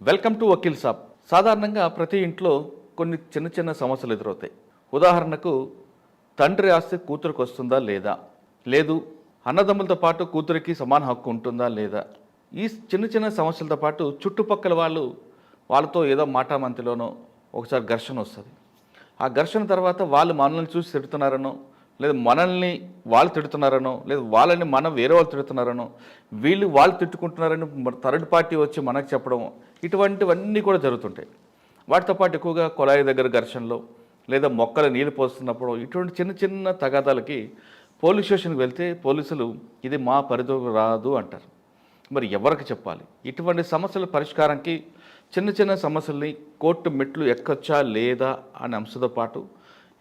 Welcome to Vakeel Saab. సాధారణంగా ప్రతి ఇంట్లో కొన్ని చిన్న చిన్న సమస్యలు ఎదురవుతాయి. ఉదాహరణకు తండ్రి ఆస్తి కూతురికి వస్తుందా లేదా, లేదు అన్నదమ్ములతో పాటు కూతురికి సమాన హక్కు ఉంటుందా లేదా, ఈ చిన్న చిన్న సమస్యలతో పాటు చుట్టుపక్కల వాళ్ళతో ఏదో మాటామంతిలోనో ఒకసారి ఘర్షణ వస్తుంది. ఆ ఘర్షణ తర్వాత వాళ్ళు మనల్ని చూసి తిడుతున్నారనో, లేదా మనల్ని వాళ్ళు తిడుతున్నారనో, లేదా వాళ్ళని మనం వేరే వాళ్ళు తిడుతున్నారనో, వాళ్ళు తిట్టుకుంటున్నారని థర్డ్ పార్టీ వచ్చి మనకు చెప్పడం, ఇటువంటివన్నీ కూడా జరుగుతుంటాయి. వాటితో పాటు ఎక్కువగా కొలాయి దగ్గర ఘర్షణలో, లేదా మొక్కలు నీళ్ళు పోస్తున్నప్పుడు ఇటువంటి చిన్న చిన్న తగాదాలకి పోలీస్ స్టేషన్కి వెళ్తే పోలీసులు ఇది మా పరిధిలోకి రాదు అంటారు. మరి ఎవరికి చెప్పాలి? ఇటువంటి సమస్యల పరిష్కారానికి చిన్న చిన్న సమస్యల్ని కోర్టు మెట్లు ఎక్కొచ్చా లేదా అనే అంశంతో పాటు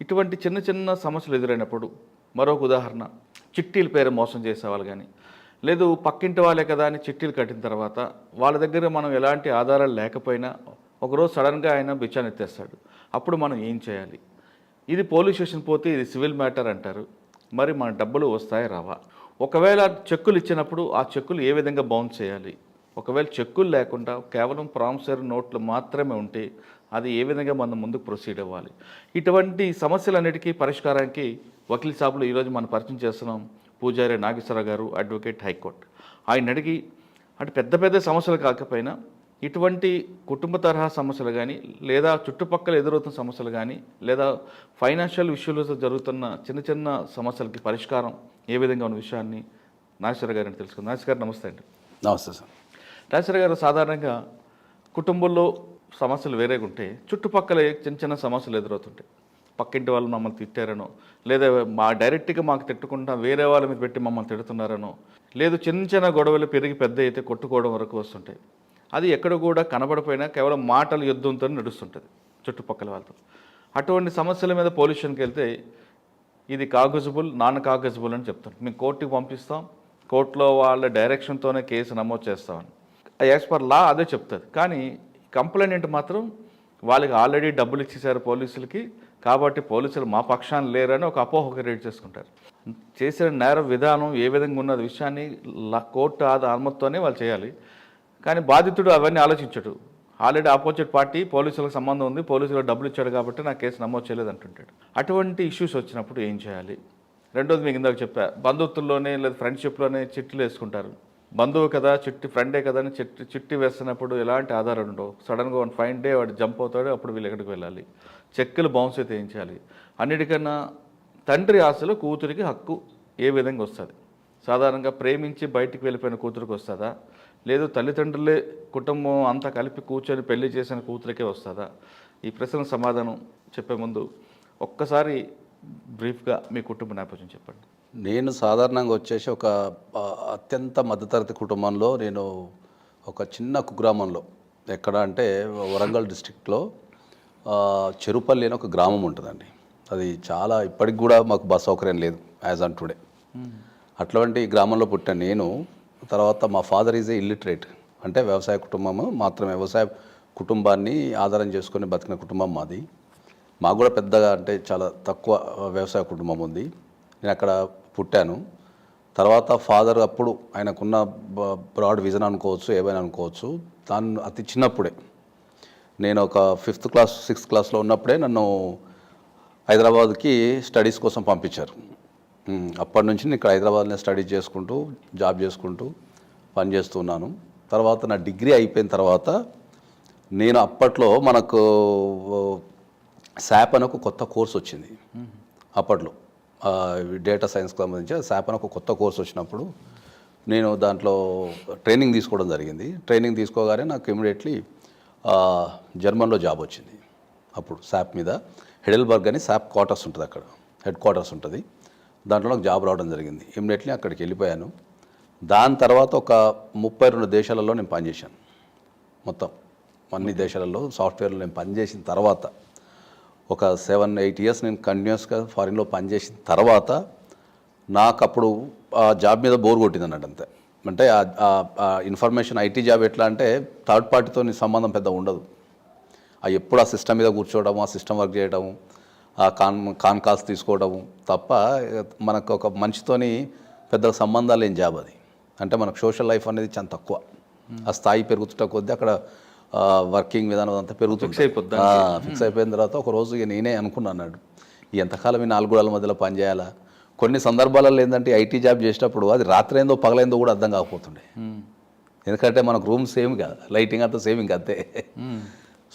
ఇటువంటి చిన్న చిన్న సమస్యలు ఎదురైనప్పుడు మరొక ఉదాహరణ, చిట్టీల పేరు మోసం చేసేవాళ్ళు కానీ, లేదు పక్కింటి వాళ్ళే కదా అని చిట్టీలు కట్టిన తర్వాత వాళ్ళ దగ్గర మనం ఎలాంటి ఆధారాలు లేకపోయినా ఒకరోజు సడన్గా ఆయన బిచ్చాన్ని ఎత్తేస్తాడు. అప్పుడు మనం ఏం చేయాలి? ఇది పోలీస్ స్టేషన్ పోతే ఇది సివిల్ మ్యాటర్ అంటారు. మరి మన డబ్బులు వస్తాయి రావా? ఒకవేళ చెక్కులు ఇచ్చినప్పుడు ఆ చెక్కులు ఏ విధంగా బౌన్స్ చేయాలి? ఒకవేళ చెక్కులు లేకుండా కేవలం ప్రామిసరీ నోట్లు మాత్రమే ఉంటే అది ఏ విధంగా మనం ముందుకు ప్రొసీడ్ అవ్వాలి? ఇటువంటి సమస్యలన్నిటికీ పరిష్కారానికి వకీల్ సాబులు ఈరోజు మనం పరిచయం చేస్తున్నాం. పూజారి నాగేశ్వరరావు గారు, అడ్వకేట్, హైకోర్టు. ఆయన అడిగి అంటే పెద్ద పెద్ద సమస్యలు కాకపోయినా ఇటువంటి కుటుంబ తరహా సమస్యలు కానీ, లేదా చుట్టుపక్కల ఎదురవుతున్న సమస్యలు కానీ, లేదా ఫైనాన్షియల్ ఇష్యూలతో జరుగుతున్న చిన్న చిన్న సమస్యలకి పరిష్కారం ఏ విధంగా ఉన్న విషయాన్ని నాగేశ్వర గారిని తెలుసుకుందాం. నాగేశ్వర గారు నమస్తే అండి. నమస్తే సార్. నాగేశ్వర గారు, సాధారణంగా కుటుంబంలో సమస్యలు వేరేగా ఉంటే చుట్టుపక్కల చిన్న చిన్న సమస్యలు ఎదురవుతుంటాయి. పక్కింటి వాళ్ళు మమ్మల్ని తిట్టారనో, లేదా డైరెక్ట్గా మాకు తిట్టకుండా వేరే వాళ్ళ మీద పెట్టి మమ్మల్ని తిడుతున్నారనో, లేదు చిన్న చిన్న గొడవలు పెరిగి పెద్ద అయితే కొట్టుకోవడం వరకు వస్తుంటాయి. అది ఎక్కడ కూడా కనబడిపోయినా కేవలం మాటల యుద్ధంతో నడుస్తుంటుంది చుట్టుపక్కల వాళ్ళతో. అటువంటి సమస్యల మీద పోలీస్ స్టేషన్కి వెళ్తే ఇది కాగజబుల్, నాన్ కాగజబుల్ అని చెప్తాం. మేము కోర్టుకి పంపిస్తాం, కోర్టులో వాళ్ళ డైరెక్షన్తోనే కేసు నమోదు చేస్తామని యాజ్ పర్ లా అదే చెప్తుంది. కానీ కంప్లైంట్ మాత్రం వాళ్ళకి ఆల్రెడీ డబ్బులు ఇచ్చేసారు పోలీసులకి, కాబట్టి పోలీసులు మా పక్షాన్ని లేరని ఒక అపోహ క్రియేట్ చేసుకుంటారు. చేసిన నేర విధానం ఏ విధంగా ఉన్నది విషయాన్ని కోర్టు అనుమతితోనే వాళ్ళు చేయాలి. కానీ బాధితుడు అవన్నీ ఆలోచించడు. ఆల్రెడీ ఆపోజిట్ పార్టీ పోలీసులకు సంబంధం ఉంది, పోలీసులకు డబ్బులు ఇచ్చాడు కాబట్టి నా కేసు నమోదు చేయలేదు అంటుంటాడు. అటువంటి ఇష్యూస్ వచ్చినప్పుడు ఏం చేయాలి? రెండోది, మీకు ఇందాక చెప్పా, బంధుత్వంలోనే లేదా ఫ్రెండ్షిప్లోనే చిట్టీలు వేసుకుంటారు. బంధువు కదా, ఫ్రెండే కదా అని చిట్టి వేస్తున్నప్పుడు ఎలాంటి ఆధారాలు ఉండవు. సడన్గా వన్ ఫైన్ డే వాడు జంప్ అవుతాడు, అప్పుడు వీళ్ళు ఎక్కడికి వెళ్ళాలి? చెక్కులు బౌన్స్ అయితే ఏం చేయాలి? అన్నిటికన్నా తండ్రి ఆశలో కూతురికి హక్కు ఏ విధంగా వస్తుంది? సాధారణంగా ప్రేమించి బయటికి వెళ్ళిపోయిన కూతురికి వస్తుందా, లేదు తల్లిదండ్రులే కుటుంబం అంతా కలిపి కూర్చొని పెళ్లి చేసిన కూతురికే వస్తుందా? ఈ ప్రశ్నకు సమాధానం చెప్పే ముందు ఒక్కసారి బ్రీఫ్గా మీ కుటుంబ నేపథ్యం చెప్పండి. నేను సాధారణంగా వచ్చేసి ఒక అత్యంత మధ్యతరగతి కుటుంబంలో, నేను ఒక చిన్న కుగ్రామంలో, ఎక్కడ అంటే వరంగల్ డిస్ట్రిక్ట్లో చెరుపల్లి అని ఒక గ్రామం ఉంటుందండి. అది చాలా ఇప్పటికి కూడా మాకు బస్ సౌకర్యం లేదు యాజ్ ఆన్ టుడే. అటువంటి గ్రామంలో పుట్టాను నేను. తర్వాత మా ఫాదర్ ఈజ్ ఏ ఇల్లిటరేట్, అంటే వ్యవసాయ కుటుంబము మాత్రమే, వ్యవసాయ కుటుంబాన్ని ఆధారం చేసుకొని బతికిన కుటుంబం మాది. మాకు కూడా పెద్దగా అంటే చాలా తక్కువ వ్యవసాయ కుటుంబం ఉంది. నేను అక్కడ పుట్టాను. తర్వాత ఫాదర్ అప్పుడు ఆయనకున్న బ్రాడ్ విజన్ అనుకోవచ్చు, ఏమైనా అనుకోవచ్చు, దాన్ని అతి చిన్నప్పుడే, నేను ఒక 5th క్లాస్ 6th క్లాస్లో ఉన్నప్పుడే నన్ను హైదరాబాద్కి స్టడీస్ కోసం పంపించారు. అప్పటి నుంచి నేను ఇక్కడ హైదరాబాద్లో స్టడీ చేసుకుంటూ, జాబ్ చేసుకుంటూ పనిచేస్తున్నాను. తర్వాత నా డిగ్రీ అయిపోయిన తర్వాత నేను అప్పట్లో మనకు శాప్ అని ఒక కొత్త కోర్స్ వచ్చింది. అప్పట్లో డేటా సైన్స్కి సంబంధించి శాప్ అని ఒక కొత్త కోర్స్ వచ్చినప్పుడు నేను దాంట్లో ట్రైనింగ్ తీసుకోవడం జరిగింది. ట్రైనింగ్ తీసుకోగానే నాకు ఇమీడియట్లీ జర్మన్లో జాబ్ వచ్చింది. అప్పుడు శాప్ మీద హెడెల్బర్గ్ అని శాప్ క్వార్టర్స్ ఉంటుంది, అక్కడ హెడ్ క్వార్టర్స్ ఉంటుంది. దాంట్లో నాకు జాబ్ రావడం జరిగింది. ఇమీడియట్లీ అక్కడికి వెళ్ళిపోయాను. దాని తర్వాత ఒక 32 దేశాలలో నేను పనిచేశాను. మొత్తం అన్ని దేశాలలో సాఫ్ట్వేర్లో నేను పనిచేసిన తర్వాత ఒక 7-8 ఇయర్స్ నేను కంటిన్యూస్గా ఫారిన్లో పనిచేసిన తర్వాత నాకు అప్పుడు ఆ జాబ్ మీద బోర్ కొట్టింది అన్నట్టు. అంతే, అంటే ఆ ఇన్ఫర్మేషన్ ఐటీ జాబ్ ఎట్లా అంటే థర్డ్ పార్టీతో సంబంధం పెద్ద ఉండదు. ఎప్పుడు ఆ సిస్టమ్ మీద కూర్చోవడం, ఆ సిస్టమ్ వర్క్ చేయడము, ఆ కాన్ కాల్స్ తీసుకోవడము తప్ప మనకు ఒక మనిషితోని పెద్ద సంబంధాలు ఏం జాబ్ అది. అంటే మనకు సోషల్ లైఫ్ అనేది చాలా తక్కువ. ఆ స్థాయి పెరుగుతున్న కొద్దీ అక్కడ వర్కింగ్ విధానం అంతా పెరుగుతుంది. ఫిక్స్ అయిపోయిన తర్వాత ఒక రోజు ఇక నేనే అనుకున్నాను, ఎంతకాలం ఈ 4 గోడల మధ్యలో పనిచేయాలా. కొన్ని సందర్భాలలో ఏంటంటే ఐటీ జాబ్ చేసేటప్పుడు అది రాత్రి ఏందో పగలైందో కూడా అర్థం కాకపోతుండే, ఎందుకంటే మనకు రూమ్ సేమ్ కాదు, లైటింగ్ అంతా సేమ్ ఇంక అంతే.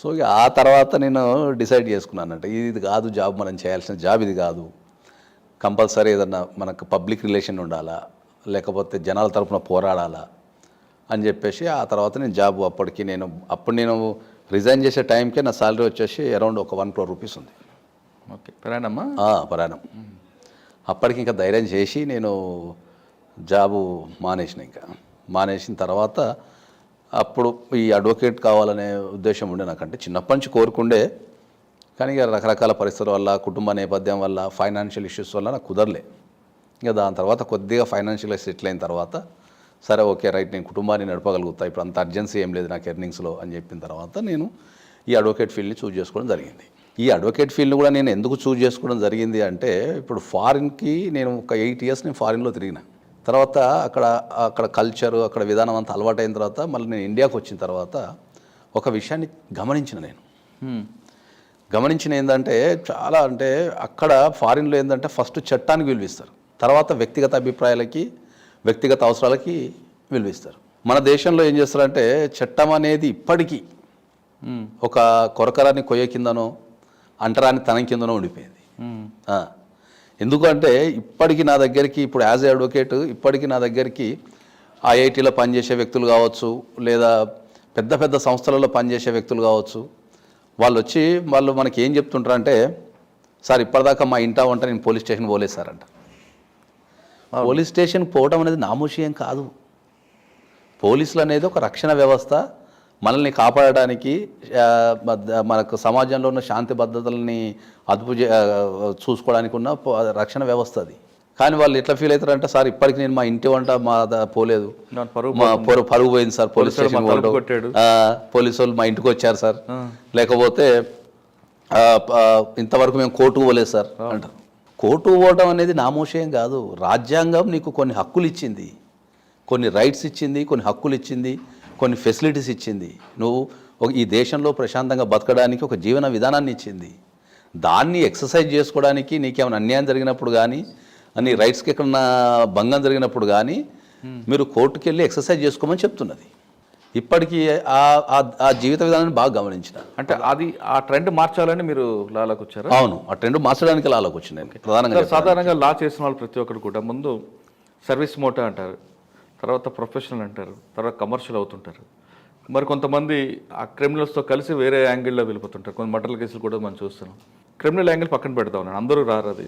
సో ఇక ఆ తర్వాత నేను డిసైడ్ చేసుకున్నానంటే ఇది కాదు జాబ్, మనం చేయాల్సిన జాబ్ ఇది కాదు, కంపల్సరీ ఏదన్నా మనకు పబ్లిక్ రిలేషన్ ఉండాలా, లేకపోతే జనాల తరపున పోరాడాలా అని చెప్పేసి ఆ తర్వాత నేను జాబ్ అప్పుడు నేను రిజైన్ చేసే టైంకే నా సాలరీ వచ్చేసి అరౌండ్ ఒక 1 crore రూపీస్ ఉంది. ఓకే, ప్రయాణమా? ప్రయాణం. అప్పటికి ఇంకా ధైర్యం చేసి నేను జాబు మానేసిన తర్వాత అప్పుడు ఈ అడ్వకేట్ కావాలనే ఉద్దేశం ఉండే నాకంటే చిన్నప్పటి నుంచి కోరుకుండే, కానీ ఇక రకరకాల పరిస్థితుల వల్ల, కుటుంబ నేపథ్యం వల్ల, ఫైనాన్షియల్ ఇష్యూస్ వల్ల నాకు కుదరలే. ఇంకా దాని తర్వాత కొద్దిగా ఫైనాన్షియల్గా సెటిల్ అయిన తర్వాత సరే ఓకే రైట్, నేను కుటుంబాన్ని నడపగలుగుతా, ఇప్పుడు అంత అర్జెన్సీ ఏం లేదు నాకు ఎర్నింగ్స్లో అని చెప్పిన తర్వాత నేను ఈ అడ్వకేట్ ఫీల్డ్ని చూజ్ చేసుకోవడం జరిగింది. ఈ అడ్వకేట్ ఫీల్డ్ని కూడా నేను ఎందుకు చూజ్ చేసుకోవడం జరిగింది అంటే, ఇప్పుడు ఫారిన్కి నేను ఒక 8 years నేను ఫారిన్లో తిరిగిన తర్వాత అక్కడ కల్చరు, అక్కడ విధానం అంతా అలవాటైన తర్వాత మళ్ళీ నేను ఇండియాకి వచ్చిన తర్వాత ఒక విషయాన్ని గమనించిన ఏంటంటే, చాలా అంటే అక్కడ ఫారిన్లో ఏంటంటే ఫస్ట్ చట్టానికి విలువిస్తారు, తర్వాత వ్యక్తిగత అభిప్రాయాలకి, వ్యక్తిగత అవసరాలకి విలువిస్తారు. మన దేశంలో ఏం చేస్తారంటే చట్టం అనేది ఇప్పటికీ ఒక కొరకరాని కొయ్య కిందనో, అంటరాని తనం కిందనో ఉండిపోయింది. ఎందుకంటే ఇప్పటికీ నా దగ్గరికి, ఇప్పుడు యాజ్ ఏ అడ్వకేట్ ఇప్పటికీ నా దగ్గరికి ఐఐటీలో పనిచేసే వ్యక్తులు కావచ్చు, లేదా పెద్ద పెద్ద సంస్థలలో పనిచేసే వ్యక్తులు కావచ్చు, వాళ్ళు మనకి ఏం చెప్తుంటారంటే, సార్ ఇప్పటిదాకా మా ఇంటా వంట నేను పోలీస్ స్టేషన్ పోలేదు సార్ అంట. పోలీస్ స్టేషన్కి పోవడం అనేది నామూషియం కాదు. పోలీసులు అనేది ఒక రక్షణ వ్యవస్థ, మనల్ని కాపాడడానికి, మనకు సమాజంలో ఉన్న శాంతి భద్రతలని చూసుకోవడానికి ఉన్న రక్షణ వ్యవస్థ అది. కానీ వాళ్ళు ఎట్లా ఫీల్ అవుతారంటే, సార్ ఇప్పటికి నేను మా ఇంటి వంట పోలేదు, మా పరుగు పోయింది సార్, పోలీస్ స్టేషన్ పోలీసు వాళ్ళు మా ఇంటికి వచ్చారు సార్, లేకపోతే ఇంతవరకు మేము కోర్టుకు పోలేదు సార్ అంటారు. కోర్టుకు పోవడం అనేది నామోషయం కాదు. రాజ్యాంగం నీకు కొన్ని హక్కులు ఇచ్చింది, కొన్ని రైట్స్ ఇచ్చింది, కొన్ని హక్కులు ఇచ్చింది, కొన్ని ఫెసిలిటీస్ ఇచ్చింది. నువ్వు ఈ దేశంలో ప్రశాంతంగా బతకడానికి ఒక జీవన విధానాన్ని ఇచ్చింది. దాన్ని ఎక్సర్సైజ్ చేసుకోవడానికి నీకేమైనా అన్యాయం జరిగినప్పుడు కానీ, నీ రైట్స్కి ఎక్కడన్నా భంగం జరిగినప్పుడు కానీ మీరు కోర్టుకు వెళ్ళి ఎక్సర్సైజ్ చేసుకోమని చెప్తున్నది. ఇప్పటికీ ఆ జీవిత విధానాన్ని బాగా గమనించిన. అంటే ఆ ట్రెండ్ మార్చాలని మీరు లాలోకి వచ్చారు? అవును, ఆ ట్రెండ్ మార్చడానికి లాలోకి వచ్చింది ప్రధానంగా. సాధారణంగా లా చేసిన వాళ్ళు ప్రతి ఒక్కరు కూడా ముందు సర్వీస్ మోటో అంటారు, తర్వాత ప్రొఫెషనల్ అంటారు, తర్వాత కమర్షియల్ అవుతుంటారు. మరి కొంతమంది ఆ క్రిమినల్స్తో కలిసి వేరే యాంగిల్లో వెళ్ళిపోతుంటారు. కొన్ని మర్డర్ల కేసులు కూడా మనం చూస్తున్నాం. క్రిమినల్ యాంగిల్ పక్కన పెడతా ఉన్నాను, అందరూ రారు. అది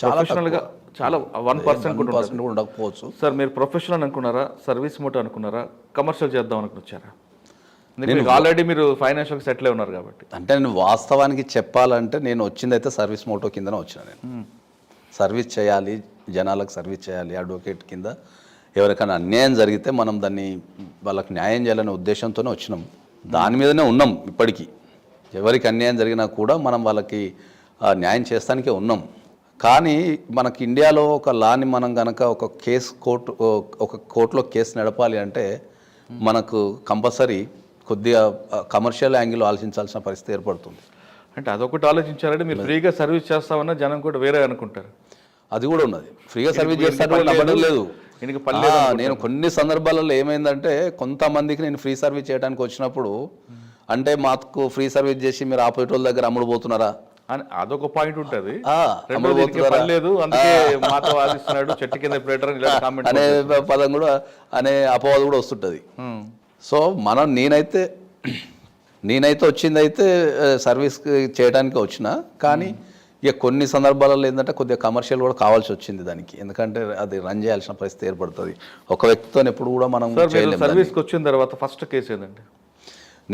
ప్రొఫెషనల్గా చాలా 1% కూడా ఉండకపోవచ్చు. సార్ మీరు ప్రొఫెషనల్ అనుకున్నారా, సర్వీస్ మోటో అనుకున్నారా, కమర్షియల్ చేద్దాం అనుకున్నారా? ఆల్రెడీ మీరు ఫైనాన్షియల్ సెటిల్ ఉన్నారు కాబట్టి. అంటే నేను వాస్తవానికి చెప్పాలంటే నేను వచ్చిందైతే సర్వీస్ మోటో కిందనే వచ్చిన. నేను సర్వీస్ చేయాలి, జనాలకు సర్వీస్ చేయాలి, అడ్వకేట్ కింద. ఎవరికైనా అన్యాయం జరిగితే మనం దాన్ని వాళ్ళకి న్యాయం చేయాలనే ఉద్దేశంతోనే వచ్చినాం. దాని మీదనే ఉన్నాం ఇప్పటికీ. ఎవరికి అన్యాయం జరిగినా కూడా మనం వాళ్ళకి న్యాయం చేస్తానికే ఉన్నాం. కానీ మనకి ఇండియాలో ఒక లాని మనం కనుక ఒక కోర్టులో కేసు నడపాలి అంటే మనకు కంపల్సరీ కొద్దిగా కమర్షియల్ యాంగిల్ ఆలోచించాల్సిన పరిస్థితి ఏర్పడుతుంది. అంటే అదొకటి ఆలోచించాలంటే మీరు ఫ్రీగా సర్వీస్ చేస్తామన్నా జనం కూడా వేరే అనుకుంటారు. అది కూడా ఉన్నది. ఫ్రీగా సర్వీస్ చేస్తాను లేదు. నేను కొన్ని సందర్భాలలో ఏమైందంటే, కొంతమందికి నేను ఫ్రీ సర్వీస్ చేయడానికి వచ్చినప్పుడు అంటే మాకు ఫ్రీ సర్వీస్ చేసి మీరు ఆపోజిట్ వాళ్ళ దగ్గర అమ్ముడుపోతున్నారా అని అదొక పాయింట్ ఉంటుంది. లేదు అందుకే మాతో వాదిస్తున్నాడు, చెట్టు కింద ప్లేటర్ అనే పదం కూడా, అనే అపవాదం కూడా వస్తుంటుంది. సో నేనైతే వచ్చిందైతే సర్వీస్ చేయడానికి వచ్చిన. కానీ ఇక కొన్ని సందర్భాలలో ఏంటంటే కొద్దిగా కమర్షియల్ కూడా కావాల్సి వచ్చింది దానికి. ఎందుకంటే అది రన్ చేయాల్సిన పరిస్థితి ఏర్పడుతుంది. ఒక వ్యక్తితో ఎప్పుడు కూడా మనం సర్వీస్కి వచ్చిన తర్వాత ఫస్ట్ కేసు ఏంటంటే,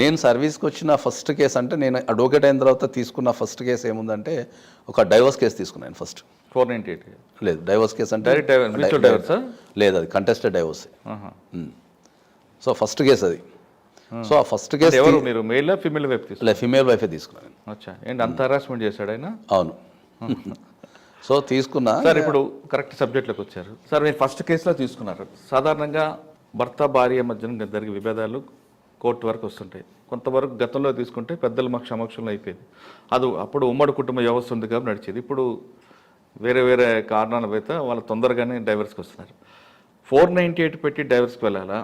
నేను సర్వీస్కి వచ్చిన ఫస్ట్ కేసు అంటే, నేను అడ్వకేట్ అయిన తర్వాత తీసుకున్న ఫస్ట్ కేసు ఏముందంటే, ఒక డైవర్స్ కేసు తీసుకున్నాను ఫస్ట్. 498 లేదు, డైవర్స్ కేసు అంటే లేదు, అది contested divorce. So first case అది. సో ఆ ఫస్ట్ కేసు మీరు మెయిల్ ఫీమేల్ వైఫ్ తీసుకున్నాను? ఫీమేల్ వైఫే తీసుకున్నాను. అచ్చా, ఏంటి అంత హరాస్మెంట్ చేశాడు ఆయన? అవును. సో తీసుకున్నా. సార్ ఇప్పుడు కరెక్ట్ సబ్జెక్ట్లోకి వచ్చారు. సార్ మీరు ఫస్ట్ కేసులో తీసుకున్నారు. సాధారణంగా భర్త భార్య మధ్యన జరిగే విభేదాలు కోర్టు వరకు వస్తుంటాయి. కొంతవరకు గతంలో తీసుకుంటే పెద్దల మాకు సమక్షంలో అయిపోయింది. అది అప్పుడు ఉమ్మడి కుటుంబ వ్యవస్థ ఉంది కాబట్టి నడిచేది. ఇప్పుడు వేరే వేరే కారణాల చేత వాళ్ళు తొందరగానే డైవర్స్కి వస్తున్నారు. 498 పెట్టి డైవర్స్కి వెళ్ళాలా,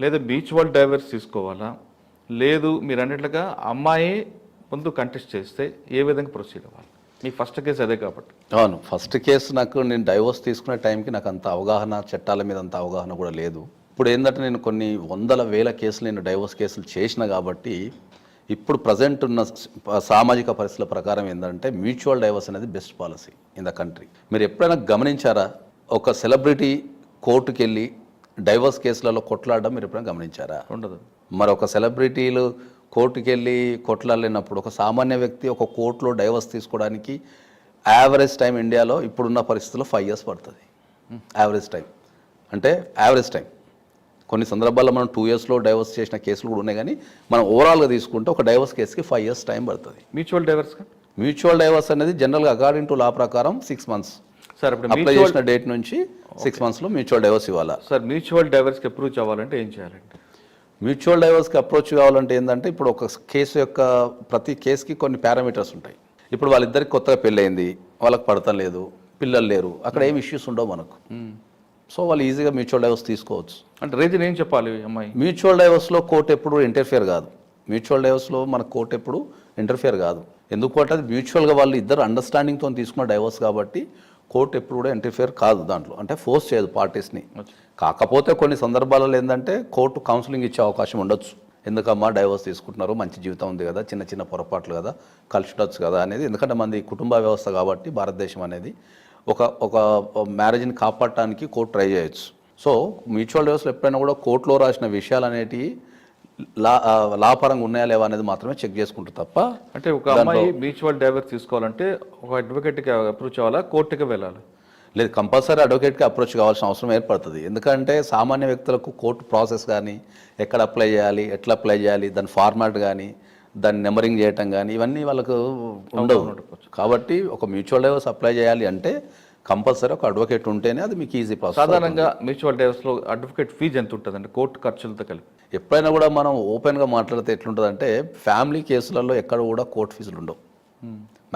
లేదా మ్యూచువల్ డైవర్స్ తీసుకోవాలా, లేదు మీరు అన్నట్లుగా అమ్మాయి ముందు కంటెస్ట్ చేస్తే ఏ విధంగా ప్రొసీడ్ అవ్వాలి? మీ ఫస్ట్ కేసు అదే కాబట్టి. అవును, ఫస్ట్ కేసు నాకు నేను డైవోర్స్ తీసుకునే టైంకి నాకు అంత అవగాహన, చట్టాల మీద అంత అవగాహన కూడా లేదు. ఇప్పుడు ఏంటంటే నేను కొన్ని వందల వేల కేసులు నేను డైవోర్స్ కేసులు చేసిన కాబట్టి ఇప్పుడు ప్రజెంట్ ఉన్న సామాజిక పరిస్థితుల ప్రకారం ఏంటంటే మ్యూచువల్ డైవోర్స్ అనేది best policy in the country. మీరు ఎప్పుడైనా గమనించారా ఒక సెలబ్రిటీ కోర్టుకి వెళ్ళి డైవోర్స్ కేసులలో కొట్లాడడం మీరు ఎప్పుడైనా గమనించారా? ఉండదు. మరి ఒక సెలబ్రిటీలు కోర్టుకి వెళ్ళి కొట్లాడలేనప్పుడు ఒక సామాన్య వ్యక్తి ఒక కోర్టులో డైవర్స్ తీసుకోవడానికి యావరేజ్ టైం ఇండియాలో ఇప్పుడున్న పరిస్థితుల్లో 5 years పడుతుంది. యావరేజ్ టైం అంటే యావరేజ్ టైం. కొన్ని సందర్భాల్లో మనం 2 yearsలో డైవర్స్ చేసిన కేసులు కూడా ఉన్నాయి, కానీ మనం ఓవరాల్గా తీసుకుంటే ఒక డైవర్స్ కేసుకి 5 years టైం పడుతుంది. మ్యూచువల్ డైవర్స్ మ్యూచువల్ డైవర్స్ అనేది జనరల్గా అకార్డింగ్ టు లా ప్రకారం 6 months. సార్ ఇప్పుడు అప్లై చేసిన డేట్ నుంచి 6 monthsలో మ్యూచువల్ డైవర్స్ ఇవ్వాలా? సార్ మ్యూచువల్ డైవర్స్కి అప్రూవ్ అవ్వాలంటే ఏం చేయాలంటే? మ్యూచువల్ డైవర్స్కి అప్రోచ్ కావాలంటే ఏంటంటే ఇప్పుడు ఒక కేసు యొక్క ప్రతి కేసుకి కొన్ని పారామీటర్స్ ఉంటాయి. ఇప్పుడు వాళ్ళిద్దరికి కొత్తగా పెళ్ళయింది, వాళ్ళకి పడతం లేదు, పిల్లలు లేరు, అక్కడ ఏం ఇష్యూస్ ఉండవు మనకు. సో వాళ్ళు ఈజీగా మ్యూచువల్ డైవర్స్ తీసుకోవచ్చు. అంటే రీజన్ ఏం చెప్పాలి అమ్మాయి? మ్యూచువల్ డైవర్స్లో కోర్టు ఎప్పుడు ఇంటర్ఫియర్ కాదు. మ్యూచువల్ డైవర్స్లో మన కోర్టు ఎప్పుడు ఇంటర్ఫియర్ కాదు. ఎందుకంటే అది మ్యూచువల్గా వాళ్ళు ఇద్దరు అండర్స్టాండింగ్తో తీసుకున్న డైవర్స్ కాబట్టి కోర్టు ఎప్పుడు కూడా ఇంటర్ఫియర్ కాదు దాంట్లో, అంటే ఫోర్స్ చేయదు పార్టీస్ని. కాకపోతే కొన్ని సందర్భాలలో ఏంటంటే కోర్టు కౌన్సిలింగ్ ఇచ్చే అవకాశం ఉండొచ్చు. ఎందుకమ్మా డైవర్స్ తీసుకుంటున్నారు, మంచి జీవితం ఉంది కదా, చిన్న చిన్న పొరపాట్లు కదా, కలిసి ఉండొచ్చు కదా అనేది. ఎందుకంటే మనది కుటుంబ వ్యవస్థ కాబట్టి భారతదేశం అనేది ఒక మ్యారేజ్ని కాపాడటానికి కోర్టు ట్రై చేయొచ్చు. సో మ్యూచువల్ డైవర్స్లో ఎప్పుడైనా కూడా కోర్టులో రాసిన విషయాలు అనేటివి లాపరంగా ఉన్నాయా లేవా అనేది మాత్రమే చెక్ చేసుకుంటారు తప్ప. అంటే ఒక అమ్మాయి మ్యూచువల్ డైవర్స్ తీసుకోవాలంటే ఒక అడ్వకేట్కి అప్రోచ్ అవ్వాలా, కోర్టుకి వెళ్ళాలి? లేదు, కంపల్సరీ అడ్వకేట్కి అప్రోచ్ కావాల్సిన అవసరం ఏర్పడుతుంది. ఎందుకంటే సామాన్య వ్యక్తులకు కోర్టు ప్రాసెస్ కానీ, ఎక్కడ అప్లై చేయాలి, ఎట్లా అప్లై చేయాలి, దాని ఫార్మాట్ కానీ, దాన్ని నెంబరింగ్ చేయటం కానీ ఇవన్నీ వాళ్ళకు ఉండవు. కాబట్టి ఒక మ్యూచువల్ డైవర్స్ అప్లై చేయాలి అంటే కంపల్సరీ ఒక అడ్వకేట్ ఉంటేనే అది మీకు ఈజీ ప్రాసెస్. సాధారణంగా మ్యూచువల్ డైవర్స్లో అడ్వకేట్ ఫీజు ఎంత ఉంటుందండి కోర్టు ఖర్చులతో కలిపి? ఎప్పుడైనా కూడా మనం ఓపెన్గా మాట్లాడితే ఎట్లుంటుందంటే ఫ్యామిలీ కేసులలో ఎక్కడ కూడా కోర్టు ఫీజులు ఉండవు.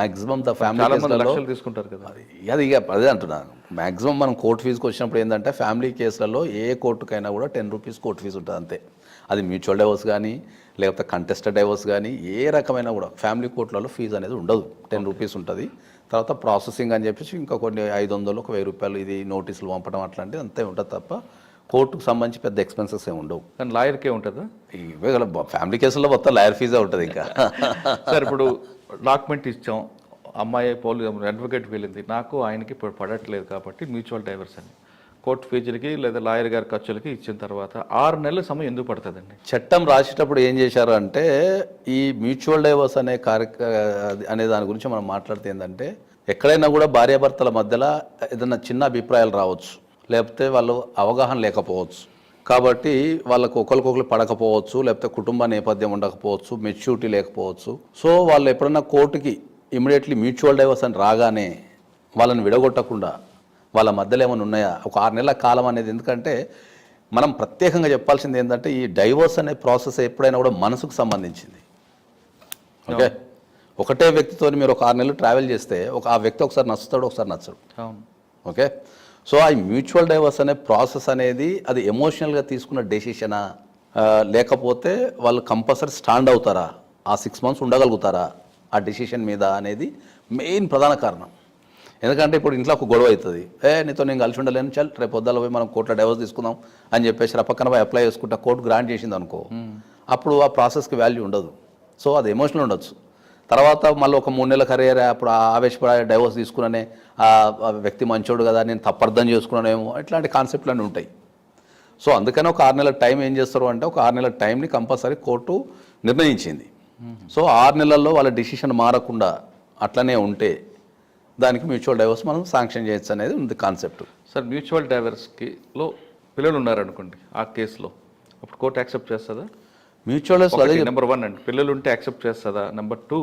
మ్యాక్సిమం ద ఫ్యామిలీ కేసులలో తీసుకుంటారు కదా, అది ఇక అదే అంటున్నాను. మ్యాక్సిమం మనం కోర్టు ఫీజుకి వచ్చినప్పుడు ఏంటంటే ఫ్యామిలీ కేసులలో ఏ కోర్టుకైనా కూడా 10 rupees కోర్టు ఫీజు ఉంటుంది అంతే. అది మ్యూచువల్ డైవర్స్ కానీ లేకపోతే కంటెస్టెడ్ డైవర్స్ కానీ ఏ రకమైన కూడా ఫ్యామిలీ కోర్టులలో ఫీజు అనేది ఉండదు. 10 rupees ఉంటుంది. తర్వాత ప్రాసెసింగ్ అని చెప్పేసి ఇంకా కొన్ని 500 1,000 రూపాయలు ఇది నోటీసులు పంపడం అట్లాంటిది అంతే ఉంటుంది తప్ప కోర్టుకు సంబంధించి పెద్ద ఎక్స్పెన్సెస్ ఏమి ఉండవు. కానీ లాయర్కే ఉంటుందా? ఇవే ఫ్యామిలీ కేసుల్లో మొత్తం లాయర్ ఫీజే ఉంటుంది ఇంకా. సార్ ఇప్పుడు డాక్యుమెంట్ ఇచ్చాం, అమ్మాయి అడ్వకేట్ వెళ్ళింది, నాకు ఆయనకి ఇప్పుడు పడట్లేదు కాబట్టి మ్యూచువల్ డైవర్స్ అని కోర్టు ఫీజులకి లేదా లాయర్ గారి ఖర్చులకి ఇచ్చిన తర్వాత 6 నెలల సమయం ఎందుకు పడుతుందండి? చట్టం రాసేటప్పుడు ఏం చేశారు అంటే ఈ మ్యూచువల్ డైవర్స్ అనే దాని గురించి మనం మాట్లాడితే ఏంటంటే ఎక్కడైనా కూడా భార్యాభర్తల మధ్యలో ఏదైనా చిన్న అభిప్రాయాలు రావచ్చు, లేకపోతే వాళ్ళు అవగాహన లేకపోవచ్చు, కాబట్టి వాళ్ళకు ఒకరికొకరు పడకపోవచ్చు, లేకపోతే కుటుంబ నేపథ్యం ఉండకపోవచ్చు, మెచ్యూరిటీ లేకపోవచ్చు. సో వాళ్ళు ఎప్పుడైనా కోర్టుకి ఇమీడియట్లీ మ్యూచువల్ డైవర్స్ అని రాగానే వాళ్ళని విడగొట్టకుండా వాళ్ళ మధ్యలో ఏమైనా ఉన్నాయా ఒక 6 నెలల కాలం అనేది. ఎందుకంటే మనం ప్రత్యేకంగా చెప్పాల్సింది ఏంటంటే ఈ డైవర్స్ అనే ప్రాసెస్ ఎప్పుడైనా కూడా మనసుకు సంబంధించింది. ఓకే, ఒకటే వ్యక్తితో మీరు ఒక 6 నెలలు ట్రావెల్ చేస్తే ఆ వ్యక్తి ఒకసారి నచ్చుతాడు, ఒకసారి నచ్చడు. ఓకే, సో ఆ మ్యూచువల్ డైవర్స్ అనే ప్రాసెస్ అనేది అది ఎమోషనల్గా తీసుకున్న డెసిషనా లేకపోతే వాళ్ళు కంపల్సరీ స్టాండ్ అవుతారా, ఆ 6 months ఉండగలుగుతారా ఆ డెసిషన్ మీద అనేది మెయిన్ ప్రధాన కారణం. ఎందుకంటే ఇప్పుడు ఇంట్లో ఒక గొడవ అవుతుంది, నీతో నేను కలిసి ఉండలేను, చల్ రేపు పొద్దుల పోయి మనం కోర్టులో డైవర్స్ తీసుకుందాం అని చెప్పేసి ఆ పక్కన పోయి అప్లై చేసుకుంటా కోర్టు గ్రాంట్ చేసింది అనుకో, అప్పుడు ఆ ప్రాసెస్కి వాల్యూ ఉండదు. సో అది ఎమోషనల్ ఉండొచ్చు. తర్వాత మళ్ళీ ఒక 3 నెలల కరియర్ అప్పుడు ఆవేశపడి డైవర్స్ తీసుకున్నానే ఆ వ్యక్తి మంచోడు కదా, నేను తప్పర్థం చేసుకున్నానేమో, ఇట్లాంటి కాన్సెప్ట్లు అన్నీ ఉంటాయి. సో అందుకని ఒక 6 నెలల టైం ఏం చేస్తారు అంటే ఒక 6 నెలల టైంని కంపల్సరీ కోర్టు నిర్ణయించింది. సో 6 నెలల్లో వాళ్ళ డిసిషన్ మారకుండా అట్లనే ఉంటే దానికి మ్యూచువల్ డైవర్స్ మనం శాంక్షన్ చేయొచ్చు అనేది ఉంది కాన్సెప్ట్. సార్ మ్యూచువల్ డైవర్స్లో పిల్లలు ఉన్నారనుకోండి ఆ కేసులో, అప్పుడు కోర్టు యాక్సెప్ట్ చేస్తుందా? మ్యూచువల్ డైవర్స్ నెంబర్ 1 అండి, పిల్లలు ఉంటే యాక్సెప్ట్ చేస్తుందా? నెంబర్ 2,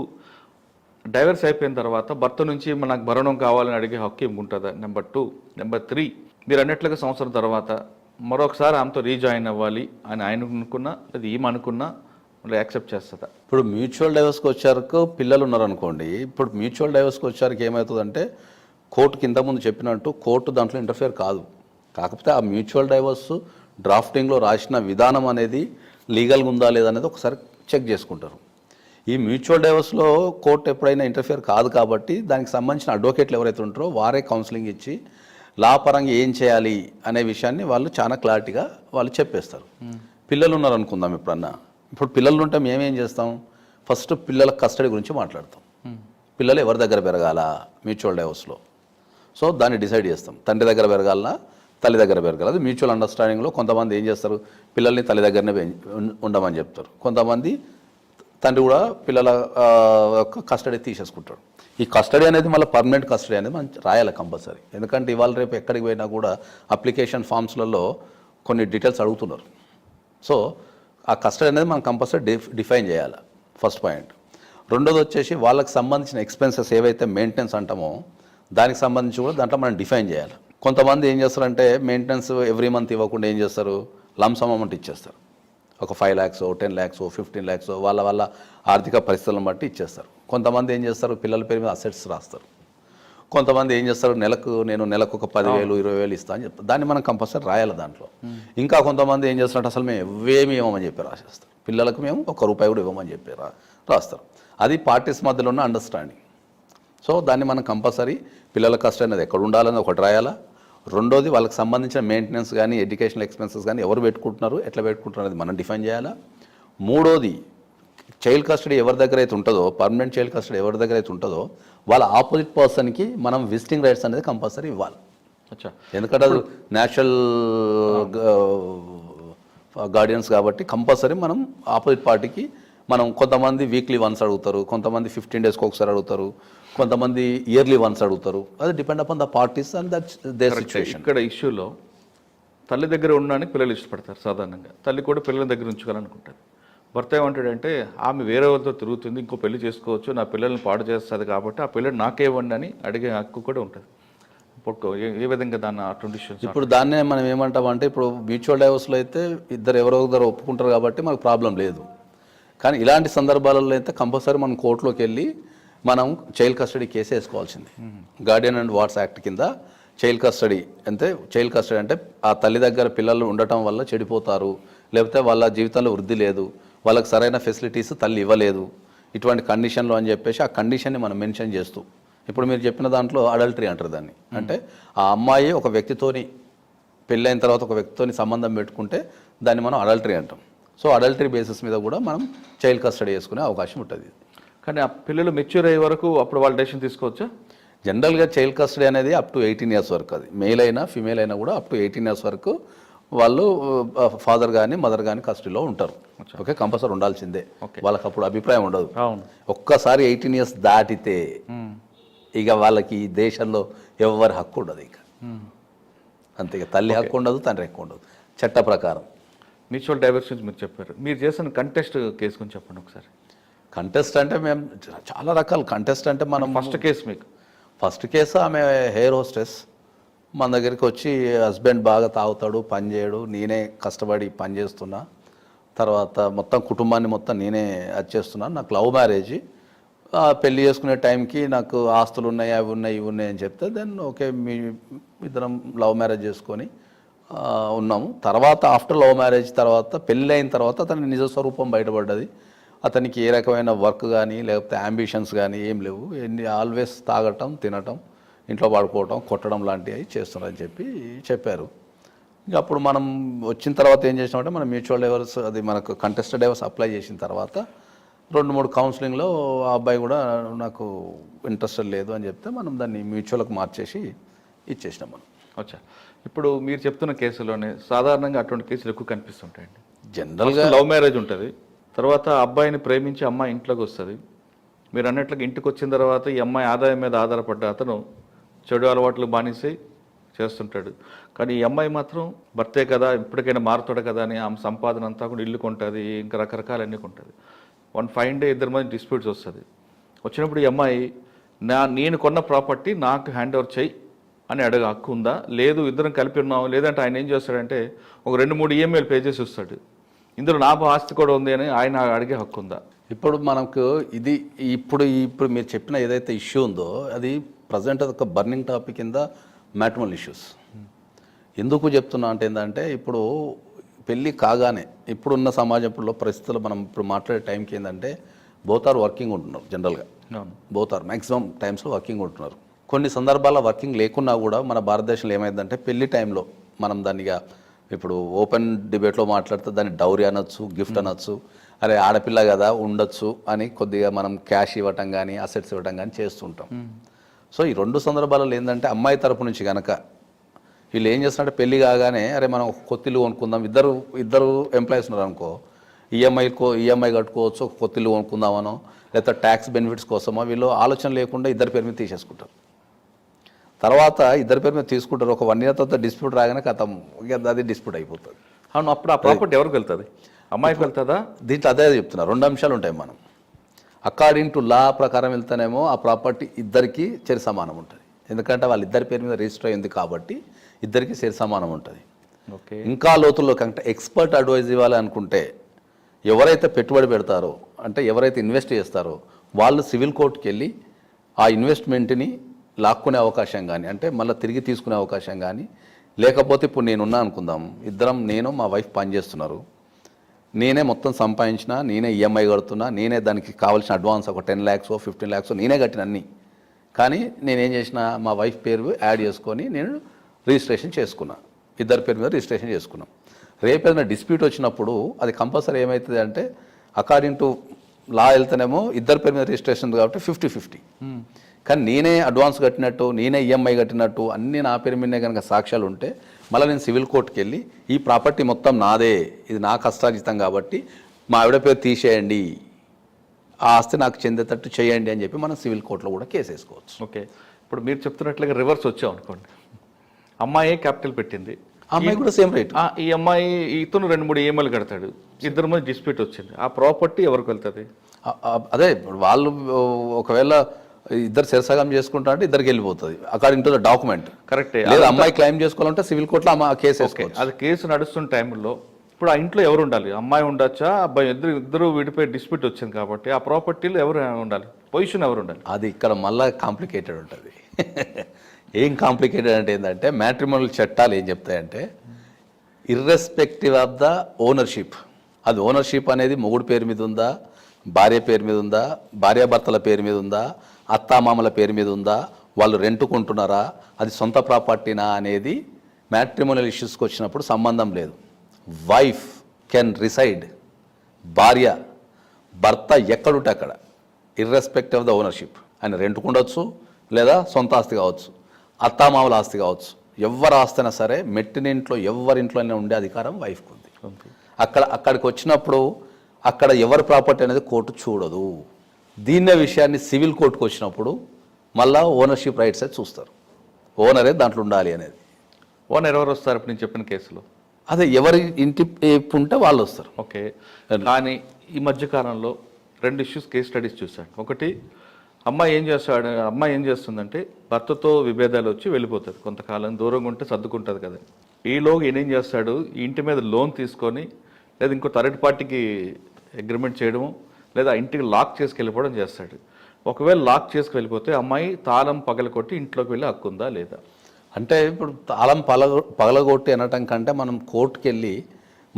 డైవర్స్ అయిపోయిన తర్వాత భర్త నుంచి నాకు భరణం కావాలని అడిగే హక్కు ఉంటుందా? నెంబర్ 2. నెంబర్ 3, మీరు అన్నట్లుగా సంవత్సరం తర్వాత మరొకసారి ఆమెతో రీజాయిన్ అవ్వాలి అని ఆయన అనుకున్నా లేదా ఈమె అనుకున్నా మళ్ళీ యాక్సెప్ట్ చేస్తుందా? ఇప్పుడు మ్యూచువల్ డైవర్స్కి వచ్చారకు పిల్లలు ఉన్నారనుకోండి, ఇప్పుడు మ్యూచువల్ డైవర్స్కి వచ్చారికి ఏమవుతుందంటే కోర్టుకి ఇంతకుముందు చెప్పినట్టు కోర్టు దాంట్లో ఇంటర్ఫియర్ కాదు. కాకపోతే ఆ మ్యూచువల్ డైవర్స్ డ్రాఫ్టింగ్లో రాసిన విధానం అనేది లీగల్గా ఉందా లేదా అనేది ఒకసారి చెక్ చేసుకుంటారు. ఈ మ్యూచువల్ డైవర్స్లో కోర్టు ఎప్పుడైనా ఇంటర్ఫియర్ కాదు కాబట్టి దానికి సంబంధించిన అడ్వకేట్లు ఎవరైతే ఉంటారో వారే కౌన్సిలింగ్ ఇచ్చి లా పరంగా ఏం చేయాలి అనే విషయాన్ని వాళ్ళు చాలా క్లారిటీగా వాళ్ళు చెప్పేస్తారు. పిల్లలు ఉన్నారనుకుందాం ఎప్పుడన్నా, ఇప్పుడు పిల్లలు ఉంటే మేమేం చేస్తాం, ఫస్ట్ పిల్లల కస్టడీ గురించి మాట్లాడతాం. పిల్లలు ఎవరి దగ్గర పెరగాల మ్యూచువల్ డైవర్స్లో, సో దాన్ని డిసైడ్ చేస్తాం. తండ్రి దగ్గర పెరగాలనా తల్లి దగ్గర పెరగాలి. అది మ్యూచువల్ అండర్స్టాండింగ్లో కొంతమంది ఏం చేస్తారు, పిల్లల్ని తల్లి దగ్గరనే ఉండమని చెప్తారు. కొంతమంది తండ్రి కూడా పిల్లల యొక్క కస్టడీ తీసేసుకుంటాడు. ఈ కస్టడీ అనేది మళ్ళీ పర్మనెంట్ కస్టడీ అనేది మనం రాయాలి కంపల్సరీ. ఎందుకంటే ఇవాళ రేపు ఎక్కడికి పోయినా కూడా అప్లికేషన్ ఫామ్స్లలో కొన్ని డీటెయిల్స్ అడుగుతున్నారు. సో ఆ కస్టడీ అనేది మనం కంపల్సరీ డిఫైన్ చేయాలి, ఫస్ట్ పాయింట్. రెండోది వచ్చేసి వాళ్ళకి సంబంధించిన ఎక్స్పెన్సెస్ ఏవైతే మెయింటెనెన్స్ అంటామో దానికి సంబంధించి కూడా దాంట్లో మనం డిఫైన్ చేయాలి. కొంతమంది ఏం చేస్తారంటే మెయింటెనెన్స్ ఎవ్రీ మంత్ ఇవ్వకుండా ఏం చేస్తారు, లంసమ్ అమౌంట్ ఇచ్చేస్తారు. ఒక 5 lakhs 10 lakhs 15 lakhs వాళ్ళ ఆర్థిక పరిస్థితులను బట్టి ఇచ్చేస్తారు. కొంతమంది ఏం చేస్తారు, పిల్లల పేరు మీద అసెట్స్ రాస్తారు. కొంతమంది ఏం చేస్తారు, నేను నెలకు ఒక 10,000 20,000 ఇస్తాను అని చెప్తాను. దాన్ని మనం కంపల్సరీ రాయాలి దాంట్లో. ఇంకా కొంతమంది ఏం చేస్తారంటే అసలు మేము ఏమి ఇవ్వమని చెప్పి రాసేస్తారు. పిల్లలకు మేము ₹1 కూడా ఇవ్వమని చెప్పి రాస్తారు. అది పార్టీస్ మధ్యలో ఉన్న అండర్స్టాండింగ్. సో దాన్ని మనం కంపల్సరీ పిల్లల కష్టం అనేది ఎక్కడ ఉండాలని ఒకటి రాయాలా. రెండోది వాళ్ళకి సంబంధించిన మెయింటెనెన్స్ కానీ ఎడ్యుకేషనల్ ఎక్స్పెన్సెస్ కానీ ఎవరు పెట్టుకుంటున్నారు, ఎట్లా పెట్టుకుంటున్నారు అనేది మనం డిఫైన్ చేయాలా. మూడోది చైల్డ్ కస్టడీ ఎవరి దగ్గర అయితే ఉంటుందో, పర్మనెంట్ చైల్డ్ కస్టడీ ఎవరి దగ్గర అయితే ఉంటుందో వాళ్ళ ఆపోజిట్ పర్సన్కి మనం విజిటింగ్ రైట్స్ అనేది కంపల్సరీ ఇవ్వాలి. ఎందుకంటే అది న్యాచురల్ గార్డియన్స్ కాబట్టి కంపల్సరీ మనం ఆపోజిట్ పార్టీకి మనం కొంతమంది వీక్లీ వన్స్ అడుగుతారు, కొంతమంది 15 daysకి ఒకసారి అడుగుతారు, కొంతమంది ఇయర్లీ వన్స్ అడుగుతారు. అది depend upon the parties and that's their situation. ఇక్కడ ఇష్యూలో తల్లి దగ్గర ఉండడానికి పిల్లలు ఇష్టపడతారు సాధారణంగా. తల్లి కూడా పిల్లల దగ్గర ఉంచుకోవాలనుకుంటుంది. భర్త ఏమంటాడంటే ఆమె వేరే వాళ్ళతో తిరుగుతుంది, ఇంకో పెళ్లి చేసుకోవచ్చు, నా పిల్లల్ని పాడు చేస్తుంది కాబట్టి ఆ పిల్లలు నాకే ఇవ్వండి అని అడిగే హక్కు కూడా ఉంటుంది. ఇప్పుడు ఏ విధంగా దాన్ని అటువంటి ఇష్యూస్ ఇప్పుడు దాన్నే మనం ఏమంటామంటే, ఇప్పుడు మ్యూచువల్ డైవర్స్లో అయితే ఎవరో ఒకరు ఒప్పుకుంటారు కాబట్టి మనకు ప్రాబ్లం లేదు. కానీ ఇలాంటి సందర్భాలలో అయితే కంపల్సరీ మనం కోర్టులోకి వెళ్ళి మనం చైల్డ్ కస్టడీ కేసు వేసుకోవాల్సింది. గార్డియన్ అండ్ వార్డ్స్ యాక్ట్ కింద చైల్డ్ కస్టడీ అంటే ఆ తల్లి దగ్గర పిల్లలు ఉండటం వల్ల చెడిపోతారు, లేకపోతే వాళ్ళ జీవితంలో వృద్ధి లేదు, వాళ్ళకి సరైన ఫెసిలిటీస్ తల్లి ఇవ్వలేదు, ఇటువంటి కండిషన్లో అని చెప్పేసి ఆ కండిషన్ని మనం మెన్షన్ చేస్తూ, ఇప్పుడు మీరు చెప్పిన దాంట్లో అడల్టరీ అంటారు దాన్ని. అంటే ఆ అమ్మాయి ఒక వ్యక్తితోని పెళ్ళైన తర్వాత ఒక వ్యక్తితోని సంబంధం పెట్టుకుంటే దాన్ని మనం అడల్టరీ అంటాం. సో అడల్టరీ బేసిస్ మీద కూడా మనం చైల్డ్ కస్టడీ చేసుకునే అవకాశం ఉంటుంది. కానీ ఆ పిల్లలు మెచ్యూర్ అయ్యే వరకు అప్పుడు వాళ్ళు డెసిషన్ తీసుకోవచ్చా? జనరల్గా చైల్డ్ కస్టడీ అనేది అప్ టు 18 years వరకు, అది మేల్ అయినా ఫీమేల్ అయినా కూడా అప్ టు 18 years వరకు వాళ్ళు ఫాదర్ కానీ మదర్ కానీ కస్టడీలో ఉంటారు. ఓకే, కంపల్సరీ ఉండాల్సిందే. వాళ్ళకి అప్పుడు అభిప్రాయం ఉండదు. ఒక్కసారి 18 years దాటితే ఇక వాళ్ళకి ఈ దేశంలో ఎవరి హక్కు ఉండదు. ఇక అంతే, ఇక తల్లి హక్కు ఉండదు, తండ్రి హక్కు ఉండదు చట్ట ప్రకారం. మ్యూచువల్ డైవర్స్ గురించి మీరు చెప్పారు. మీరు చేసిన కంటెస్ట్ కేసు గురించి చెప్పండి ఒకసారి. కంటెస్ట్ అంటే మేము చాలా రకాల కంటెస్ట్ అంటే మనం ఫస్ట్ కేసు ఆమె హెయిర్ హోస్టెస్ మన దగ్గరికి వచ్చి హస్బెండ్ బాగా తాగుతాడు, పని చేయడు, నేనే కష్టపడి పని చేస్తున్నా, తర్వాత మొత్తం కుటుంబాన్ని మొత్తం నేనే అది చేస్తున్నాను, నాకు లవ్ మ్యారేజ్, పెళ్లి చేసుకునే టైంకి నాకు ఆస్తులు ఉన్నాయి, అవి ఉన్నాయి, ఇవి ఉన్నాయి అని చెప్తే దెన్ ఓకే మీ ఇద్దరం లవ్ మ్యారేజ్ చేసుకొని ఉన్నాము. తర్వాత ఆఫ్టర్ లవ్ మ్యారేజ్ తర్వాత పెళ్ళి అయిన తర్వాత అతని నిజ స్వరూపం బయటపడ్డది. అతనికి ఏ రకమైన వర్క్ కానీ లేకపోతే అంబిషన్స్ కానీ ఏం లేవు, ఆల్వేస్ తాగటం, తినటం, ఇంట్లో పడుకోవటం, కొట్టడం లాంటివి చేస్తున్నారని చెప్పారు. ఇంకా అప్పుడు మనం వచ్చిన తర్వాత ఏం చేసినామంటే మనం మ్యూచువల్ డైవర్స్ అది మనకు కంటెస్టెడ్ డైవర్స్ అప్లై చేసిన తర్వాత 2-3 కౌన్సిలింగ్లో ఆ అబ్బాయి కూడా నాకు ఇంట్రెస్టెడ్ లేదు అని చెప్తే మనం దాన్ని మ్యూచువల్కి మార్చేసి ఇచ్చేసినాం మనం. అచ్చా, ఇప్పుడు మీరు చెప్తున్న కేసులోనే సాధారణంగా అటువంటి కేసులు ఎక్కువ కనిపిస్తుంటాయండి. జనరల్గా లవ్ మ్యారేజ్ ఉంటుంది, తర్వాత అబ్బాయిని ప్రేమించి అమ్మాయి ఇంట్లోకి వస్తుంది. మీరు అన్నట్లుగా ఇంటికి వచ్చిన తర్వాత ఈ అమ్మాయి ఆదాయం మీద ఆధారపడ్డ అతను చెడు అలవాట్లు బానిసై చేస్తుంటాడు. కానీ ఈ అమ్మాయి మాత్రం భర్తే కదా, ఇప్పటికైనా మారుతాడు కదా అని ఆమె సంపాదన అంతా కూడా ఇల్లు కొంటుంది, ఇంకా రకరకాలన్నీ కొంటుంది. వన్ ఫైన్ డే ఇద్దరి మధ్య డిస్ప్యూట్స్ వస్తుంది. వచ్చినప్పుడు ఈ అమ్మాయి నేను కొన్న ప్రాపర్టీ నాకు హ్యాండ్ ఓవర్ చేయి అని అడగ హక్కు ఉందా? లేదు ఇద్దరం కలిపి ఉన్నాం, లేదంటే ఆయన ఏం చేస్తాడంటే ఒక 2-3 ఈఎంఐలు పే చేసి వస్తాడు, ఇందులో నా ఆస్తి కూడా ఉంది అని ఆయన అడిగే హక్కు ఉందా? ఇప్పుడు మనకు ఇది ఇప్పుడు ఇప్పుడు మీరు చెప్పిన ఏదైతే ఇష్యూ ఉందో అది ప్రజెంట్ అది ఒక బర్నింగ్ టాపిక్ కింద మ్యాట్రిమోనల్ ఇష్యూస్. ఎందుకు చెప్తున్నా అంటే ఏంటంటే ఇప్పుడు పెళ్ళి కాగానే ఇప్పుడున్న సమాజంలో పరిస్థితులు మనం ఇప్పుడు మాట్లాడే టైంకి ఏంటంటే బోత్ ఆర్ వర్కింగ్ ఉంటున్నారు. జనరల్గా బోత్ ఆర్ మ్యాక్సిమం టైమ్స్లో వర్కింగ్ ఉంటున్నారు. కొన్ని సందర్భాల్లో వర్కింగ్ లేకున్నా కూడా మన భారతదేశంలో ఏమైందంటే పెళ్లి టైంలో మనం దానిగా ఇప్పుడు ఓపెన్ డిబేట్లో మాట్లాడితే దాన్ని డౌరీ అనొచ్చు, గిఫ్ట్ అనొచ్చు, అరే ఆడపిల్ల కదా ఉండొచ్చు అని కొద్దిగా మనం క్యాష్ ఇవ్వటం కానీ అసెట్స్ ఇవ్వటం కానీ చేస్తుంటాం. సో ఈ 2 సందర్భాలలో ఏంటంటే అమ్మాయి తరపు నుంచి కనుక వీళ్ళు ఏం చేస్తున్నారంటే పెళ్లి కాగానే అరే మనం కొత్తిల్లు కొనుక్కుందాం, ఇద్దరు ఎంప్లాయీస్ ఉన్నారు అనుకో, ఈఎంఐ కట్టుకోవచ్చు, ఒక కొత్తిల్లు కొనుక్కుందామనో లేకపోతే ట్యాక్స్ బెనిఫిట్స్ కోసమో వీళ్ళు ఆలోచన లేకుండా ఇద్దరి పేరు మీద తీసేసుకుంటారు. తర్వాత ఇద్దరి పేరు మీద తీసుకుంటారు, ఒక 1 year తర్వాత డిస్ప్యూట్ రాగానే కథం, అది డిస్ప్యూట్ అయిపోతుంది. అవును, అప్పుడు ఆ ప్రాపర్టీ ఎవరికి వెళ్తుంది? అమ్మాయికి వెళ్తుందా? దీంట్లో అదే చెప్తున్నా, 2 అంశాలు ఉంటాయి. మనం అకార్డింగ్ టు లా ప్రకారం వెళ్తేనేమో ఆ ప్రాపర్టీ ఇద్దరికి సరి సమానం ఉంటుంది, ఎందుకంటే వాళ్ళ ఇద్దరి పేరు మీద రిజిస్టర్ అయింది కాబట్టి ఇద్దరికి సరి సమానం ఉంటుంది. ఓకే, ఇంకా లోతుల్లో కంటే ఎక్స్పర్ట్ అడ్వైజ్ ఇవ్వాలి అనుకుంటే ఎవరైతే పెట్టుబడి పెడతారో అంటే ఎవరైతే ఇన్వెస్ట్ చేస్తారో వాళ్ళు సివిల్ కోర్టుకి వెళ్ళి ఆ ఇన్వెస్ట్మెంట్ని లాక్కునే అవకాశం కానీ అంటే మళ్ళీ తిరిగి తీసుకునే అవకాశం కానీ, లేకపోతే ఇప్పుడు నేనున్నా అనుకుందాం, ఇద్దరం నేను మా వైఫ్ పనిచేస్తున్నారు, నేనే మొత్తం సంపాదించిన, నేనే ఈఎంఐ కడుతున్నా, నేనే దానికి కావాల్సిన అడ్వాన్స్ ఒక 10 lakhs 15 lakhs నేనే కట్టిన అన్నీ, కానీ నేనేం చేసిన మా వైఫ్ పేరు యాడ్ చేసుకొని నేను రిజిస్ట్రేషన్ చేసుకున్నా, ఇద్దరి పేరు మీద రిజిస్ట్రేషన్ చేసుకున్నాం. రేపు ఏదైనా డిస్ప్యూట్ వచ్చినప్పుడు అది కంపల్సరీ ఏమవుతుంది అంటే అకార్డింగ్ టు లా వెళ్తేనేమో ఇద్దరి పేరు మీద రిజిస్ట్రేషన్ కాబట్టి 50-50. కానీ నేనే అడ్వాన్స్ కట్టినట్టు, నేనే ఈఎంఐ కట్టినట్టు అన్నీ నా పేరు మీదనే కనుక సాక్ష్యాలు ఉంటే మళ్ళీ నేను సివిల్ కోర్టుకి వెళ్ళి ఈ ప్రాపర్టీ మొత్తం నాదే, ఇది నా కష్టార్జితం కాబట్టి మా ఆవిడ పేరు తీసేయండి, ఆ ఆస్తి నాకు చెందేటట్టు చేయండి అని చెప్పి మనం సివిల్ కోర్టులో కూడా కేసు వేసుకోవచ్చు. ఓకే, ఇప్పుడు మీరు చెప్తున్నట్లుగా రివర్స్ వచ్చాం అనుకోండి, అమ్మాయి క్యాపిటల్ పెట్టింది, అమ్మాయి కూడా సేమ్ రైట్, ఈ అమ్మాయి ఇతను 2-3 ఈఎంఐలు కడతాడు, ఇద్దరి మధ్య డిస్ప్యూట్ వచ్చింది, ఆ ప్రాపర్టీ ఎవరికి వెళ్తుంది? అదే వాళ్ళు ఒకవేళ ఇద్దరు శిరసగం చేసుకుంటా అంటే ఇద్దరికి వెళ్ళిపోతుంది అకార్డింగ్ టు ద డాక్యుమెంట్. కరెక్టే, లేదా అమ్మాయి క్లెయిమ్ చేసుకోవాలంటే సివిల్ కోర్టులో కేసు వేసుకోవచ్చు. అది కేసు నడుస్తున్న టైంలో ఇప్పుడు ఆ ఇంట్లో ఎవరు ఉండాలి? అమ్మాయి ఉండొచ్చా, అబ్బాయి? ఇద్దరు వీడిపై డిస్ప్యూట్ వచ్చింది కాబట్టి ఆ ప్రాపర్టీలో ఎవరు ఉండాలి, పొజిషన్ ఎవరు ఉండాలి? అది ఇక్కడ మళ్ళీ కాంప్లికేటెడ్ ఉంటుంది. ఏం కాంప్లికేటెడ్ అంటే ఏంటంటే మ్యాట్రిమోనల్ చట్టాలు ఏం చెప్తాయంటే ఇర్రెస్పెక్టివ్ ఆఫ్ ద ఓనర్షిప్, అది ఓనర్షిప్ అనేది మొగుడు పేరు మీద ఉందా, భార్య పేరు మీద ఉందా, భార్యాభర్తల పేరు మీద ఉందా, అత్తామామల పేరు మీద ఉందా, వాళ్ళు రెంటుకుంటున్నారా, అది సొంత ప్రాపర్టీనా అనేది మ్యాట్రిమోనల్ ఇష్యూస్కి వచ్చినప్పుడు సంబంధం లేదు. వైఫ్ కెన్ రిసైడ్, భర్త ఎక్కడుంటే అక్కడ ఇర్రెస్పెక్టివ్ ఆఫ్ ద ఓనర్షిప్, ఆయన రెంటుకుండొచ్చు లేదా సొంత ఆస్తి కావచ్చు, అత్తామామల ఆస్తి కావచ్చు, ఎవరి ఆస్తి అయినా సరే మెట్టినింట్లో ఎవరింట్లోనే ఉండే అధికారం వైఫ్కి ఉంది. అక్కడికి వచ్చినప్పుడు అక్కడ ఎవరి ప్రాపర్టీ అనేది కోర్టు చూడదు. దీన్నే విషయాన్ని సివిల్ కోర్టుకు వచ్చినప్పుడు మళ్ళీ ఓనర్షిప్ రైట్స్ అయితే చూస్తారు, ఓనరే దాంట్లో ఉండాలి అనేది. ఓనర్ ఎవరు వస్తారు ఇప్పుడు నేను చెప్పిన కేసులో? అదే ఎవరి ఇంటి ఉంటే వాళ్ళు వస్తారు. ఓకే, కానీ ఈ మధ్యకాలంలో 2 ఇష్యూస్ కేస్ స్టడీస్ చూశాను. ఒకటి, అమ్మాయి ఏం చేస్తుందంటే భర్తతో విభేదాలు వచ్చి వెళ్ళిపోతుంది, కొంతకాలం దూరంగా ఉంటే సర్దుకుంటుంది కదా. ఈలోగా ఈయన ఏం చేస్తాడు, ఈ ఇంటి మీద లోన్ తీసుకొని లేదా ఇంకో థర్డ్ పార్టీకి అగ్రిమెంట్ చేయడము లేదా ఇంటికి లాక్ చేసుకెళ్ళిపోవడం చేస్తాడు. ఒకవేళ లాక్ చేసుకెళ్ళిపోతే అమ్మాయి తాళం పగలగొట్టి ఇంట్లోకి వెళ్ళి హక్కుందా లేదా? అంటే ఇప్పుడు తాళం పగలగొట్టి అనటం కంటే మనం కోర్టుకి వెళ్ళి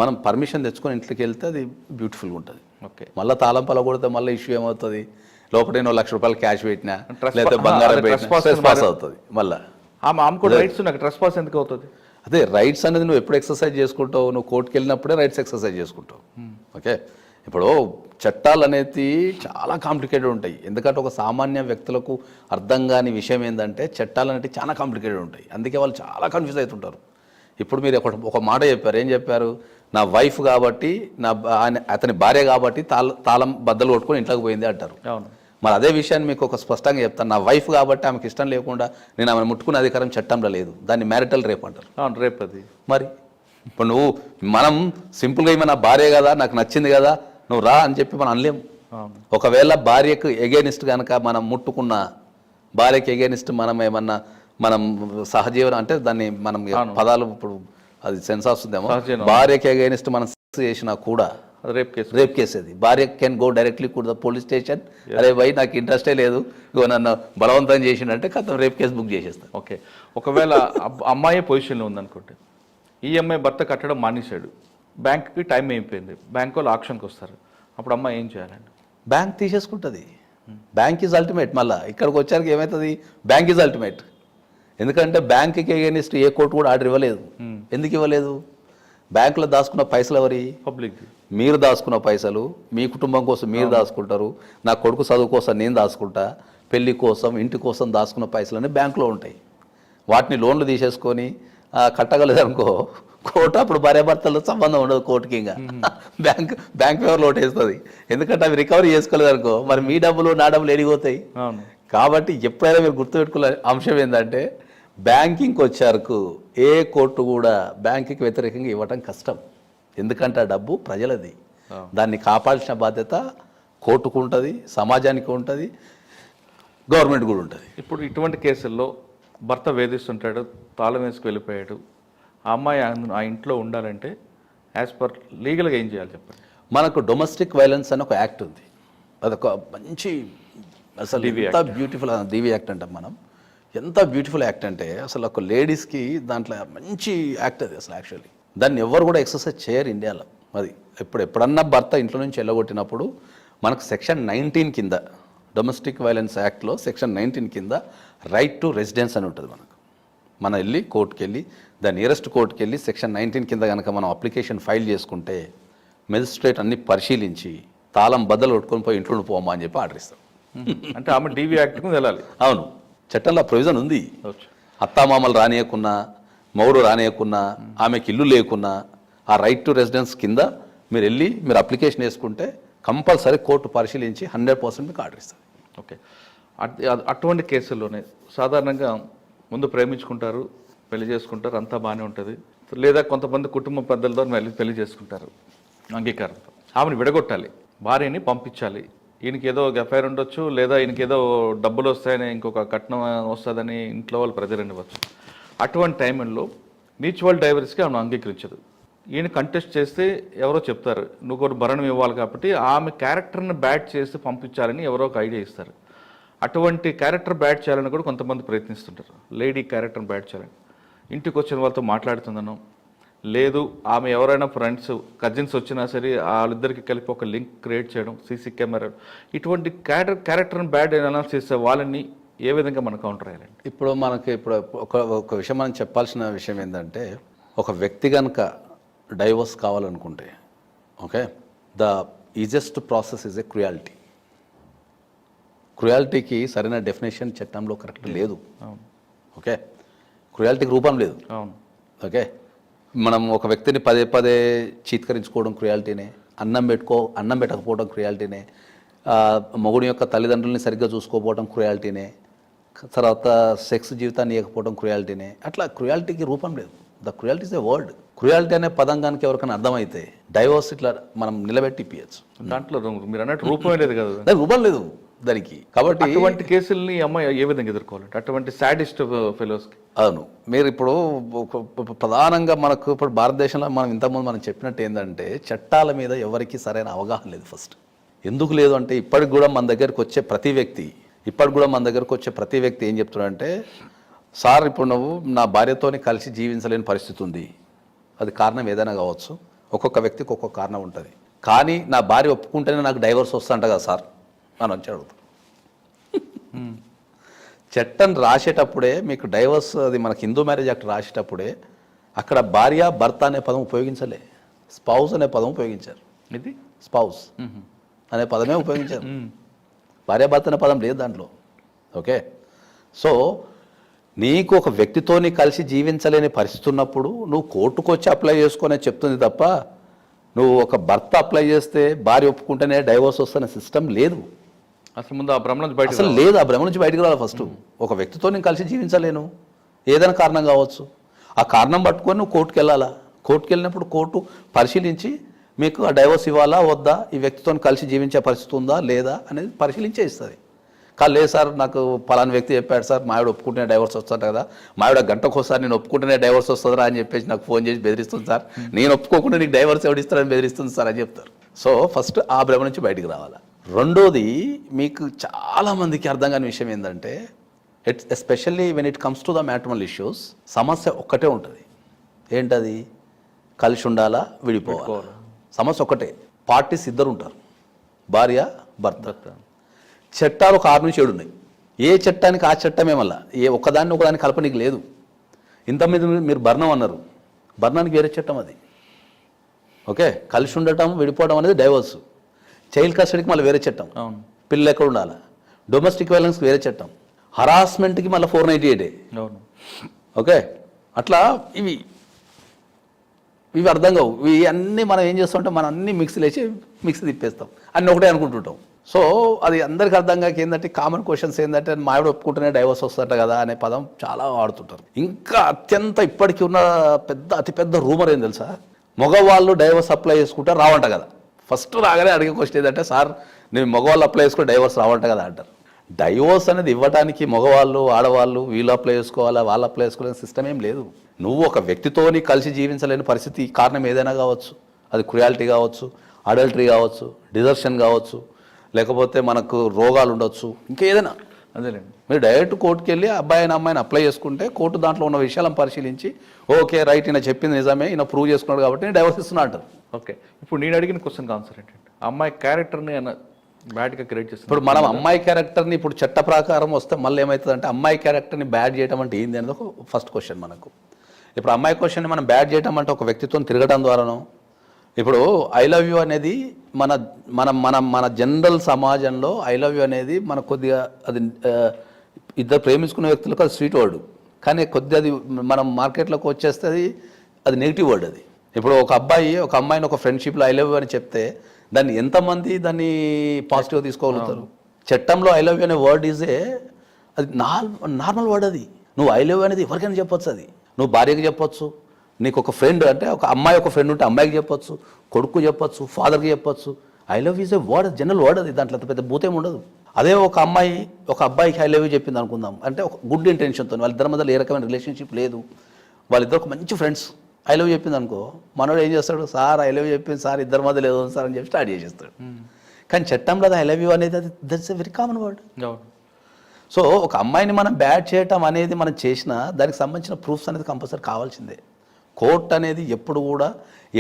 మనం పర్మిషన్ తెచ్చుకొని ఇంట్లోకి వెళ్తే అది బ్యూటిఫుల్గా ఉంటుంది. ఓకే, మళ్ళీ తాళం పగలగొడితే మళ్ళీ ఇష్యూ ఏమవుతుంది, లోపల నేను ₹1,00,000 క్యాష్ పెట్టినా లేకపోతే బంగారం పెట్టినా అవుతుంది. మళ్ళీ ఆమె కూడా రైట్స్ నాకు ట్రెస్ పాస్ ఎందుకు అవుతుంది? అదే రైట్స్ అనేది నువ్వు ఎప్పుడు ఎక్సర్సైజ్ చేసుకుంటావు, నువ్వు కోర్టుకి వెళ్ళినప్పుడే రైట్స్ ఎక్సర్సైజ్ చేసుకుంటావు. ఓకే, ఇప్పుడు చట్టాలు అనేది చాలా కాంప్లికేటెడ్ ఉంటాయి, ఎందుకంటే ఒక సామాన్య వ్యక్తులకు అర్థం కాని విషయం ఏంటంటే చట్టాలు అనేవి చాలా కాంప్లికేటెడ్ ఉంటాయి, అందుకే వాళ్ళు చాలా కన్ఫ్యూజ్ అవుతుంటారు. ఇప్పుడు మీరు ఒక మాట చెప్పారు, ఏం చెప్పారు, నా వైఫ్ కాబట్టి అతని భార్య కాబట్టి తాళం బద్దలు కొట్టుకొని ఇంట్లోకి పోయింది అంటారు. అవును, మరి అదే విషయాన్ని మీకు ఒక స్పష్టంగా చెప్తాను, నా వైఫ్ కాబట్టి ఆమెకి ఇష్టం లేకుండా నేను ఆమెను ముట్టుకునే అధికారం చట్టంలో లేదు, దాన్ని మ్యారిటల్ రేప్ అంటారు. అవును, రేప్ అది. మరి ఇప్పుడు మనం సింపుల్గా ఏమైనా నా భార్య కదా నాకు నచ్చింది కదా నువ్వు రా అని చెప్పి మనం అనలేము. ఒకవేళ భార్యకు ఎగేనిస్ట్ కనుక మనం ముట్టుకున్నా, భార్యకి ఎగేనిస్ట్ మనం ఏమన్నా మనం సహజీవనం అంటే దాన్ని మనం పదాలు ఇప్పుడు అది సెన్స్ వస్తుందేమో, సహజీవనం. భార్యకి అగైనిస్ట్ మనం sex చేసినా కూడా అది రేప్ కేసు. రేప్ కేసు అది. భార్య can go directly to the police station, అరే భయ్ నాకు ఇంట్రెస్టే లేదు, ఇగో నన్ను బలవంతం చేసిండంటే కథం రేప్ కేసు బుక్ చేసేస్తాను. ఓకే, ఒకవేళ అమ్మాయి పొజిషన్లో ఉందనుకోండి, ఈ అమ్మాయి భర్త కట్టడం మానేశాడు, బ్యాంక్కి టైం అయిపోయింది, బ్యాంక్ వాళ్ళు ఆక్షన్కి వస్తారు, అప్పుడు అమ్మాయి ఏం చేయాలండి? బ్యాంక్ తీసేసుకుంటుంది. Bank is ultimate. మళ్ళీ ఇక్కడికి వచ్చాక ఏమవుతుంది, బ్యాంక్ ఈజ్ అల్టిమేట్. ఎందుకంటే బ్యాంక్కి అగైనిస్ట్ ఏ కోర్టు కూడా ఆర్డర్ ఇవ్వలేదు. ఎందుకు ఇవ్వలేదు? బ్యాంకులో దాచుకున్న పైసలు ఎవరి? పబ్లిక్. మీరు దాచుకున్న పైసలు మీ కుటుంబం కోసం మీరు దాచుకుంటారు, నా కొడుకు చదువు కోసం నేను దాచుకుంటా, పెళ్లి కోసం ఇంటి కోసం దాచుకున్న పైసలన్నీ బ్యాంకులో ఉంటాయి. వాటిని లోన్లు తీసేసుకొని కట్టగలదనుకో, కోర్టు అప్పుడు భార్యాభర్తలతో సంబంధం ఉండదు కోర్టుకి. ఇంకా బ్యాంక్ ఫేవర్ లోటు వేస్తుంది. ఎందుకంటే అవి రికవరీ చేసుకోలేదనుకో, మరి మీ డబ్బులు నా డబ్బులు ఎడిగిపోతాయి. కాబట్టి ఎప్పుడైనా మీరు గుర్తుపెట్టుకునే అంశం ఏంటంటే, బ్యాంకింగ్కి వచ్చారకు ఏ కోర్టు కూడా బ్యాంకుకి వ్యతిరేకంగా ఇవ్వటం కష్టం. ఎందుకంటే ఆ డబ్బు ప్రజలది, దాన్ని కాపాడాల్సిన బాధ్యత కోర్టుకు ఉంటుంది, సమాజానికి ఉంటుంది, గవర్నమెంట్ కూడా ఉంటుంది. ఇప్పుడు ఇటువంటి కేసుల్లో భర్త వేధిస్తుంటాడు, తాళం వేసుకు వెళ్ళిపోయాడు, ఆ అమ్మాయి ఆ ఇంట్లో ఉండాలంటే యాజ్ పర్ లీగల్గా ఏం చేయాలి చెప్పండి? మనకు డొమెస్టిక్ వైలెన్స్ అని ఒక యాక్ట్ ఉంది. అదొక మంచి అసలు ఎంత బ్యూటిఫుల్ DV యాక్ట్ అంటాం మనం. ఎంత బ్యూటిఫుల్ యాక్ట్ అంటే అసలు ఒక లేడీస్కి దాంట్లో మంచి యాక్ట్ అది అసలు. యాక్చువల్లీ దాన్ని ఎవరు కూడా ఎక్సర్సైజ్ చేయరు ఇండియాలో. అది ఎప్పుడన్నా భర్త ఇంట్లో నుంచి వెళ్ళగొట్టినప్పుడు మనకు సెక్షన్ 19 కింద, డొమెస్టిక్ వైలెన్స్ యాక్ట్లో సెక్షన్ 19 కింద రైట్ టు రెసిడెన్స్ అని ఉంటుంది. మనం వెళ్ళి కోర్టుకి వెళ్ళి, ద నియరెస్ట్ కోర్టుకి వెళ్ళి సెక్షన్ 19 కింద కనుక మనం అప్లికేషన్ ఫైల్ చేసుకుంటే మెజిస్ట్రేట్ అన్ని పరిశీలించి తాళం బద్దలు కొట్టుకొని పోయి ఇంట్లో పోమా అని చెప్పి ఆర్డర్ ఇస్తాం. అంటే ఆమె DV యాక్ట్కు వెళ్ళాలి. అవును, చట్టంలో ప్రొవిజన్ ఉంది. అత్తామామలు రానియకున్నా, మౌరు రానియకున్నా, ఆమెకి ఇల్లు లేకున్నా, ఆ రైట్ టు రెసిడెన్స్ కింద మీరు వెళ్ళి మీరు అప్లికేషన్ వేసుకుంటే కంపల్సరీ కోర్టు పరిశీలించి 100% మీకు ఆర్డర్ ఇస్తుంది. ఓకే, అటువంటి కేసుల్లోనే సాధారణంగా ముందు ప్రేమించుకుంటారు, పెళ్లి చేసుకుంటారు, అంతా బాగానే ఉంటుంది. లేదా కొంతమంది కుటుంబ పెద్దలతో పెళ్లి చేసుకుంటారు అంగీకారంతో. ఆమెను విడగొట్టాలి, భార్యని పంపించాలి. ఈయనకి ఏదో ఎఫ్ఐఆర్ ఉండొచ్చు, లేదా ఈయనకి ఏదో డబ్బులు వస్తాయని, ఇంకొక కట్నం వస్తుందని ఇంట్లో వాళ్ళు ప్రెజర్ ఇవ్వచ్చు. అటువంటి టైంలో మ్యూచువల్ డైవర్స్కి ఆమెను అంగీకరించదు. ఈయన కంటెస్ట్ చేస్తే ఎవరో చెప్తారు, నువ్వు కూడా భరణం ఇవ్వాలి, కాబట్టి ఆమె క్యారెక్టర్ని బ్యాడ్ చేసి పంపించాలని ఎవరో ఒక ఐడియా ఇస్తారు. అటువంటి క్యారెక్టర్ బ్యాడ్ చేయాలని కూడా కొంతమంది ప్రయత్నిస్తుంటారు. లేడీ క్యారెక్టర్ని బ్యాడ్ చేయాలని, ఇంటికి వచ్చిన వాళ్ళతో మాట్లాడుతుందనో, లేదు ఆమె ఎవరైనా ఫ్రెండ్స్ కజిన్స్ వచ్చినా సరే వాళ్ళిద్దరికి కలిపి ఒక లింక్ క్రియేట్ చేయడం, CC కెమెరా, ఇటువంటి క్యారెక్టర్ని బ్యాడ్ అనాలిసిస్ చేసే వాళ్ళని ఏ విధంగా మనం కౌంటర్ అయ్యాలండి? ఇప్పుడు మనకి ఒక విషయం మనం చెప్పాల్సిన విషయం ఏంటంటే, ఒక వ్యక్తి కనుక డైవర్స్ కావాలనుకుంటే, okay, the easiest process is a cruelty. క్రుయాలిటీకి సరైన డెఫినేషన్ చట్టంలో కరెక్ట్ లేదు. ఓకే, క్రుయాలిటీకి రూపం లేదు. ఓకే, మనం ఒక వ్యక్తిని పదే పదే చీత్కరించుకోవడం క్రుయాలిటీనే, అన్నం పెట్టకపోవడం క్రుయాలిటీనే, మొగుడి యొక్క తల్లిదండ్రుల్ని సరిగ్గా చూసుకోకపోవడం క్రుయాలిటీనే, తర్వాత సెక్స్ జీవితాన్ని ఇవ్వకపోవడం క్రుయాలిటీనే. అట్లా క్రుయాలిటీకి రూపం లేదు. The cruelty is a word. Cruelty అనే పదం కనుక ఎవరికైనా అర్థమైతే డైవర్స్ ఇట్లా మనం నిలబెట్టి ఇప్పించచ్చు. దాంట్లో మీరు అన్నట్టు రూపమే లేదు కదా, దానికి రూపం లేదు దానికి. కాబట్టి అటువంటి కేసుల్ని అమ్మాయి ఏ విధంగా ఎదుర్కోవాలంటే, అటువంటి సాడిస్ట్ ఫెలోస్కి? అవును, మీరు ఇప్పుడు ప్రధానంగా మనకు ఇప్పుడు భారతదేశంలో మనం ఇంతకుముందు మనం చెప్పినట్టు ఏంటంటే, చట్టాల మీద ఎవరికి సరైన అవగాహన లేదు. ఫస్ట్ ఎందుకు లేదు అంటే, ఇప్పటికి కూడా మన దగ్గరకు వచ్చే ప్రతి వ్యక్తి ఏం చెప్తున్నాడంటే, సార్ ఇప్పుడు నువ్వు నా భార్యతోని కలిసి జీవించలేని పరిస్థితి ఉంది, అది కారణం ఏదైనా కావచ్చు, ఒక్కొక్క వ్యక్తికి ఒక్కొక్క కారణం ఉంటుంది, కానీ నా భార్య ఒప్పుకుంటేనే నాకు డైవర్స్ వస్తుంట కదా సార్ అని వచ్చి అడుగుతాం. చట్టం రాసేటప్పుడే మీకు డైవర్స్, అది మనకి హిందూ మ్యారేజ్ యాక్ట్ రాసేటప్పుడే అక్కడ భార్య భర్త అనే పదం ఉపయోగించలే, స్పౌస్ అనే పదం ఉపయోగించారు. ఇది స్పౌస్ అనే పదమే ఉపయోగించారు, భార్యాభర్త అనే పదం లేదు దాంట్లో. ఓకే, సో నీకు ఒక వ్యక్తితోని కలిసి జీవించలేని పరిస్థితి ఉన్నప్పుడు నువ్వు కోర్టుకు వచ్చి అప్లై చేసుకునే చెప్తుంది తప్ప, నువ్వు ఒక భర్త అప్లై చేస్తే భార్య ఒప్పుకుంటేనే డైవర్స్ వస్తున్న సిస్టమ్ లేదు. అసలు ముందు ఆ భ్రమ నుంచి బయట అసలు లేదు, ఆ భ్రమ నుంచి బయటకు రావాలి. ఫస్ట్ ఒక వ్యక్తితో నేను కలిసి జీవించలేను, ఏదైనా కారణం కావచ్చు, ఆ కారణం పట్టుకొని నువ్వు కోర్టుకు వెళ్ళాలా. కోర్టుకు వెళ్ళినప్పుడు కోర్టు పరిశీలించి మీకు ఆ డైవర్స్ ఇవ్వాలా వద్దా, ఈ వ్యక్తితో కలిసి జీవించే పరిస్థితి ఉందా లేదా అనేది పరిశీలించే ఇస్తుంది. కాదు లేదు సార్ నాకు పలానా వ్యక్తి చెప్పాడు సార్ మా ఆవిడ ఒప్పుకుంటేనే డైవర్స్ వస్తుంది కదా, మా ఆవిడ గంటకోసారి నేను ఒప్పుకుంటేనే డైవర్స్ వస్తుందిరా అని చెప్పేసి నాకు ఫోన్ చేసి బెదిరిస్తుంది సార్, నేను ఒప్పుకోకుండా నీకు డైవర్స్ ఎవడిస్తారని బెదిరిస్తుంది సార్ అని చెప్తారు. సో ఫస్ట్ ఆ భ్రమ నుంచి బయటికి రావాలి. రెండోది మీకు చాలామందికి అర్థం కాని విషయం ఏంటంటే especially when it comes to the matrimonial issues సమస్య ఒక్కటే ఉంటుంది. ఏంటది? కలిసి ఉండాలా విడిపోవాలి. సమస్య ఒకటే. పార్టీస్ ఇద్దరు ఉంటారు, భార్య భర్త. చట్టాలు ఒక 6 నుంచి 7 ఉన్నాయి. ఏ చట్టానికి ఆ చట్టమే మళ్ళా, ఒకదాన్ని కలపనికి లేదు. ఇంత మీద మీరు బర్ణం అన్నారు, బర్ణానికి వేరే చట్టం అది. ఓకే, కలిసి ఉండటం విడిపోవడం అనేది డైవర్స్. చైల్డ్ కస్టడీకి మళ్ళీ వేరే చట్టం, పిల్లలు ఎక్కడ ఉండాలి. డొమెస్టిక్ వైలెన్స్కి వేరే చట్టం, హరాస్మెంట్కి మళ్ళీ 498. ఓకే, అట్లా ఇవి అర్థం కావు. ఇవి అన్నీ మనం ఏం చేస్తుంటాం, మనం అన్నీ మిక్సీ తిప్పేస్తాం, అన్నీ ఒకటే అనుకుంటుంటాం. సో అది అందరికి అర్థం కాక ఏంటంటే కామన్ క్వశ్చన్స్ ఏంటంటే మా ఆవిడ ఒప్పుకుంటేనే డైవర్స్ వస్తుందట కదా అనే పదం చాలా వాడుతుంటారు. ఇంకా అత్యంత ఇప్పటికీ ఉన్న అతిపెద్ద రూమర్ ఏం తెలుసా, మగవాళ్ళు డైవర్స్ అప్లై చేసుకుంటే రావంట కదా. ఫస్ట్ రాగానే అడిగే క్వశ్చన్ ఏంటంటే, సార్ నేను మగవాళ్ళు అప్లై చేసుకుంటే డైవర్స్ రావంట కదా అంటారు. డైవోర్స్ అనేది ఇవ్వడానికి మగవాళ్ళు ఆడవాళ్ళు వీళ్ళు అప్లై చేసుకోవాలా వాళ్ళు అప్లై చేసుకోవాలని సిస్టమ్ ఏం లేదు. నువ్వు ఒక వ్యక్తితోని కలిసి జీవించలేని పరిస్థితి కారణం ఏదైనా కావచ్చు, అది క్రుయాలిటీ కావచ్చు, అడల్టరీ కావచ్చు, డిజర్షన్ కావచ్చు, లేకపోతే మనకు రోగాలు ఉండొచ్చు, ఇంకేదైనా. అదేలేండి, మీరు డైరెక్ట్ కోర్టుకి వెళ్ళి అబ్బాయిని అమ్మాయిని అప్లై చేసుకుంటే కోర్టు దాంట్లో ఉన్న విషయాలను పరిశీలించి ఓకే రైట్ ఈయన చెప్పింది నిజమే, ఈయన ప్రూవ్ చేసుకున్నాడు కాబట్టి నేను డైవర్స్ ఇస్తున్నా అంటారు. ఓకే, ఇప్పుడు నేను అడిగిన క్వశ్చన్ ఆన్సర్ ఏంటంటే, అమ్మాయి క్యారెక్టర్ని బ్యాడ్గా క్రియేట్ చేస్తుంది. ఇప్పుడు మనం అమ్మాయి క్యారెక్టర్ని ఇప్పుడు చట్ట ప్రకారం వస్తే మళ్ళీ ఏమవుతుందంటే, అమ్మాయి క్యారెక్టర్ని బ్యాడ్ చేయడం అంటే ఏంది అనేది ఒక ఫస్ట్ క్వశ్చన్ మనకు. ఇప్పుడు అమ్మాయి క్వశ్చన్ని మనం బ్యాడ్ చేయడం అంటే ఒక వ్యక్తితో తిరగడం ద్వారానో, ఇప్పుడు ఐ లవ్ యూ అనేది మన మన మన మన జనరల్ సమాజంలో ఐ లవ్ యూ అనేది మన కొద్దిగా అది ఇద్దరు ప్రేమించుకునే వ్యక్తులకు అది స్వీట్ వర్డ్, కానీ కొద్దిగా అది మనం మార్కెట్లోకి వచ్చేస్తే అది నెగిటివ్ వర్డ్. అది ఇప్పుడు ఒక అబ్బాయి ఒక అమ్మాయిని ఒక ఫ్రెండ్షిప్లో ఐ లవ్ యూ అని చెప్తే దాన్ని ఎంతమంది దాన్ని పాజిటివ్గా తీసుకోగలుగుతారు? చట్టంలో ఐ లవ్ యూ అనే వర్డ్ అది నార్మల్ వర్డ్. అది నువ్వు ఐ లవ్ యూ అనేది ఎవరికైనా చెప్పొచ్చు. అది నువ్వు భార్యకి చెప్పొచ్చు, నీకు ఒక ఫ్రెండ్ అంటే ఒక అమ్మాయి ఒక ఫ్రెండ్ ఉంటే అమ్మాయికి చెప్పొచ్చు, కొడుకు చెప్పొచ్చు, ఫాదర్కి చెప్పొచ్చు. I love is a word, general word. అది దాంట్లో పెద్ద భూతం ఉండదు. అదే ఒక అమ్మాయి ఒక అబ్బాయికి ఐ లవ్ యూ చెప్పింది అనుకుందాం, అంటే ఒక గుడ్ ఇంటెన్షన్తో, వాళ్ళిద్దరి మధ్యలో ఏ రకమైన రిలేషన్షిప్ లేదు, వాళ్ళిద్దరు ఒక మంచి ఫ్రెండ్స్, ఐ లవ్ చెప్పింది అనుకో, మనోడు ఏం చేస్తాడు, సార్ ఐ లవ్ చెప్పింది సార్ ఇద్దరి మధ్య లేదు సార్ అని చెప్పి స్టార్ట్ చేసేస్తాడు. కానీ చట్టంలో అది ఐ లవ్ యూ అనేది అది that's a very common word. So ఒక అమ్మాయిని మనం బ్యాడ్ చేయటం అనేది మనం చేసినా దానికి సంబంధించిన ప్రూఫ్స్ అనేది కంపల్సరీ కావాల్సిందే. కోర్ట్ అనేది ఎప్పుడు కూడా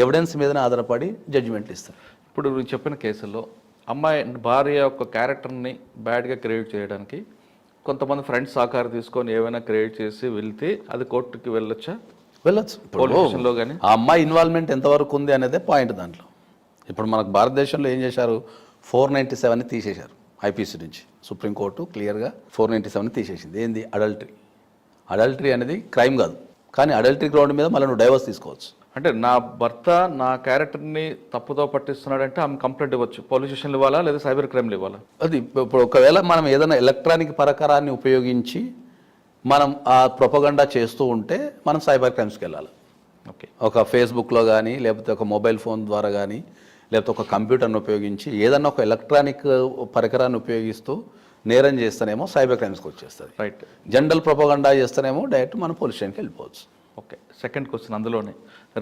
ఎవిడెన్స్ మీదనే ఆధారపడి జడ్జిమెంట్లు ఇస్తారు. ఇప్పుడు నువ్వు చెప్పిన కేసుల్లో అమ్మాయి భార్య యొక్క క్యారెక్టర్ని బ్యాడ్గా క్రియేట్ చేయడానికి కొంతమంది ఫ్రెండ్స్ సహకారం తీసుకొని ఏమైనా క్రియేట్ చేసి వెళ్తే అది కోర్టుకి వెళ్ళొచ్చు. పొలిటిషన్లో కానీ ఆ అమ్మాయి ఇన్వాల్వ్మెంట్ ఎంతవరకు ఉంది అనేది పాయింట్ దాంట్లో. ఇప్పుడు మనకు భారతదేశంలో ఏం చేశారు, 497ని తీసేశారు ఐపీసీ నుంచి. సుప్రీంకోర్టు క్లియర్గా 497ని తీసేసింది. ఏంది? అడల్టరీ అనేది క్రైమ్ కాదు, కానీ అడల్టరీ గ్రౌండ్ మీద మళ్ళీ నువ్వు డైవర్స్ తీసుకోవచ్చు. అంటే నా భర్త నా క్యారెక్టర్ని తప్పుతో పట్టిస్తున్నాడంటే ఆమె కంప్లైంట్ ఇవ్వచ్చు, పోలీస్ స్టేషన్లు ఇవ్వాలా లేదా సైబర్ క్రైమ్లు ఇవ్వాలా? అది ఇప్పుడు ఒకవేళ మనం ఏదైనా ఎలక్ట్రానిక్ పరికరాన్ని ఉపయోగించి మనం ఆ ప్రొపగండా చేస్తూ ఉంటే మనం సైబర్ క్రైమ్స్కి వెళ్ళాలి. ఓకే, ఒక ఫేస్బుక్లో కానీ లేకపోతే ఒక మొబైల్ ఫోన్ ద్వారా కానీ లేకపోతే ఒక కంప్యూటర్ని ఉపయోగించి ఏదన్నా ఒక ఎలక్ట్రానిక్ పరికరాన్ని ఉపయోగిస్తూ నేరం చేస్తేనేమో సైబర్ క్రైమ్స్కి వచ్చేస్తుంది. రైట్. జనరల్ ప్రొపగండా చేస్తేనేమో డైరెక్ట్ మనం పోలీస్ స్టేషన్కి వెళ్ళిపోవచ్చు. ఓకే, సెకండ్ క్వశ్చన్ అందులోనే,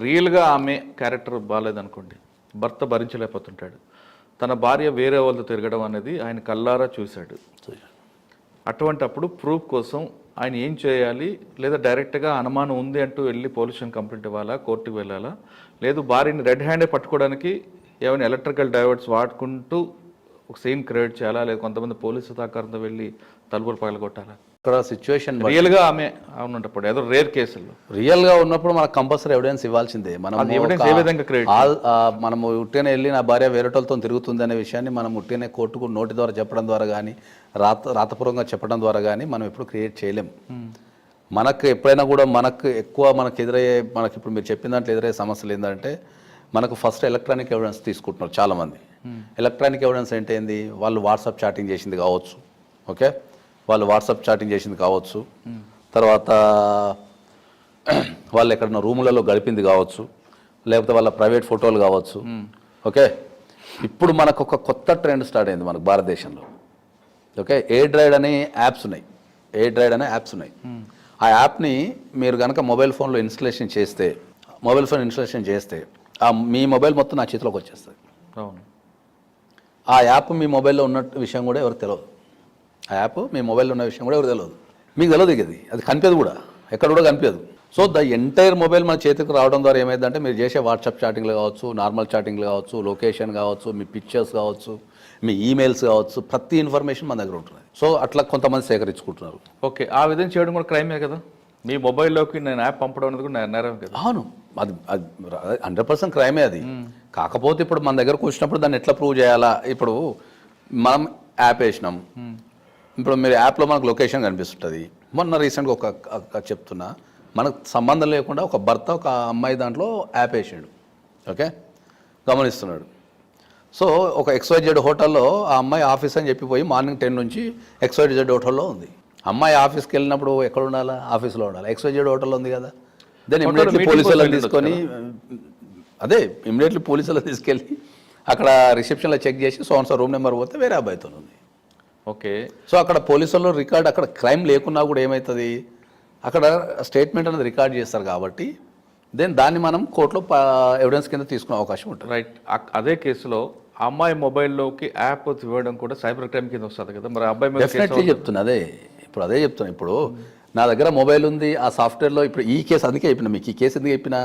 రియల్గా ఆమె క్యారెక్టర్ బాగాలేదనుకోండి, భర్త భరించలేకపోతుంటాడు, తన భార్య వేరే వాళ్ళతో తిరగడం అనేది ఆయన కల్లారా చూశాడు. అటువంటప్పుడు ప్రూఫ్ కోసం ఆయన ఏం చేయాలి? లేదా డైరెక్ట్గా అనుమానం ఉంది అంటూ వెళ్ళి పోలీస్ స్టేషన్ కంప్లైంట్ ఇవ్వాలా, కోర్టుకు వెళ్ళాలా? లేదు భార్యని రెడ్ హ్యాండే పట్టుకోవడానికి ఏమైనా ఎలక్ట్రికల్ డైవర్ట్స్ వాడుకుంటూ ఒక సీన్ క్రియేట్ చేయాలా? లేదా కొంతమంది పోలీసు సహకారంతో వెళ్ళి తలుపులు పగలగొట్టాలా? ఇక్కడ సిచ్యువేషన్ రియల్గా ఆమె అవునప్పుడు ఏదో రేర్ కేసుల్లో రియల్గా ఉన్నప్పుడు మనకు కంపల్సరీ ఎవిడెన్స్ ఇవ్వాల్సిందే. మనం ఎవిడెన్స్ ఏ విధంగా క్రియేట్? మనము ఉట్టినే వెళ్ళి నా భార్య వేరేటోళ్ళతో తిరుగుతుంది అనే విషయాన్ని మనం ఉట్టినే కోర్టుకు నోటి ద్వారా చెప్పడం ద్వారా కానీ రాతపూర్వకంగా చెప్పడం ద్వారా కానీ మనం ఎప్పుడు క్రియేట్ చేయలేం. మనకు ఎప్పుడైనా కూడా మనకు ఎక్కువ మనకు ఇప్పుడు మీరు చెప్పిన దాంట్లో ఎదురయ్యే సమస్యలు ఏంటంటే, మనకు ఫస్ట్ ఎలక్ట్రానిక్ ఎవిడెన్స్ తీసుకుంటున్నారు చాలామంది. ఎలక్ట్రానిక్ ఎవిడెన్స్ అంటే ఏంది? వాళ్ళు వాట్సాప్ చాటింగ్ చేసింది కావచ్చు, ఓకే, వాళ్ళు వాట్సాప్ చాటింగ్ చేసింది కావచ్చు, తర్వాత వాళ్ళు ఎక్కడన్నా రూములలో గడిపింది కావచ్చు, లేకపోతే వాళ్ళ ప్రైవేట్ ఫోటోలు కావచ్చు. ఓకే, ఇప్పుడు మనకు ఒక కొత్త ట్రెండ్ స్టార్ట్ అయింది మనకు భారతదేశంలో. ఓకే, ఎయిర్ రైడ్ అనే యాప్స్ ఉన్నాయి. ఆ యాప్ని మీరు కనుక మొబైల్ ఫోన్లో ఇన్స్టలేషన్ చేస్తే మీ మొబైల్ మొత్తం నా చేతిలోకి వచ్చేస్తుంది. అవును. ఆ యాప్ మీ మొబైల్లో ఉన్న విషయం కూడా ఎవరికి తెలియదు. మీకు తెలియదు అది కనిపించదు కూడా, ఎక్కడ కూడా కనిపించదు. సో ద ఎంటైర్ మొబైల్ మన చేతికి రావడం ద్వారా ఏమైందంటే మీరు చేసే వాట్సాప్ చాటింగ్లు కావచ్చు, నార్మల్ చాటింగ్లు కావచ్చు, లొకేషన్ కావచ్చు, మీ పిక్చర్స్ కావచ్చు, మీ ఈమెయిల్స్ కావచ్చు, ప్రతి ఇన్ఫర్మేషన్ మన దగ్గర ఉంటుంది. సో అట్లా కొంతమంది సేకరించుకుంటున్నారు. ఓకే, ఆ విధంగా చేయడం కూడా క్రైమే కదా. మీ మొబైల్లోకి నేను యాప్ పంపడం అనేది కూడా నేరం కదా. అవును, అది 100% క్రైమే అది. కాకపోతే ఇప్పుడు మన దగ్గరకు వచ్చినప్పుడు దాన్ని ఎట్లా ప్రూవ్ చేయాలా? ఇప్పుడు మనం యాప్ వేసినాం, ఇప్పుడు మీరు యాప్లో మనకు లొకేషన్ కనిపిస్తుంటుంది. మొన్న రీసెంట్గా ఒక చెప్తున్నా, మనకు సంబంధం లేకుండా ఒక భర్త ఒక అమ్మాయి దాంట్లో యాప్ వేసాడు. ఓకే, గమనిస్తున్నాడు. సో ఒక XYZ హోటల్లో ఆ అమ్మాయి ఆఫీస్ అని చెప్పిపోయి మార్నింగ్ 10 నుంచి XYZ హోటల్లో ఉంది. అమ్మాయి ఆఫీస్కి వెళ్ళినప్పుడు ఎక్కడ ఉండాలా? ఆఫీస్లో ఉండాలి. XYZ హోటల్లో ఉంది కదా. దెన్ ఇమ్మీడియట్లీ పోలీసులను తీసుకెళ్ళి అక్కడ రిసెప్షన్లో చెక్ చేసి సో రూమ్ నెంబర్ పోతే వేరే అబ్బాయితో ఉంది. ఓకే, సో అక్కడ పోలీసుల్లో రికార్డ్, అక్కడ క్రైమ్ లేకున్నా కూడా ఏమవుతుంది, అక్కడ స్టేట్మెంట్ అనేది రికార్డ్ చేస్తారు కాబట్టి దాన్ని మనం కోర్టులో ఎవిడెన్స్ కింద తీసుకునే అవకాశం ఉంటుంది. రైట్. అదే కేసులో ఆ అమ్మాయి మొబైల్లోకి యాప్ ఇవ్వడం కూడా సైబర్ క్రైమ్ కింద వస్తుంది కదా. మరి అబ్బాయి డెఫినెట్లీ చెప్తున్నా. ఇప్పుడు నా దగ్గర మొబైల్ ఉంది, ఆ సాఫ్ట్వేర్లో ఇప్పుడు ఈ కేసు అందుకే చెప్పిన మీకు. ఈ కేసు ఎందుకు చెప్పినా,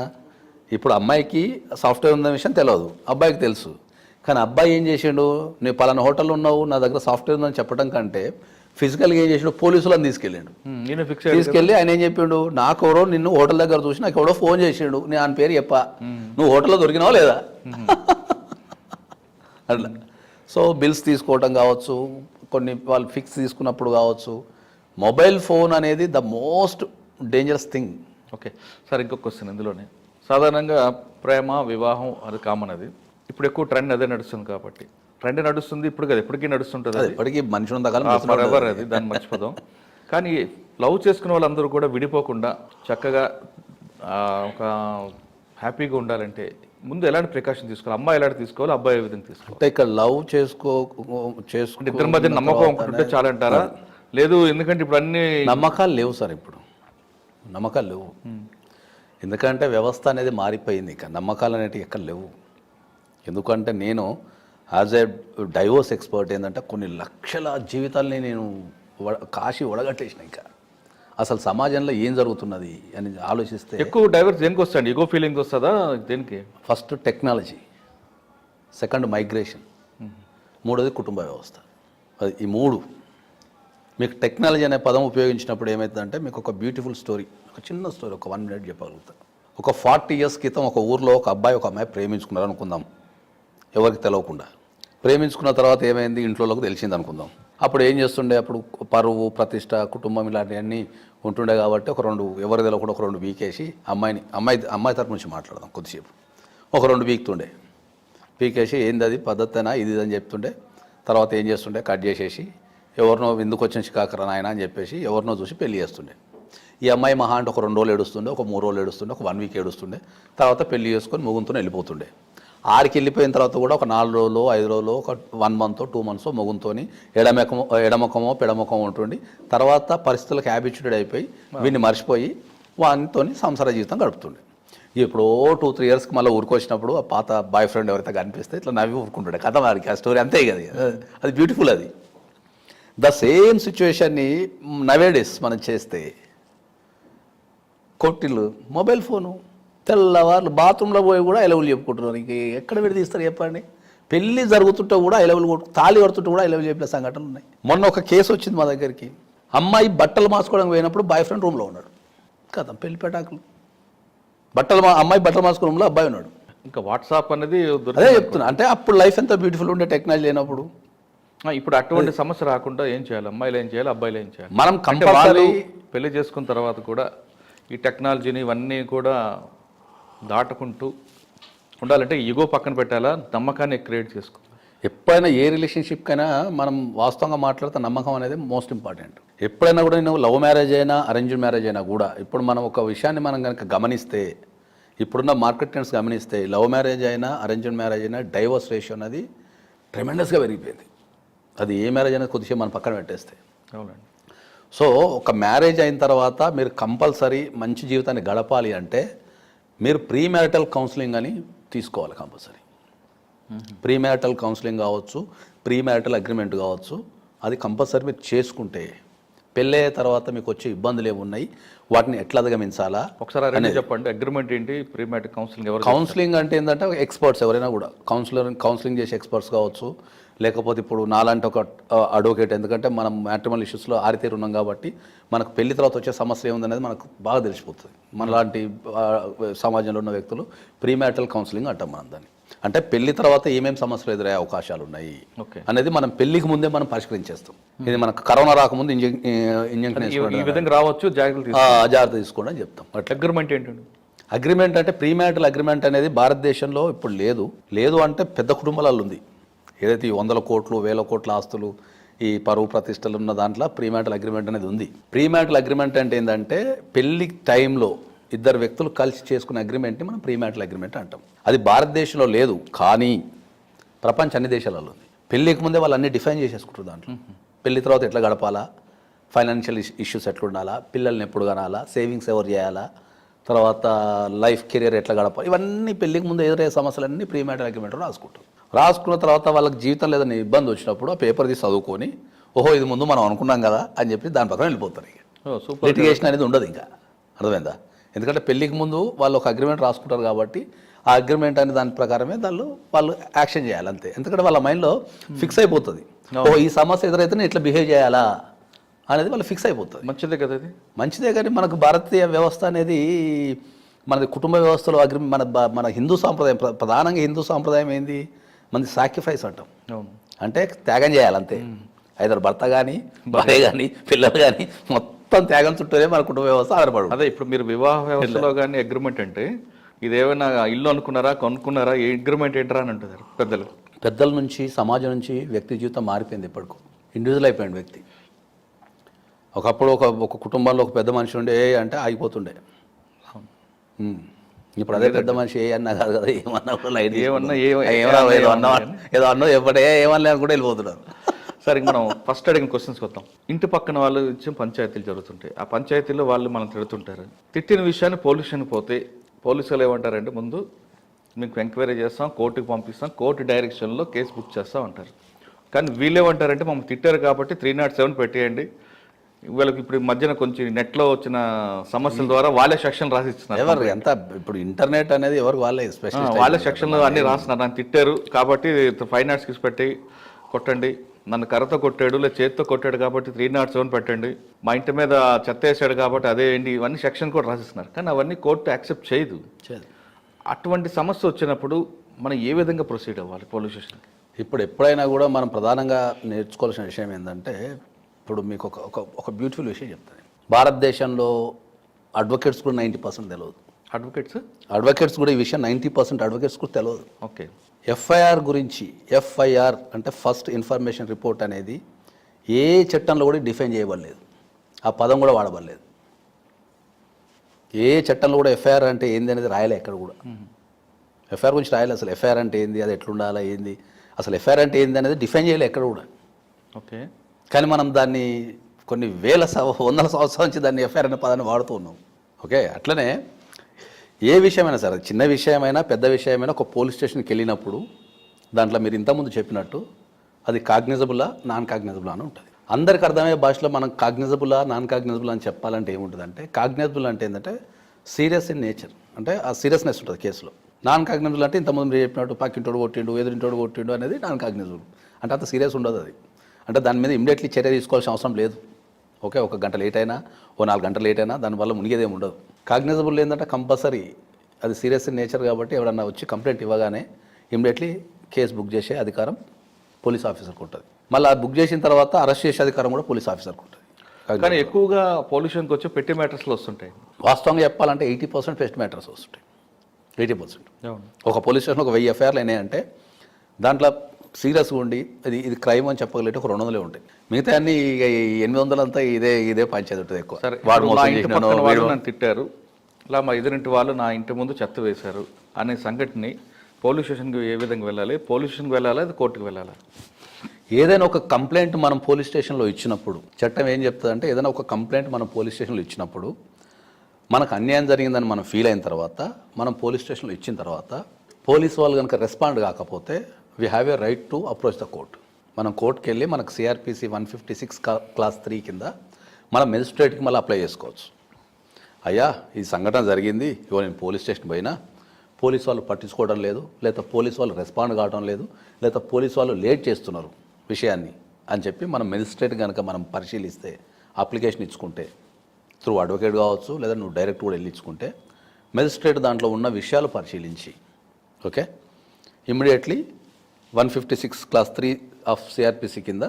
ఇప్పుడు అమ్మాయికి సాఫ్ట్వేర్ ఉన్న విషయం తెలియదు, అబ్బాయికి తెలుసు. కానీ అబ్బాయి ఏం చేసిండు, నువ్వు పలానా హోటల్లో ఉన్నావు, నా దగ్గర సాఫ్ట్వేర్ ఉందని చెప్పడం కంటే ఫిజికల్గా ఏం చేసిండు, పోలీసులను తీసుకెళ్ళి ఆయన ఏం చెప్పిండు, నాకు ఎవరో నిన్ను హోటల్ దగ్గర చూసి నాకు ఎవడో ఫోన్ చేసిండు, నేను ఆయన పేరు చెప్పా, నువ్వు హోటల్లో దొరికినావా లేదా అట్లా. సో బిల్స్ తీసుకోవడం కావచ్చు, కొన్ని వాళ్ళు ఫిక్స్ తీసుకున్నప్పుడు కావచ్చు, మొబైల్ ఫోన్ అనేది the most dangerous thing. Okay sir, ఇంకొక క్వశ్చన్ ఇందులోనే. సాధారణంగా ప్రేమ, వివాహం అది కామన్. అది ఇప్పుడు ఎక్కువ ట్రెండ్ అదే నడుస్తుంది కాబట్టి, ట్రెండ్ నడుస్తుంది ఇప్పుడు కదా, ఎప్పటికీ నడుస్తుంటుంది. ఎప్పటికీ మనిషి ఫరెవర్ అది, దాన్ని మర్చిపోదాం. కానీ లవ్ చేసుకున్న వాళ్ళందరూ కూడా విడిపోకుండా చక్కగా ఒక హ్యాపీగా ఉండాలంటే ముందు ఎలాంటి ప్రికాషన్ తీసుకోవాలి? అమ్మాయి ఎలాంటి తీసుకోవాలి, అబ్బాయి ఏ విధంగా తీసుకోవాలి? అంటే ఇక్కడ లవ్ చేసుకుంటే ఇద్దరి మధ్య నమ్మకం ఉంటుంటే చాలంటారా? లేదు, ఎందుకంటే ఇప్పుడు అన్ని నమ్మకాలు లేవు సార్. ఇప్పుడు నమ్మకాలు లేవు, ఎందుకంటే వ్యవస్థ అనేది మారిపోయింది. ఇక నమ్మకాలు అనేటివి ఎక్కడ లేవు. ఎందుకంటే నేను యాజ్ ఏ డైవోర్స్ ఎక్స్పర్ట్ ఏంటంటే కొన్ని లక్షల జీవితాలని నేను కాశీ ఒడగట్టేసిన. ఇంకా అసలు సమాజంలో ఏం జరుగుతున్నది అని ఆలోచిస్తే ఎక్కువ డైవర్స్ దేనికి వస్తాయండి? ఈగో ఫీలింగ్ వస్తుందా దేనికి? ఫస్ట్ టెక్నాలజీ, సెకండ్ మైగ్రేషన్, మూడోది కుటుంబ వ్యవస్థ. అది ఈ మూడు. మీకు టెక్నాలజీ అనే పదం ఉపయోగించినప్పుడు ఏమవుతుందంటే మీకు ఒక బ్యూటిఫుల్ స్టోరీ, ఒక చిన్న స్టోరీ, ఒక 1 minute చెప్పగలుగుతా. ఒక 40 years క్రితం ఒక ఊర్లో ఒక అబ్బాయి ఒక అమ్మాయి ప్రేమించుకున్నారు అనుకుందాం, ఎవరికి తెలియకుండా. ప్రేమించుకున్న తర్వాత ఏమైంది, ఇంట్లోకి తెలిసింది అనుకుందాం. అప్పుడు ఏం చేస్తుండే, అప్పుడు పరువు, ప్రతిష్ట, కుటుంబం ఇలాంటివన్నీ ఉంటుండే కాబట్టి ఎవరికి తెలియకుండా ఒక 2 వీకేసి అమ్మాయి తరపు నుంచి మాట్లాడదాం కొద్దిసేపు. ఒక 2 వీక్తుండే, పీకేసి ఏంది అది పద్ధతేనా ఇది అని చెప్తుండే. తర్వాత ఏం చేస్తుండే, కట్ చేసేసి ఎవరినో ఎందుకు వచ్చిన చికాకరా నాయన అని చెప్పేసి ఎవరినో చూసి పెళ్లి చేస్తుండే. ఈ అమ్మాయి మహా అంటే ఒక 2 రోజులు ఏడుస్తుండే, ఒక 3 రోజులు ఏడుస్తుండే, ఒక 1 week ఏడుస్తుండే. తర్వాత పెళ్లి చేసుకొని మొగుంతో వెళ్ళిపోతుండే. ఆడికి వెళ్ళిపోయిన తర్వాత కూడా ఒక 4 రోజులు, 5 రోజులు, ఒక 1 month, 2 months మొగుంతో ఎడమొఖమో పెడముఖమో ఉంటుండి. తర్వాత పరిస్థితులకు హ్యాబిచ్యుటెడ్ అయిపోయి వీడిని మర్చిపోయి వానితో సంసార జీవితం గడుపుతుండే. ఇప్పుడు 2-3 yearsకి మళ్ళీ ఊరుకొచ్చినప్పుడు ఆ పాత బాయ్ ఫ్రెండ్ ఎవరైతే కనిపిస్తే ఇట్లా నవ్వి ఊరుకుంటుండే. కథ వారికి ఆ స్టోరీ అంతే కదా. అది బ్యూటిఫుల్. అది ద సేమ్ సిచ్యువేషన్ని నవేడేస్ మనం చేస్తే కొట్టిల్లు, మొబైల్ ఫోను, తెల్లవాళ్ళు బాత్రూంలో పోయి కూడా ఐలవులు చెప్పుకుంటున్నారు. ఇంక ఎక్కడ విడదీస్తారు చెప్పండి? పెళ్ళి జరుగుతుంటే కూడా ఐలవులు తాళి కడుతుంటే కూడా ఐలవులు చెప్పిన సంఘటనలు ఉన్నాయి. మొన్న ఒక కేసు వచ్చింది మా దగ్గరికి. అమ్మాయి బట్టలు మార్చుకోవడానికి పోయినప్పుడు బాయ్ ఫ్రెండ్ రూమ్లో ఉన్నాడు. కదా పెళ్లి పెటాకులు. అమ్మాయి బట్టలు మార్చుకునే రూమ్లో అబ్బాయి ఉన్నాడు. ఇంకా వాట్సాప్ అనేది అదే చెప్తున్నా. అంటే అప్పుడు లైఫ్ ఎంత బ్యూటిఫుల్ ఉండే టెక్నాలజీ లేనప్పుడు. ఇప్పుడు అటువంటి సమస్య రాకుండా ఏం చేయాలి? అమ్మాయిలు ఏం చేయాలి, అబ్బాయిలు ఏం చేయాలి? మనం కంపల్సరీ పెళ్లి చేసుకున్న తర్వాత కూడా ఈ టెక్నాలజీని ఇవన్నీ కూడా దాటుకుంటూ ఉండాలంటే ఈగో పక్కన పెట్టాలా, నమ్మకాన్ని క్రియేట్ చేసుకోవాలి. ఎప్పుడైనా ఏ రిలేషన్షిప్కైనా మనం వాస్తవంగా మాట్లాడితే నమ్మకం అనేది మోస్ట్ ఇంపార్టెంట్. ఎప్పుడైనా కూడా నేను లవ్ మ్యారేజ్ అయినా అరేంజ్డ్ మ్యారేజ్ అయినా కూడా ఇప్పుడు మనం ఒక విషయాన్ని మనం కనుక గమనిస్తే, ఇప్పుడున్న మార్కెట్ ట్రెండ్స్ గమనిస్తే, లవ్ మ్యారేజ్ అయినా అరేంజ్డ్ మ్యారేజ్ అయినా డైవర్స్ రేషియో అనేది ట్రెమెండస్గా పెరిగిపోయింది. అది ఏ మ్యారేజ్ అనేది కొద్దిసేపు మనం పక్కన పెట్టేస్తే. అవునండి. సో ఒక మ్యారేజ్ అయిన తర్వాత మీరు కంపల్సరీ మంచి జీవితాన్ని గడపాలి అంటే మీరు ప్రీ మ్యారిటల్ కౌన్సిలింగ్ అని తీసుకోవాలి కంపల్సరీ. ప్రీ మ్యారిటల్ కౌన్సిలింగ్ కావచ్చు, ప్రీ మ్యారిటల్ అగ్రిమెంట్ కావచ్చు, అది కంపల్సరీ మీరు చేసుకుంటే పెళ్ళయ్యే తర్వాత మీకు వచ్చే ఇబ్బందులు ఏమున్నాయి, వాటిని ఎట్లా అధిగమించాలా ఒకసారి అనేది చెప్పండి. అగ్రిమెంట్ ఏంటి, ప్రీ మ్యారిటల్ కౌన్సిలింగ్ ఎవరు? కౌన్సిలింగ్ అంటే ఏంటంటే ఎక్స్పర్ట్స్ ఎవరైనా కూడా కౌన్సిలింగ్ చేసే ఎక్స్పర్ట్స్ కావచ్చు, లేకపోతే ఇప్పుడు నాలాంటి ఒక అడ్వకేట్, ఎందుకంటే మనం మ్యాట్రిమల్ ఇష్యూస్లో ఆరితేరు ఉన్నాం కాబట్టి మనకు పెళ్లి తర్వాత వచ్చే సమస్య ఏముందనేది మనకు బాగా తెలిసిపోతుంది. మనలాంటి సమాజంలో ఉన్న వ్యక్తులు ప్రీ మ్యారిటల్ కౌన్సిలింగ్ అంటాం మనం దాన్ని. అంటే పెళ్లి తర్వాత ఏమేమి సమస్యలు ఎదురయ్యే అవకాశాలు ఉన్నాయి అనేది మనం పెళ్లికి ముందే మనం పరిష్కరించేస్తాం. ఇది మనకు కరోనా రాకముందు ఇంజెక్షన్ ఈ విధంగా రావచ్చు, జాగ్రత్త తీసుకోండి అని చెప్తాం. అగ్రిమెంట్ ఏంటండి? అగ్రిమెంట్ అంటే ప్రీ మ్యారిటల్ అగ్రిమెంట్ అనేది భారతదేశంలో ఇప్పుడు లేదు అంటే పెద్ద కుటుంబాలలో ఉంది. ఏదైతే ఈ 100 కోట్లు 1000 కోట్ల ఆస్తులు, ఈ పరువు ప్రతిష్టలు ఉన్న దాంట్లో ప్రీ మ్యారిటల్ అగ్రిమెంట్ అనేది ఉంది. ప్రీ మ్యారిటల్ అగ్రిమెంట్ అంటే ఏంటంటే పెళ్లి టైంలో ఇద్దరు వ్యక్తులు కలిసి చేసుకునే అగ్రిమెంట్ని మనం ప్రీ మ్యారిటల్ అగ్రిమెంట్ అంటాం. అది భారతదేశంలో లేదు, కానీ ప్రపంచ అన్ని దేశాలలో ఉంది. పెళ్ళికి ముందే వాళ్ళు అన్ని డిఫైన్ చేసేసుకుంటారు దాంట్లో. పెళ్లి తర్వాత ఎట్లా గడపాలా, ఫైనాన్షియల్ ఇష్యూస్ ఎట్లా ఉండాలా, పిల్లల్ని ఎప్పుడు కనాలా, సేవింగ్స్ ఎవరు చేయాలా, తర్వాత లైఫ్ కెరియర్ ఎట్లా గడపాలి, ఇవన్నీ పెళ్లికి ముందు ఎదురయ్యే సమస్యలన్నీ ప్రీ మ్యారిటల్ అగ్రిమెంట్లో రాసుకున్న తర్వాత వాళ్ళకి జీవితం లేదని ఇబ్బంది వచ్చినప్పుడు ఆ పేపర్ తీసి చదువుకొని, ఓహో ఇది ముందు మనం అనుకున్నాం కదా అని చెప్పి దాని ప్రకారం వెళ్ళిపోతారు. ఇక లిటిగేషన్ అనేది ఉండదు, ఇంకా అర్థమైందా? ఎందుకంటే పెళ్లికి ముందు వాళ్ళు ఒక అగ్రిమెంట్ రాసుకుంటారు కాబట్టి ఆ అగ్రిమెంట్ అనే దాని ప్రకారమే వాళ్ళు యాక్షన్ చేయాలి అంతే. ఎందుకంటే వాళ్ళ మైండ్లో ఫిక్స్ అయిపోతుంది, ఓ ఈ సమస్య ఎదురైతేనే ఇట్లా బిహేవ్ చేయాలా అనేది వాళ్ళు ఫిక్స్ అయిపోతుంది. మంచిదే కదా అది? మంచిదే, కానీ మనకు భారతీయ వ్యవస్థ అనేది మనది కుటుంబ వ్యవస్థలో మన హిందూ సాంప్రదాయం, ప్రధానంగా హిందూ సాంప్రదాయం ఏంది, మనది సాక్రిఫైస్ అంటాం. అంటే త్యాగం చేయాలంతే. ఐదరు భర్త కానీ భార్య కానీ పిల్లలు కానీ మొత్తం త్యాగం చుట్టూనే మన కుటుంబ వ్యవస్థ ఆధారపడు. అదే ఇప్పుడు మీరు వివాహ వ్యవస్థలో కానీ అగ్రిమెంట్ అంటే ఇదేమైనా ఇల్లు అనుకున్నారా, కొనుక్కున్నారా, ఏ అగ్రిమెంట్ ఏంటరా అని అంటారు పెద్దల నుంచి, సమాజం నుంచి వ్యక్తి జీవితం మారిపోయింది. ఇప్పటికు ఇండివిజువల్ అయిపోయింది వ్యక్తి. ఒకప్పుడు ఒక కుటుంబంలో ఒక పెద్ద మనిషి ఉండే అంటే ఆగిపోతుండే. ఇప్పుడు అదే పెద్ద మనిషి ఏ అన్నా కాదు కదా, ఏదో అన్నో ఎప్పుడే ఏమన్నా కూడా వెళ్ళిపోతున్నారు. సరే, మనం ఫస్ట్ అడిగిన క్వశ్చన్స్కి వస్తాం. ఇంటి పక్కన వాళ్ళు ఇచ్చిన పంచాయతీలు జరుగుతుంటాయి. ఆ పంచాయతీలో వాళ్ళు మనం తిడుతుంటారు. తిట్టిన విషయాన్ని పోలీసుని పోతే పోలీసులు ఏమంటారంటే ముందు మీకు ఎంక్వైరీ చేస్తాం, కోర్టుకి పంపిస్తాం, కోర్టు డైరెక్షన్లో కేసు బుక్ చేస్తాం అంటారు. కానీ వీళ్ళేమంటారంటే మమ్మల్ని తిట్టారు కాబట్టి 307 పెట్టేయండి. వీళ్ళకి ఇప్పుడు మధ్యన కొంచెం నెట్లో వచ్చిన సమస్యల ద్వారా వాళ్ళే సెక్షన్ రాసిస్తున్నారు. ఎవరు ఎంత ఇప్పుడు ఇంటర్నెట్ అనేది ఎవరికి వాళ్ళే సెక్షన్లు అన్ని రాస్తున్నారు. నన్ను తిట్టారు కాబట్టి 5 కేసు పెట్టి కొట్టండి, నన్ను కర్రతో కొట్టాడు లేదా చేతితో కొట్టాడు కాబట్టి 307 పెట్టండి, మా ఇంటి మీద చెత్త వేసాడు కాబట్టి అదే ఏంటి, ఇవన్నీ సెక్షన్ కూడా రాసిస్తున్నారు. కానీ అవన్నీ కోర్టు యాక్సెప్ట్ చేయదు. అటువంటి సమస్య వచ్చినప్పుడు మనం ఏ విధంగా ప్రొసీడ్ అవ్వాలి పోలీస్ స్టేషన్కి? ఇప్పుడు ఎప్పుడైనా కూడా మనం ప్రధానంగా నేర్చుకోవాల్సిన విషయం ఏంటంటే, ఇప్పుడు మీకు ఒక బ్యూటిఫుల్ విషయం చెప్తాను. భారతదేశంలో అడ్వకేట్స్ కూడా 90% తెలియదు. అడ్వకేట్స్ కూడా ఈ విషయం 90% అడ్వకేట్స్ కూడా తెలియదు. ఓకే. ఎఫ్ఐఆర్ గురించి, ఎఫ్ఐఆర్ అంటే ఫస్ట్ ఇన్ఫర్మేషన్ రిపోర్ట్ అనేది ఏ చట్టంలో కూడా డిఫైన్ చేయబడలేదు. ఆ పదం కూడా వాడబడలేదు. ఏ చట్టంలో కూడా ఎఫ్ఐఆర్ అంటే ఏంది అనేది రాయలే ఎక్కడ కూడా. ఎఫ్ఐఆర్ గురించి రాయలే. అసలు ఎఫ్ఐఆర్ అంటే ఏంది, అది ఎట్లుండాలా, ఏంది అసలు ఎఫ్ఐఆర్ అంటే ఏంది అనేది డిఫైన్ చేయలే ఎక్కడ కూడా. ఓకే. కానీ మనం దాన్ని కొన్ని వందల సంవత్సరాల నుంచి దాన్ని ఎఫ్ఐఆర్ అనే పదాన్ని వాడుతూ ఉన్నాం. ఓకే. అట్లనే ఏ విషయమైనా సరే, చిన్న విషయమైనా పెద్ద విషయమైనా ఒక పోలీస్ స్టేషన్కి వెళ్ళినప్పుడు దాంట్లో మీరు ఇంతకుముందు చెప్పినట్టు అది కాగ్నిజబులా నాన్ కాగ్నిజబులా అని ఉంటుంది. అందరికి అర్థమయ్యే భాషలో మనం కాగ్నిజబులా నాన్ కాగ్నిజబుల్ అని చెప్పాలంటే ఏముంటుందంటే, కాగ్నిజబుల్ అంటే ఏంటంటే సీరియస్ ఇన్ నేచర్, అంటే ఆ సీరియస్నెస్ ఉంటుంది కేసులో. నాన్ కాగ్నిజబుల్ అంటే ఇంతకుముందు మీరు చెప్పినట్టు పక్కింటోడు కొట్టిండు, ఎదురింటోడు కొట్టిండు అనేది నాన్ కాగ్నిజబుల్. అంటే అంత సీరియస్ ఉండదు అది. అంటే దాని మీద ఇమ్మీడియట్లీ చర్య తీసుకోవాల్సిన అవసరం లేదు. ఓకే. 1 గంట లేట్ అయినా, 4 గంటలు లేట్ అయినా దానివల్ల మునిగేదేమి ఉండదు. కాగ్నిజబుల్ ఏంటంటే కంపల్సరీ అది సీరియస్ ఇన్ నేచర్ కాబట్టి ఎవడన్నా వచ్చి కంప్లైంట్ ఇవ్వగానే ఇమ్మీడియట్లీ కేసు బుక్ చేసే అధికారం పోలీస్ ఆఫీసర్కి ఉంటుంది. మళ్ళీ బుక్ చేసిన తర్వాత అరెస్ట్ చేసే అధికారం కూడా పోలీస్ ఆఫీసర్కి ఉంటుంది. కానీ ఎక్కువగా పొల్యూషన్కి వచ్చి పెట్టి మ్యాటర్స్లో వస్తుంటాయి. వాస్తవంగా చెప్పాలంటే 80% పెస్ట్ మ్యాటర్స్ వస్తుంటాయి. 80%. ఒక పోలీస్ స్టేషన్ ఒక 1000 ఎఫ్ఐఆర్లు అయినాయంటే దాంట్లో సీరియస్గా ఉండి ఇది క్రైమ్ అని చెప్పగలిగితే ఒక 200 ఉంటాయి. మిగతా అన్ని 800 అంతా ఇదే పంచాయతీ ఉంటుంది ఎక్కువ. నన్ను తిట్టారు, ఇలా మా ఎదురింటి వాళ్ళు నా ఇంటి ముందు చెత్త వేశారు అనే సంఘటనని పోలీస్ స్టేషన్కి ఏ విధంగా వెళ్ళాలి? పోలీస్ స్టేషన్కి వెళ్ళాలా, అది కోర్టుకు వెళ్ళాలా? ఏదైనా ఒక కంప్లైంట్ మనం పోలీస్ స్టేషన్లో ఇచ్చినప్పుడు చట్టం ఏం చెప్తుందంటే ఏదైనా ఒక కంప్లైంట్ మనం పోలీస్ స్టేషన్లో ఇచ్చినప్పుడు మనకు అన్యాయం జరిగిందని మనం ఫీల్ అయిన తర్వాత మనం పోలీస్ స్టేషన్లో ఇచ్చిన తర్వాత పోలీస్ వాళ్ళు కనుక రెస్పాండ్ కాకపోతే we have a right to approach the court. మనం కోర్టుకి వెళ్ళి మనకు సిఆర్పిసి 156 క్లాస్ 3 కింద మనం మెజిస్ట్రేట్కి మళ్ళీ అప్లై చేసుకోవచ్చు. అయ్యా ఈ సంఘటన జరిగింది, ఇవాళ నేను పోలీస్ స్టేషన్ పోయినా పోలీస్ వాళ్ళు పట్టించుకోవడం లేదు, లేదా పోలీస్ వాళ్ళు రెస్పాండ్ కావడం లేదు, లేదా పోలీస్ వాళ్ళు లేట్ చేస్తున్నారు విషయాన్ని అని చెప్పి మనం మెజిస్ట్రేట్ కనుక మనం పరిశీలిస్తే అప్లికేషన్ ఇచ్చుకుంటే త్రూ అడ్వకేట్ కావచ్చు, లేదా నువ్వు డైరెక్ట్ కూడా వెళ్ళి ఇచ్చుకుంటే మెజిస్ట్రేట్ దాంట్లో ఉన్న విషయాలు పరిశీలించి okay immediately 156 class 3 of CrPC కింద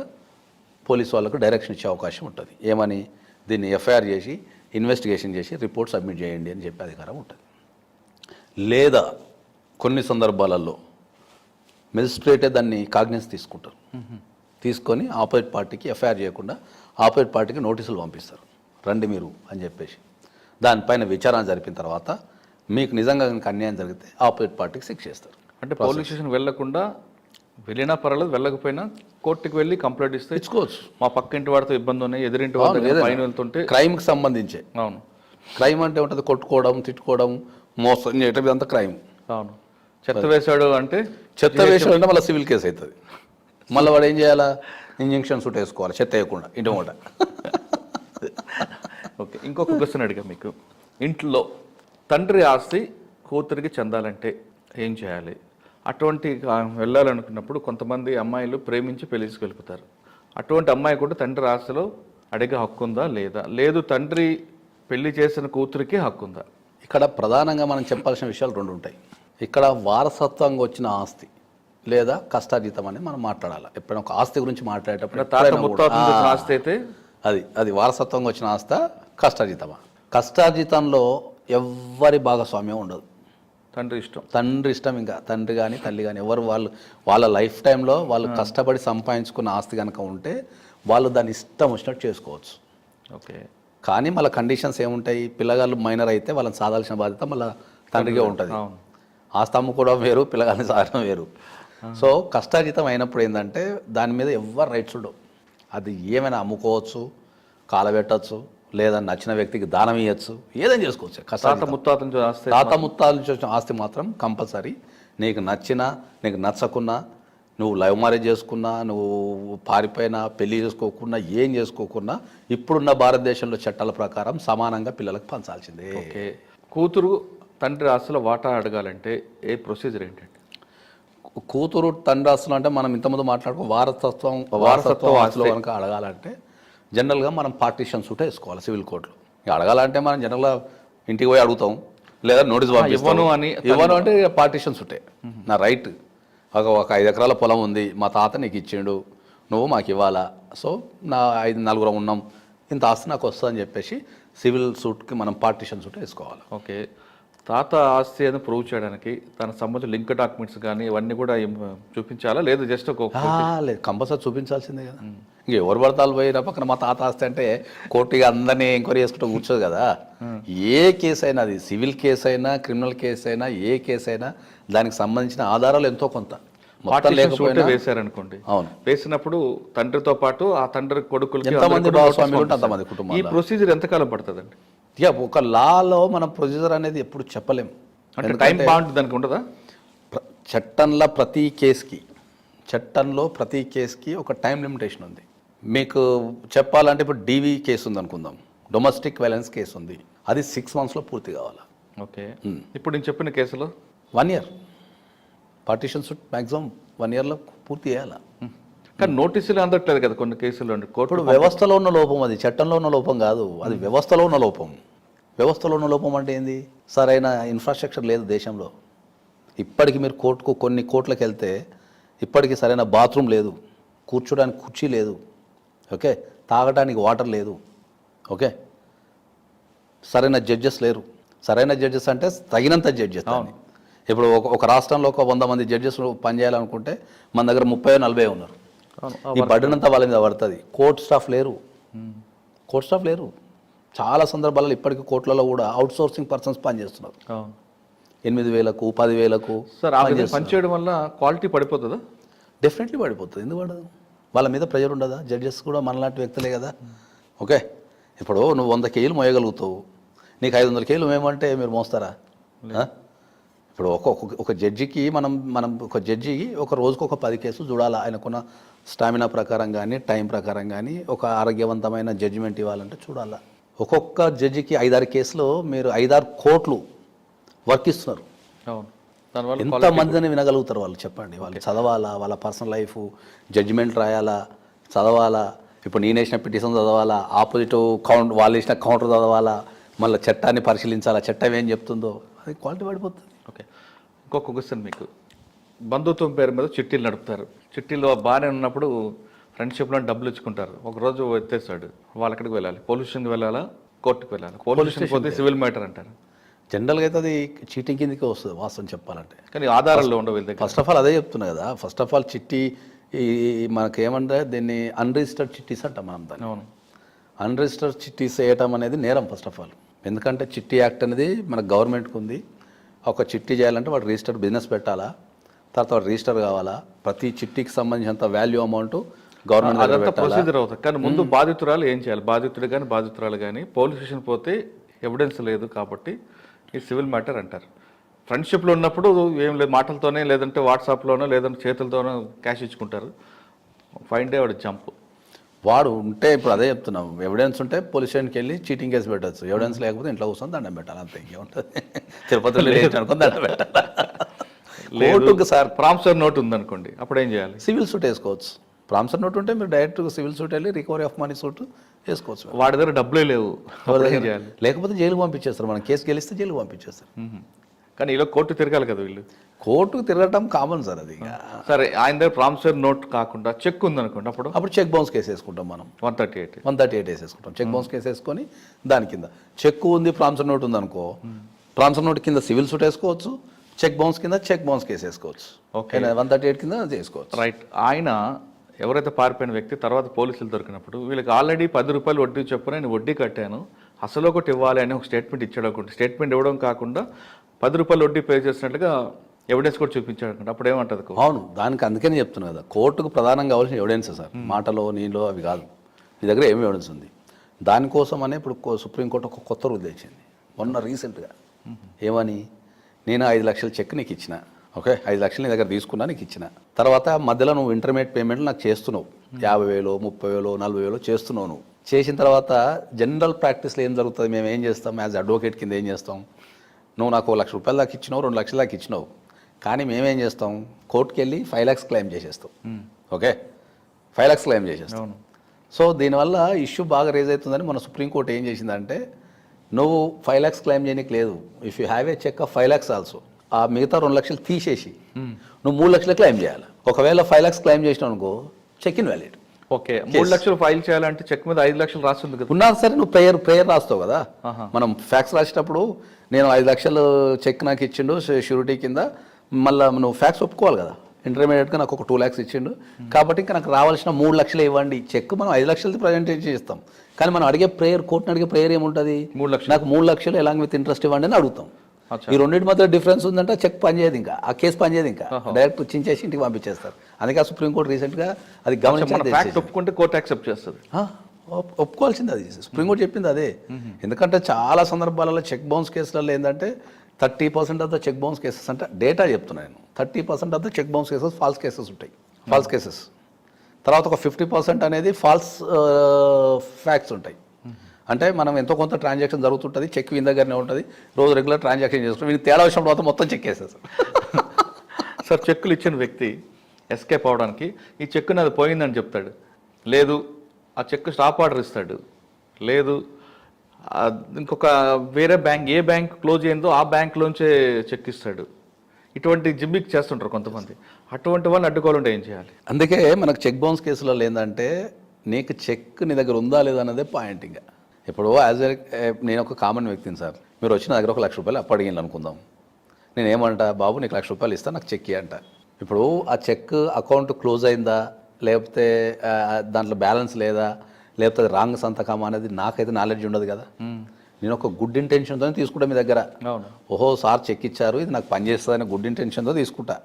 పోలీస్ వాళ్ళకు డైరెక్షన్ ఇచ్చే అవకాశం ఉంటుంది. ఏమని దీన్ని ఎఫ్ఐఆర్ చేసి ఇన్వెస్టిగేషన్ చేసి రిపోర్ట్ సబ్మిట్ చేయండి అని చెప్పే అధికారం ఉంటుంది. లేదా కొన్ని సందర్భాలలో మెజిస్ట్రేటే దాన్ని కాగ్నిస్ తీసుకుంటారు. తీసుకొని ఆపోజిట్ పార్టీకి ఎఫ్ఐఆర్ చేయకుండా ఆపోజిట్ పార్టీకి నోటీసులు పంపిస్తారు, రండి మీరు అని చెప్పేసి. దానిపైన విచారణ జరిపిన తర్వాత మీకు నిజంగా కనుక అన్యాయం జరిగితే ఆపోజిట్ పార్టీకి శిక్ష చేస్తారు. అంటే పోలీస్ స్టేషన్ వెళ్లకుండా వెళ్ళినా పర్వాలేదు, వెళ్ళకపోయినా కోర్టుకి వెళ్ళి కంప్లైంట్ ఇస్తే ఇచ్చుకోవచ్చు. మా పక్కింటి వాడితో ఇబ్బంది ఉన్నాయి, ఎదురింటి వాడితో పైన వెళ్తుంటే క్రైమ్కి సంబంధించే. అవును, క్రైమ్ అంటే ఉంటుంది కొట్టుకోవడం, తిట్టుకోవడం, మోసం చేయటం, ఇదంతా క్రైమ్. అవును. చెత్త వేశాడు అంటే మళ్ళీ సివిల్ కేసు అవుతుంది. మళ్ళీ వాడు ఏం చేయాలా, ఇంజెక్షన్ సూట్ వేసుకోవాలి చెత్త వేయకుండా ఇంటి మూట. ఓకే, ఇంకొక క్వశ్చన్ అడిగా మీకు. ఇంట్లో తండ్రి ఆస్తి కూతురికి చెందాలంటే ఏం చేయాలి? అటువంటి వెళ్ళాలనుకున్నప్పుడు కొంతమంది అమ్మాయిలు ప్రేమించి పెళ్లి వెళ్ళిపోతారు. అటువంటి అమ్మాయి కూడా తండ్రి ఆస్తిలో అడిగే హక్కు ఉందా లేదా? లేదు తండ్రి పెళ్లి చేసిన కూతురికి హక్కు ఉందా? ఇక్కడ ప్రధానంగా మనం చెప్పాల్సిన విషయాలు రెండు ఉంటాయి. ఇక్కడ వారసత్వంగా వచ్చిన ఆస్తి లేదా కష్టార్జితం అని మనం మాట్లాడాలి. ఎప్పుడైనా ఒక ఆస్తి గురించి మాట్లాడేటప్పుడు ఆస్తి అయితే అది వారసత్వంగా వచ్చిన ఆస్తి కష్టార్జితమా? కష్టార్జితంలో ఎవ్వరి భాగస్వామ్యం ఉండదు. తండ్రి ఇష్టం. ఇంకా తండ్రి కానీ తల్లి కానీ ఎవరు వాళ్ళ లైఫ్ టైంలో వాళ్ళు కష్టపడి సంపాదించుకున్న ఆస్తి కనుక ఉంటే వాళ్ళు దాన్ని ఇష్టం వచ్చినట్టు చేసుకోవచ్చు. ఓకే, కానీ మళ్ళీ కండిషన్స్ ఏముంటాయి? పిల్లగాళ్ళు మైనర్ అయితే వాళ్ళని సాధాల్సిన బాధ్యత మళ్ళీ తండ్రికే ఉంటుంది. ఆస్తి అమ్ముకోవడం వేరు, పిల్లగాళ్ళని సాధడం వేరు. సో కష్టార్జితం అయినప్పుడు ఏంటంటే దాని మీద ఎవరు రైట్స్ ఉండవు. అది ఏమైనా అమ్ముకోవచ్చు, కాలబెట్టచ్చు, లేదా నచ్చిన వ్యక్తికి దానం ఇవ్వచ్చు, ఏదైనా చేసుకోవచ్చు. తాత ముత్తాల నుంచి వచ్చిన ఆస్తి మాత్రం కంపల్సరీ. నీకు నచ్చినా నీకు నచ్చకున్నా, నువ్వు లవ్ మ్యారేజ్ చేసుకున్నా, నువ్వు పారిపోయినా, పెళ్లి చేసుకోకున్నా, ఏం చేసుకోకున్నా ఇప్పుడున్న భారతదేశంలో చట్టాల ప్రకారం సమానంగా పిల్లలకు పంచాల్సిందే. ఓకే, కూతురు తండ్రి ఆస్తులో వాటా అడగాలంటే ఏ ప్రొసీజర్ ఏంటంటే? కూతురు తండ్రి ఆస్తులు అంటే మనం ఇంతకుముందు మాట్లాడుకో వారసత్వం ఆస్తులు కనుక అడగాలంటే జనరల్గా మనం పార్టీషన్ సూట్ వేసుకోవాలి సివిల్ కోర్టులో. అడగాలంటే మనం జనరల్గా ఇంటికి పోయి అడుగుతాం, లేదా నోటీస్ పంపిస్తాను ఇవ్వను అంటే పార్టీషన్ సూటే. నా రైట్, ఒక 5 ఎకరాల పొలం ఉంది, మా తాత నీకు ఇచ్చిండు, నువ్వు మాకు ఇవ్వాలా, సో నా 5 ఉన్నాం, ఇంత ఆస్తి నాకు వస్తుందని చెప్పేసి సివిల్ సూట్కి మనం పార్టీషన్ సూట్ వేసుకోవాలి. ఓకే, తాత ఆస్తి అని ప్రూవ్ చేయడానికి దానికి సంబంధించిన లింక్ డాక్యుమెంట్స్ కానీ ఇవన్నీ కూడా చూపించాలా, లేదు జస్ట్ లేదు కంపల్సరీ చూపించాల్సిందే కదా. ఇంక ఎవరు పడతాలు పోయినా పక్కన మా తాత ఆస్తి అంటే కోర్టుగా అందరినీ ఎంక్వైరీ చేసుకుంటూ కూర్చోదు కదా. ఏ కేసు అయినా, అది సివిల్ కేసు అయినా, క్రిమినల్ కేసు అయినా, ఏ కేసు అయినా దానికి సంబంధించిన ఆధారాలు ఎంతో కొంత వేశారనుకోండి. అవును, వేసినప్పుడు తండ్రితో పాటు ఆ తండ్రి కొడుకులు ఎంతమంది భాగస్వామ్యులు ఉంటే అంతమంది కుటుంబం. ఈ ప్రొసీజర్ ఎంతకాలం పడుతుందండి? ఇక ఒక లాలో మనం ప్రొసీజర్ అనేది ఎప్పుడు చెప్పలేము. అంటే టైం బాండ్ దానికి ఉండదా? చట్టంలో ప్రతి కేసుకి ఒక టైం లిమిటేషన్ ఉంది. మీకు చెప్పాలంటే ఇప్పుడు డీవీ కేసు ఉంది అనుకుందాం, డొమెస్టిక్ వైలెన్స్ కేసు ఉంది, అది 6 monthsలో పూర్తి కావాలి. ఓకే, ఇప్పుడు నేను చెప్పిన కేసులో 1 year పార్టీషన్ సూట్ మ్యాక్సిమం 1 yearలో పూర్తి చేయాలి. కానీ నోటీసులు అందట్లేదు కదా కొన్ని కేసులు. కోర్టు వ్యవస్థలో ఉన్న లోపం, అది చట్టంలో ఉన్న లోపం కాదు, అది వ్యవస్థలో ఉన్న లోపం. వ్యవస్థలో ఉన్న లోపం అంటే ఏంది? సరైన ఇన్ఫ్రాస్ట్రక్చర్ లేదు దేశంలో. ఇప్పటికి మీరు కొన్ని కోర్టులకు వెళ్తే ఇప్పటికీ సరైన బాత్రూమ్ లేదు, కూర్చోడానికి కుర్చీ లేదు, ఓకే, తాగడానికి వాటర్ లేదు, ఓకే, సరైన జడ్జెస్ లేరు. సరైన జడ్జెస్ అంటే తగినంత జడ్జెస్. ఇప్పుడు ఒక రాష్ట్రంలో ఒక 100 మంది జడ్జెస్ పనిచేయాలనుకుంటే మన దగ్గర 30-40 ఉన్నారు. ఈ బర్డెన్ అంతా వాళ్ళ మీద పడుతుంది. కోర్ట్ స్టాఫ్ లేరు. చాలా సందర్భాలలో ఇప్పటికీ కోర్టులలో కూడా అవుట్ సోర్సింగ్ పర్సన్స్ పనిచేస్తున్నారు. 8,000, 10,000 పనిచేయడం వల్ల క్వాలిటీ పడిపోతుందా? డెఫినెట్లీ పడిపోతుంది. ఎందుకు పడదు? వాళ్ళ మీద ప్రెజర్ ఉండదా? జడ్జెస్ కూడా మనలాంటి వ్యక్తులే కదా. ఓకే, ఇప్పుడు నువ్వు 100 కేజీలు మోయగలుగుతావు, నీకు 500 కేజీలు మేమంటే మీరు మోస్తారా? ఇప్పుడు ఒక జడ్జికి మనం ఒక జడ్జి ఒక రోజుకు ఒక 10 కేసులు చూడాలి. ఆయనకున్న స్టామినా ప్రకారం కానీ టైం ప్రకారం కానీ ఒక ఆరోగ్యవంతమైన జడ్జిమెంట్ ఇవ్వాలంటే చూడాలా. ఒక్కొక్క జడ్జికి 5-6 కేసులు మీరు 5-6 కోట్లు వర్క్ ఇస్తున్నారు. అవును, దానివల్ల ఎంతమందిని వినగలుగుతారు వాళ్ళు చెప్పండి? వాళ్ళు చదవాలా, వాళ్ళ పర్సనల్ లైఫ్ జడ్జిమెంట్ రాయాలా, చదవాలా. ఇప్పుడు నేను వేసిన పిటిషన్ చదవాలా, ఆపోజిట్ వాళ్ళు వేసిన కౌంటర్ చదవాలా, మళ్ళీ చట్టాన్ని పరిశీలించాలా, చట్టం ఏం చెప్తుందో, అది క్వాలిటీ పడిపోతుంది. ఓకే, ఇంకొక క్వశ్చన్ మీకు. బంధుత్వం పేరు మీద చిట్టీలు నడుపుతారు. చిట్టీలో బాగానే ఉన్నప్పుడు ఫ్రెండ్షిప్లో డబ్బులు ఇచ్చుకుంటారు. ఒకరోజు ఎత్తేస్తాడు, వాళ్ళు ఎక్కడికి వెళ్ళాలి? పోలీస్ స్టేషన్కి వెళ్ళాలా, కోర్టుకు వెళ్ళాలి? పోలీస్ స్టేషన్ పోతే సివిల్ మ్యాటర్ అంటారు. జనరల్గా అయితే అది చీటింగ్ కిందకే వస్తుంది వాస్తవం చెప్పాలంటే. కానీ ఆధారాల్లో ఉండవు వీళ్ళ దగ్గర. ఫస్ట్ ఆఫ్ ఆల్ అదే చెప్తున్నా కదా. ఫస్ట్ ఆఫ్ ఆల్ చిట్టి మనకేమంటే దీన్ని అన్రిజిస్టర్డ్ చిట్టీస్ అంటాం మనం దాన్ని. అవును, అన్రిజిస్టర్డ్ చిట్టీస్ వేయటం అనేది నేరం ఫస్ట్ ఆఫ్ ఆల్. ఎందుకంటే చిట్టి యాక్ట్ అనేది మన గవర్నమెంట్కి ఉంది. ఒక చిట్టి చేయాలంటే వాడు రిజిస్టర్డ్ బిజినెస్ పెట్టాలా, తర్వాత వాడు రిజిస్టర్ కావాలా, ప్రతి చిట్టికి సంబంధించినంత వాల్యూ అమౌంట్ గవర్నమెంట్ అదంతా ప్రొసీజర్ అవుతుంది. కానీ ముందు బాధితురాలు ఏం చేయాలి? బాధితుడు కానీ బాధితురాలు కానీ పోలీస్ స్టేషన్ పోతే ఎవిడెన్స్ లేదు కాబట్టి ఈ సివిల్ మ్యాటర్ అంటారు. ఫ్రెండ్షిప్లో ఉన్నప్పుడు ఏం లేదు, మాటలతోనే లేదంటే వాట్సాప్లోనో లేదంటే చేతులతోనో క్యాష్ ఇచ్చుకుంటారు. ఫైన్ డే వాడు జంప్. వాడు ఉంటే ఇప్పుడు అదే చెప్తున్నాం, ఎవిడెన్స్ ఉంటే పోలీస్ స్టేషన్కి వెళ్ళి చీటింగ్ కేసు పెట్టచ్చు. ఎవిడెన్స్ లేకపోతే ఇంట్లో కూర్చొని దండం పెట్టాలి, అంతే. ఇంకేముంటుంది? తిరుపతిలో అనుకుని దండం పెట్టాలి. లేదు సార్, ప్రామిసరీ నోట్ ఉందనుకోండి, అప్పుడు ఏం చేయాలి? సివిల్ సూట్ వేసుకోవచ్చు. ప్రామిసరీ నోట్ ఉంటే మీరు డైరెక్ట్ సివిల్ సూట్ వెళ్ళి రికవరీ ఆఫ్ మనీ సూట్ వేసుకోవచ్చు. వాడి దగ్గర డబ్బులే లేవు, ఏం చేయాలి? లేకపోతే జైలుకు పంపించేస్తారు. మనం కేసు గెలిస్తే జైలుకు పంపించేస్తారు. కానీ ఇలా కోర్టు తిరగాలి కదా వీళ్ళు. కోర్టుకు తిరగటం కామన్ సార్ అది. సరే, ఆయన దగ్గర ప్రామిసరీ నోట్ కాకుండా చెక్ ఉందనుకోండి, అప్పుడు చెక్ బౌన్స్ కేసు వేసుకుంటాం మనం. 138 వేసేసుకుంటాం. చెక్ బౌన్స్ కేసు వేసుకొని దాని కింద చెక్ ఉంది, ప్రామిసరీ నోట్ ఉందనుకో, ప్రామిసరీ నోట్ కింద సివిల్ సూట్ వేసుకోవచ్చు, చెక్ బౌన్స్ కింద చెక్ బౌన్స్ కేసు వేసుకోవచ్చు. ఓకే, 138 కింద చేసుకోవచ్చు. రైట్. ఆయన ఎవరైతే పారిపోయిన వ్యక్తి తర్వాత పోలీసులు దొరికినప్పుడు వీళ్ళకి ఆల్రెడీ 10 రూపాయలు వడ్డీ చొప్పున నేను వడ్డీ కట్టాను, అసలు ఒకటి ఇవ్వాలి అని ఒక స్టేట్మెంట్ ఇచ్చాడు అనుకోండి. స్టేట్మెంట్ ఇవ్వడం కాకుండా 10 రూపాయలు వడ్డీ పే చేసినట్లుగా ఎవిడెన్స్ కూడా చూపించాడు అనుకోండి, అప్పుడు ఏమంటుంది? అవును, దానికి అందుకని చెప్తున్నా కదా, కోర్టుకు ప్రధానంగా కావాల్సిన ఎవిడెన్స్ సార్. మాటలో నీలో అవి కాదు. మీ దగ్గర ఏమి ఎవిడెన్స్ ఉంది? దానికోసమనే ఇప్పుడు సుప్రీంకోర్టు ఒక కొత్త రూల్ తెచ్చింది మొన్న రీసెంట్గా. ఏమని? నేను 5 లక్షల చెక్ నీకు ఇచ్చిన, ఓకే, 5 లక్షలు నీ దగ్గర తీసుకున్నా, నీకు ఇచ్చిన తర్వాత మధ్యలో నువ్వు ఇంటర్మీడియట్ పేమెంట్లు నాకు చేస్తున్నావు, 50,000, 30,000, 40,000 చేస్తున్నావు. నువ్వు చేసిన తర్వాత జనరల్ ప్రాక్టీస్లో ఏం జరుగుతుంది? మేము ఏం చేస్తాం యాజ్ అడ్వకేట్ కింద ఏం చేస్తాం? నువ్వు నాకు 1 లక్ష రూపాయలు దాకా ఇచ్చినావు, 2 లక్షల దాకా ఇచ్చినావు, కానీ మేమేం చేస్తాం? కోర్టుకి వెళ్ళి 5 lakhs క్లెయిమ్ చేసేస్తాం. ఓకే, 5 lakhs క్లెయిమ్ చేసేస్తాం. సో దీనివల్ల ఇష్యూ బాగా రేజ్ అవుతుందని మన సుప్రీంకోర్టు ఏం చేసిందంటే, నువ్వు 5 lakhs క్లెయిమ్ చేయడానికి లేదు. If you have a cheque of 5 lakhs also, ఆ మిగతా 2 లక్షలు తీసేసి నువ్వు 3 లక్షలు క్లెయిమ్ చేయాలి. ఒకవేళ 5 lakhs క్లెయిమ్ చేసినావు అనుకో, చెక్ ఇన్వాలిడ్. ఓకే, 3 లక్షలు ఫైల్ చేయాలంటే చెక్ మీద 5 లక్షలు రాస్తుంది కదా. ఉన్నా సరే నువ్వు ప్రేయర్ రాస్తావు కదా. మనం ఫ్యాక్స్ రాసేటప్పుడు నేను 5 లక్షలు చెక్ నాకు ఇచ్చిండు షూరిటీ కింద, మళ్ళీ నువ్వు ఫ్యాక్స్ ఒప్పుకోవాలి కదా. ఇంటర్మీడియట్గా నాకు ఒక 2 lakhs ఇచ్చిండు, కాబట్టి ఇంకా నాకు రావాల్సిన 3 లక్షలు ఇవ్వండి. చెక్ మనం 5 లక్షలది ప్రజెంటేషన్ చేస్తాం, కానీ మనం అడిగే ప్రేయర్, కోర్టుని అడిగే ప్రేయర్ ఏముంటుంది? 3 లక్షలు. నాకు 3 లక్షలు ఎలాంగ్ విత్ ఇంట్రెస్ట్ ఇవ్వండి అని అడుగుతాం. ఈ రెండింటి మధ్య డిఫరెన్స్ ఉందంటే చెక్ పనిచేయదు, ఇంకా ఆ కేసు పనిచేయదు, ఇంకా డైరెక్ట్ చించేసి ఇంటికి పంపించేస్తారు. అందుకే సుప్రీంకోర్టు రీసెంట్గా అది గమనించి ఒప్పుకుంటే కోర్టు యాక్సెప్ట్ చేస్తుంది. ఒప్పుకోవాల్సింది అది. సుప్రీంకోర్టు చెప్పింది అదే. ఎందుకంటే చాలా సందర్భాలలో చెక్ బౌన్స్ కేసులలో ఏంటంటే 30% of the cheque bounce cases, అంటే డేటా చెప్తున్నాను, 30% of the cheque bounce cases false cases ఉంటాయి. ఫాల్స్ కేసెస్ తర్వాత ఒక 50% అనేది ఫాల్స్ ఫ్యాక్ట్స్ ఉంటాయి. అంటే మనం ఎంతో కొంత ట్రాన్సాక్షన్ జరుగుతుంటుంది, చెక్ వీని దగ్గరనే ఉంటుంది, రోజు రెగ్యులర్ ట్రాన్సాక్షన్ చేసుకుంటాం, వీనికి తేడా వచ్చిన తర్వాత మొత్తం చెక్ వేసేస్తారు. సార్, చెక్కులు ఇచ్చిన వ్యక్తి ఎస్కేప్ అవడానికి ఈ చెక్ నాది పోయిందని చెప్తాడు, లేదు ఆ చెక్ స్టాప్ ఆర్డర్ ఇస్తాడు, లేదు ఇంకొక వేరే బ్యాంక్, ఏ బ్యాంక్ క్లోజ్ అయిందో ఆ బ్యాంక్లోంచే చెక్ ఇస్తాడు. ఇటువంటి జిమ్మిక్ చేస్తుంటారు కొంతమంది. అటువంటి వాళ్ళని అడ్డుకోవాలంటే ఏం చేయాలి? అందుకే మనకు చెక్ బౌన్స్ కేసులలో ఏంటంటే, నీకు చెక్ నీ దగ్గర ఉందా లేదా అన్నదే పాయింట్. ఇంకా ఇప్పుడు యాజ్ నేను ఒక కామన్ వ్యక్తిని సార్, మీరు వచ్చిన దగ్గర 1 లక్ష రూపాయలు అప్పడిగిన అనుకుందాం, నేను ఏమంటా, బాబు నీకు 1 లక్ష రూపాయలు ఇస్తా, నాకు చెక్ అంట. ఇప్పుడు ఆ చెక్ అకౌంట్ క్లోజ్ అయిందా, లేకపోతే దాంట్లో బ్యాలెన్స్ లేదా, లేకపోతే రాంగ్ సంతకం అనేది నాకైతే నాలెడ్జ్ ఉండదు కదా. నేను ఒక గుడ్ ఇంటెన్షన్తో తీసుకుంటా మీ దగ్గర. ఓహో సార్ చెక్ ఇచ్చారు, ఇది నాకు పనిచేస్తుందని గుడ్ ఇంటెన్షన్తో తీసుకుంటా.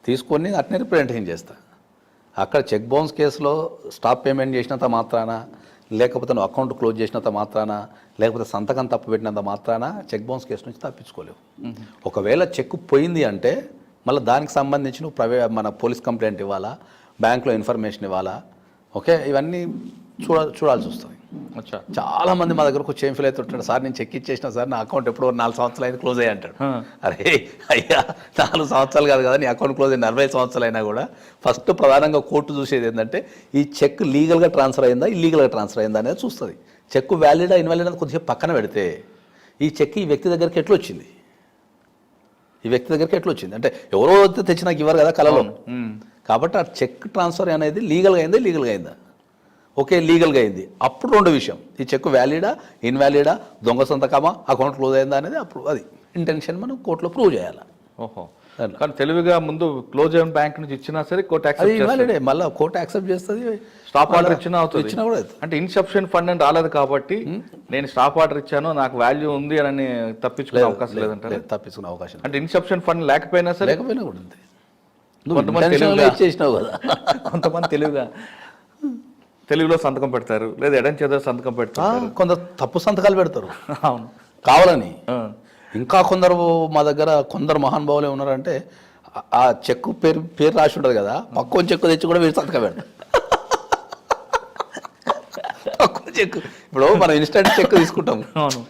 తీసుకొని అట్నే రిప్రజెంటేషన్ చేస్తా. అక్కడ చెక్ బౌన్స్ కేసులో స్టాప్ పేమెంట్ చేసినంత మాత్రాన, లేకపోతే నువ్వు అకౌంట్ క్లోజ్ చేసినంత మాత్రాన, లేకపోతే సంతకం తప్పు పెట్టినంత మాత్రాన చెక్ బౌన్స్ కేసు నుంచి తప్పించుకోలేవు. ఒకవేళ చెక్ పోయింది అంటే మళ్ళీ దానికి సంబంధించి నువ్వు మన పోలీస్ కంప్లైంట్ ఇవ్వాలా, బ్యాంకులో ఇన్ఫర్మేషన్ ఇవ్వాలా. ఓకే, ఇవన్నీ చూడాల్సి వస్తుంది. అచ్చా, చాలా మంది మా దగ్గరకు వచ్చి ఏం ఫీల్ అవుతుంటాడు, సార్ నేను చెక్ ఇచ్చేసిన సార్, నా అకౌంట్ ఎప్పుడో 4 సంవత్సరాలు అయితే క్లోజ్ అయ్యి అంటాడు. అరే అయ్యా, 4 సంవత్సరాలు కాదు కదా నీ అకౌంట్ క్లోజ్ అయిన 40 సంవత్సరాలు అయినా కూడా ఫస్ట్ ప్రధానంగా కోర్టు చూసేది ఏంటంటే ఈ చెక్ లీగల్గా ట్రాన్స్ఫర్ అయిందా, ఇల్లీగల్గా ట్రాన్స్ఫర్ అయిందా అనేది చూస్తుంది. చెక్ వ్యాలిడా ఇన్వాలిడ్ అనేది కొద్దిసేపు పక్కన పెడితే ఈ చెక్ ఈ వ్యక్తి దగ్గరికి ఎట్లా వచ్చింది, ఈ వ్యక్తి దగ్గరికి ఎట్లా వచ్చింది అంటే ఎవరో తెచ్చి నాకు ఇవ్వరు కదా కలలో. కాబట్టి ఆ చెక్ ట్రాన్స్ఫర్ అనేది లీగల్గా అయిందా, ఇల్లీగల్గా అయిందా? ఓకే, లీగల్గా అయింది. అప్పుడు 2 విషయం, ఈ చెక్ వ్యాలిడా, ఇన్వాలిడా, దొంగ సంతకమా, అకౌంట్ క్లోజ్ అయిందా అనేది అప్పుడు అది ఇంటెన్షన్ మనం కోర్టులో ప్రూవ్ చేయాలి. ఓహో, కానీ తెలివిగా ముందు క్లోజ్ అయిన బ్యాంక్ నుంచి ఇచ్చినా సరే కోర్టు అది ఇన్వాలిడే, మళ్ళీ కోర్టు యాక్సెప్ట్ చేస్తుంది. స్టాప్ ఆర్డర్ ఇచ్చినా అవుతుంది, ఇచ్చినా కూడా అవుతుంది. అంటే ఇన్సఫిషియెంట్ ఫండ్ అని రాలేదు కాబట్టి నేను స్టాప్ ఆర్డర్ ఇచ్చాను నాకు వాల్యూ ఉంది అని తప్పించుకునే అవకాశం లేదంటే తప్పించుకునే అవకాశం అంటే ఇన్సఫిషియెంట్ ఫండ్ లేకపోయినా సరే లేకపోయినా కూడా ఉంది. కొంతమంది చేసినావు కదా, కొంతమంది తెలుగులో సంతకం పెడతారు, లేదా ఎడం చేత సంతకం పెడతారు, కొందరు తప్పు సంతకాలు పెడతారు అవును కావాలని. ఇంకా కొందరు మా దగ్గర కొందరు మహానుభావులు ఉన్నారంటే ఆ చెక్కు పేరు రాసి ఉంటుంది కదా, పక్కన చెక్కు తెచ్చి కూడా మీరు సంతకం పెడతారు. పక్కన చెక్కు, ఇప్పుడు మనం ఇన్స్టెంట్ చెక్ తీసుకుంటాం,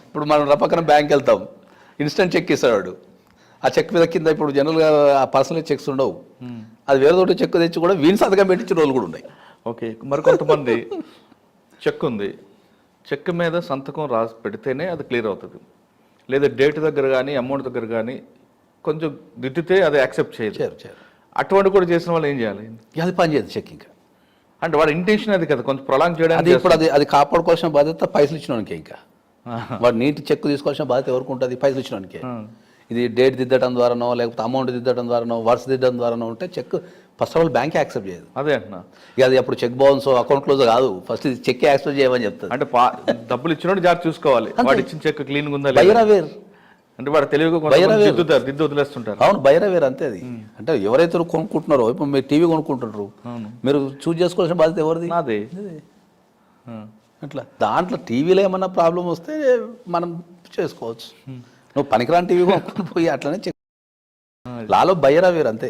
ఇప్పుడు మనం పక్కన బ్యాంక్ వెళ్తాం, ఇన్స్టెంట్ చెక్ ఇస్తాడు. ఆ చెక్ మీద కింద ఇప్పుడు జనరల్గా ఆ పర్సనల్ చెక్స్ ఉండవు, అది వేరే తోటి చెక్ తెచ్చి కూడా వీని సంతకం పెట్టించిన రోజులు కూడా ఉన్నాయి. ఓకే, మరి కొంతమంది చెక్ ఉంది, చెక్ మీద సంతకం రాసి పెడితేనే అది క్లియర్ అవుతుంది, లేదా డేట్ దగ్గర కానీ అమౌంట్ దగ్గర కానీ కొంచెం దిద్దితే అది యాక్సెప్ట్ చేయదు. అటువంటి కూడా చేసిన వాళ్ళు ఏం చేయాలి? అది పని చేయదు చెక్. ఇంకా అంటే వాడి ఇంటెన్షన్ అది కదా, కొంచెం ప్రొలాంగ్ చేయడానికి. అది ఇప్పుడు అది కాపాడుకోవాల్సిన బాధ్యత పైసలు ఇచ్చినోనికే. ఇంకా వాడు నీటి చెక్ తీసుకోవాల్సిన బాధ్యత ఎవరికి ఉంటుంది? పైసలు ఇచ్చినోనికే. ఇది డేట్ దిద్దడం ద్వారానో, లేకపోతే అమౌంట్ దిద్దడం ద్వారానో, వర్స్ దిద్దడం ద్వారానో ఉంటే cheque first of all bank accept చేయదు. అదే అంటున్నా, ఇక అది అప్పుడు చెక్ బౌన్స్ అకౌంట్ క్లోజ్ కాదు, ఫస్ట్ ఇది చెక్ యాక్సెప్ట్ చేయమని చెప్తుంది. అంటే డబ్బులు ఇచ్చినోడు జాగ్రత్త చూసుకోవాలి, వాడు ఇచ్చిన చెక్ క్లీన్ ఉందా బైరావేర్ అంటే వాడు తెలివిగా దిద్దు వదిలేస్తుంటారు. అవును, బైరావేర్ అంతే అది. అంటే ఎవరైతే కొనుక్కుంటున్నారో, ఇప్పుడు మీరు టీవీ కొనుక్కుంటున్నారు, మీరు చూస్ చేసుకోవాల్సిన బాధ్యత ఎవరిది? అదే అట్లా దాంట్లో టీవీలో ఏమన్నా ప్రాబ్లం వస్తే మనం చేసుకోవచ్చు. నువ్వు పనికిరాని టీవీ కొనుక్కొని పోయి అట్లనే చెక్ లాలో బైరావేర్ అంతే.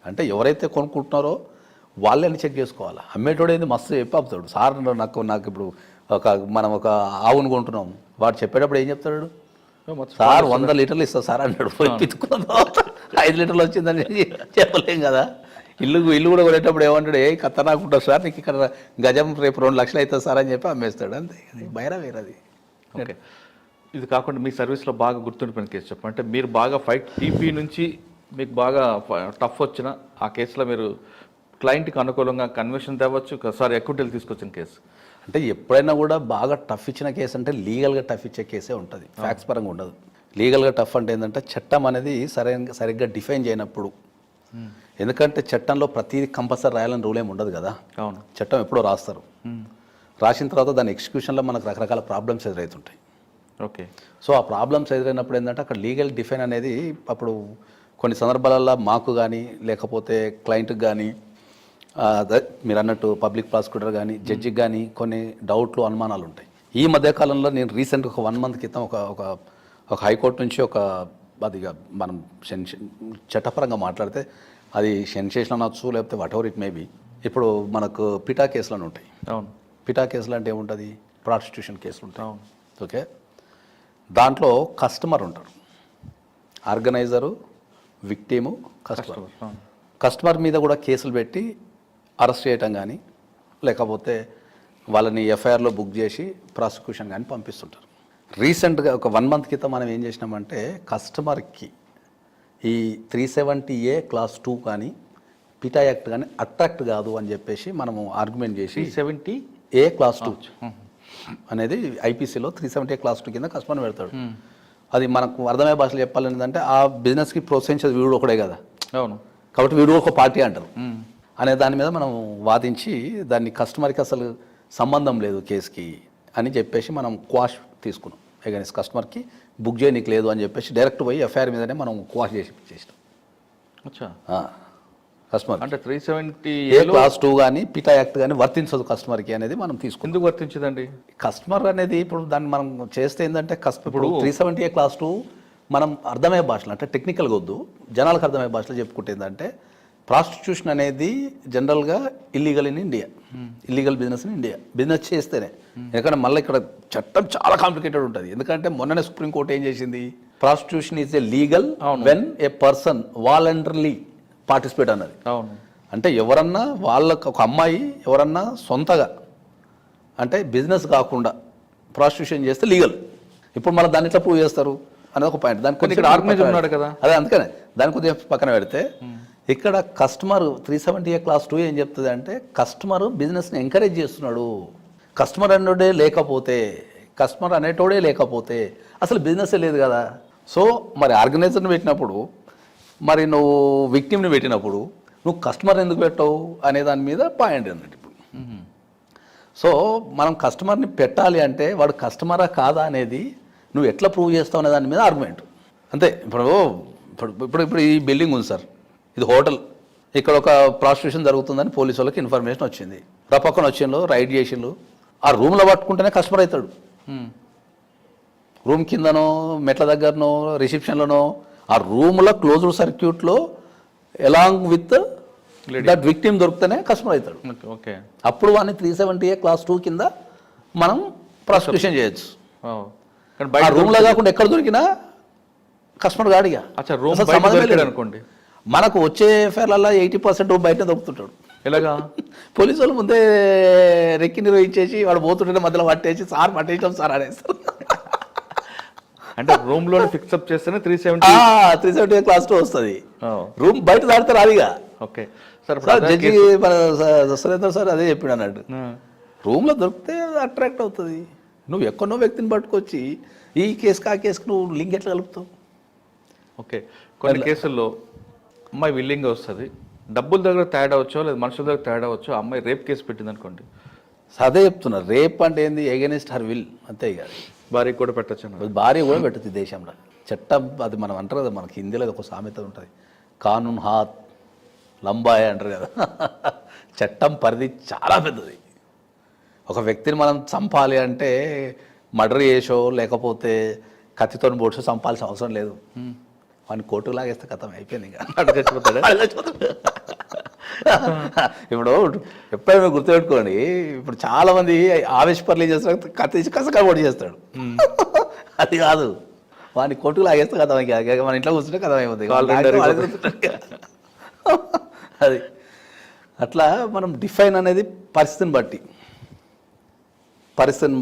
అంటే ఎవరైతే కొనుక్కుంటున్నారో వాళ్ళని చెక్ చేసుకోవాలి. అమ్మేటోడేది మస్తు చెప్పి ఆపుతాడు, సార్ నాకు ఇప్పుడు మనం ఒక ఆవును కొంటున్నాం, వాడు చెప్పేటప్పుడు ఏం చెప్తాడు, సార్ 100 లీటర్లు ఇస్తా సార్ అన్నాడు. పోయి పితుకున్న 5 లీటర్లు వచ్చిందని చెప్పలేం కదా. ఇల్లు కూడా కొనేటప్పుడు ఏమంటాడు, ఏ ఖతర్నాక్ ఉంటుంది సార్, నీకు ఇక్కడ గజం రేపు 2 లక్షలు అవుతుంది సార్ అని చెప్పి అమ్మేస్తాడు. అంతే, బైరావేర్ అది. ఓకే, ఇది కాకుండా మీ సర్వీస్లో బాగా గుర్తుండిపోయిన కేసు చెప్పండి. అంటే మీరు బాగా ఫైట్ టీపీ నుంచి మీకు బాగా టఫ్ వచ్చిన ఆ కేసులో మీరు క్లయింట్కి అనుకూలంగా కన్విషన్ తేవచ్చు, ఎక్విటీలు తీసుకొచ్చిన కేసు. అంటే ఎప్పుడైనా కూడా బాగా టఫ్ ఇచ్చిన కేసు అంటే లీగల్గా టఫ్ ఇచ్చే కేసే ఉంటుంది, ఫ్యాక్ట్స్ పరంగా ఉండదు. లీగల్గా టఫ్ అంటే ఏంటంటే చట్టం అనేది సరిగ్గా డిఫైన్ చేయనప్పుడు. ఎందుకంటే చట్టంలో ప్రతిదీ కంపల్సరీ రాయాలని రూల్ ఏమి ఉండదు కదా. అవును, చట్టం ఎప్పుడో రాస్తారు, రాసిన తర్వాత దాని ఎగ్జిక్యూషన్లో మనకు రకరకాల ప్రాబ్లమ్స్ ఎదురవుతుంటాయి. ఓకే, సో ఆ ప్రాబ్లమ్స్ ఎదురైనప్పుడు ఏంటంటే అక్కడ లీగల్ డిఫైన్ అనేది అప్పుడు కొన్ని సందర్భాలలో మాకు కానీ, లేకపోతే క్లయింట్కి కానీ, మీరు అన్నట్టు పబ్లిక్ ప్రాసిక్యూటర్ కానీ, జడ్జికి కానీ కొన్ని డౌట్లు, అనుమానాలు ఉంటాయి. ఈ మధ్యకాలంలో నేను రీసెంట్గా ఒక 1 మంత్ క్రితం ఒక హైకోర్టు నుంచి అది మనం చట్టపరంగా మాట్లాడితే అది సెన్సేషన్ అనొచ్చు, లేకపోతే what ever it may be. ఇప్పుడు మనకు పిటా కేసులు ఉంటాయి. అవును, పిటా కేసులు అంటే ఏముంటుంది, ప్రాస్టిట్యూషన్ కేసులు ఉంటాయి. ఓకే, దాంట్లో కస్టమర్ ఉంటారు, ఆర్గనైజరు, విక్టిము, కస్టమర్ మీద కూడా కేసులు పెట్టి అరెస్ట్ చేయటం కానీ, లేకపోతే వాళ్ళని ఎఫ్ఐఆర్లో బుక్ చేసి ప్రాసిక్యూషన్ కానీ పంపిస్తుంటారు. రీసెంట్గా ఒక 1 మంత్ క్రితం మనం ఏం చేసినామంటే కస్టమర్కి ఈ 370A క్లాస్ 2 కానీ పిటా యాక్ట్ కానీ అట్రాక్ట్ కాదు అని చెప్పేసి మనము ఆర్గ్యుమెంట్ చేసి 370A క్లాస్ 2 అనేది ఐపీసీలో 370A క్లాస్ 2 కింద కస్టమర్ పెడతాడు. అది మనకు అర్థమయ్యే భాషలో చెప్పాలని ఏంటంటే ఆ బిజినెస్కి ప్రోత్సహించేది వీడు ఒకడే కదా. అవును, కాబట్టి వీడు ఒక పార్టీ అంటారు అనే దాని మీద మనం వాదించి దాన్ని కస్టమర్కి అసలు సంబంధం లేదు కేసుకి అని చెప్పేసి మనం క్వాష్ తీసుకున్నాం. అగైన్స్ కస్టమర్కి బుక్ చేయనీకి లేదు అని చెప్పేసి డైరెక్ట్ పోయి ఎఫ్ఐఆర్ మీదనే మనం క్వాష్ చేసినాం. కస్టమర్ అంటే 370 ఏ క్లాస్ 2 కానీ పిటా యాక్ట్ కానీ వర్తించదు కస్టమర్కి అనేది మనం తీసుకుంటాం. ఎందుకు వర్తించదండి? కస్టమర్ అనేది ఇప్పుడు దాన్ని మనం చేస్తే ఏంటంటే ఇప్పుడు 370 క్లాస్ 2 మనం అర్థమయ్యే భాషలో అంటే టెక్నికల్గా వద్దు, జనాలకు అర్థమయ్యే భాషలో చెప్పుకుంటే ఏంటంటే ప్రాస్టిట్యూషన్ అనేది జనరల్గా illegal in India, illegal business in India. Business చేస్తేనే, ఎందుకంటే మళ్ళీ ఇక్కడ చట్టం చాలా కాంప్లికేటెడ్ ఉంటుంది. ఎందుకంటే మొన్ననే సుప్రీంకోర్టు ఏం చేసింది, prostitution is a legal when a person voluntarily participate అన్నది. అవును. అంటే ఎవరన్నా వాళ్ళకు ఒక అమ్మాయి ఎవరన్నా సొంతగా అంటే బిజినెస్ కాకుండా ప్రాస్టిట్యూషన్ చేస్తే లీగల్. ఇప్పుడు మళ్ళీ దాన్ని ఎట్లా ప్రూవ్ చేస్తారు అనేది ఒక పాయింట్. దానికి ఇక్కడ ఆర్గనైజర్ ఉన్నాడు కదా, అదే అందుకనే దాని కొద్దిగా పక్కన పెడితే ఇక్కడ కస్టమర్ 370 క్లాస్ 2 ఏం చెప్తుంది అంటే కస్టమర్ బిజినెస్ని ఎంకరేజ్ చేస్తున్నాడు. కస్టమర్ అనేటోడే లేకపోతే అసలు బిజినెసే లేదు కదా. సో మరి ఆర్గనైజర్ని పెట్టినప్పుడు, మరి నువ్వు విక్టిమ్ని పెట్టినప్పుడు నువ్వు కస్టమర్ ఎందుకు పెట్టవు అనే దాని మీద పాయింట్ అన్నట్టు. ఇప్పుడు సో మనం కస్టమర్ని పెట్టాలి అంటే వాడు కస్టమరా కాదా అనేది నువ్వు ఎట్లా ప్రూవ్ చేస్తావు అనే దాని మీద ఆర్గ్యుమెంట్ అంతే. ఇప్పుడు ఈ బిల్డింగ్ ఉంది సార్, ఇది హోటల్, ఇక్కడ ఒక ప్రాస్టిట్యూషన్ జరుగుతుందని పోలీసు వాళ్ళకి ఇన్ఫర్మేషన్ వచ్చింది. పక్కన వచ్చిండ్రు, రైడ్ చేసిండ్రు, ఆ రూమ్లో పట్టుకుంటేనే కస్టమర్ అవుతాడు. రూమ్ కిందనో మెట్ల దగ్గరనో రిసెప్షన్లోనో ఆ రూమ్లో క్లోజ్డ్ సర్క్యూట్లో ఎలాంగ్ విత్ దట్ విక్టిమ్ దొరికితేనే కస్టమర్ అవుతాడు. ఓకే, అప్పుడు వాడిని 370 క్లాస్ 2 కింద మనం ప్రాసిక్యూషన్ చేయొచ్చు. ఆ రూమ్లో కాకుండా ఎక్కడ దొరికినా కస్టమర్ గాడిగా అనుకోండి. మనకు వచ్చే ఫేర్లలో 80% బయట దొరుకుతుంటాడు. ఎలాగా? పోలీసు వాళ్ళు ముందే రెక్కి నిర్వహించేసి వాడు పోతుంటే మధ్యలో పట్టేసి సార్ పట్టేసాం సార్ అనేస్తారు. అంటే రూమ్ లో ఫిక్స్అప్ చేస్తేనే 370 క్లాస్ 2 వస్తుంది. రూమ్ బయట దాడితే రాదిగా. Okay sir, judge Surendra sir అదే చెప్పాడు అన్నట్టు. రూమ్లో దొరికితే అట్రాక్ట్ అవుతుంది. నువ్వు ఎక్కడో వ్యక్తిని పట్టుకొచ్చి ఈ కేసుకి ఆ కేసుకి నువ్వు లింక్ ఎట్లా కలుపుతావు? ఓకే, కొన్ని కేసుల్లో అమ్మాయి విల్లింగ్గా వస్తుంది, డబ్బుల దగ్గర తేడా అవచ్చో లేదా మనుషుల దగ్గర తేడా అవచ్చో, అమ్మాయి రేప్ కేసు పెట్టింది అనుకోండి. అదే చెప్తున్నా, రేప్ అంటే ఏంది, ఎగెనిస్ట్ హర్ విల్ అంతే. ఇక భార్యకి కూడా పెట్టచ్చు, భార్య కూడా పెట్టచ్చు దేశంలో. చట్టం అది మనం అంటారు కదా, మనకి హిందీలో ఒక సామెత ఉంటుంది, కానూన్ హాత్ లంబాయ్ అంటారు కదా. చట్టం పరిధి చాలా పెద్దది. ఒక వ్యక్తిని మనం చంపాలి అంటే మర్డర్ చేసో లేకపోతే కత్తితో బోడ్సో చంపాల్సిన అవసరం లేదు. వాడిని కోర్టుకు లాగేస్తే కథం అయిపోయింది. ఇంకా చచ్చిపోతాడు. ఇప్పుడు ఎప్పుడైనా గుర్తుపెట్టుకోండి, ఇప్పుడు చాలా మంది ఆవేశపర్లు ఏం చేస్తారు, కత్తి కసగా పొడి చేస్తాడు. అది కాదు, వాడిని కోర్టుకు లాగేస్తే కథం. మన ఇంట్లో కూర్చుంటే కథం అయిపోతుంది. అది అట్లా మనం డిఫైన్ అనేది పరిస్థితిని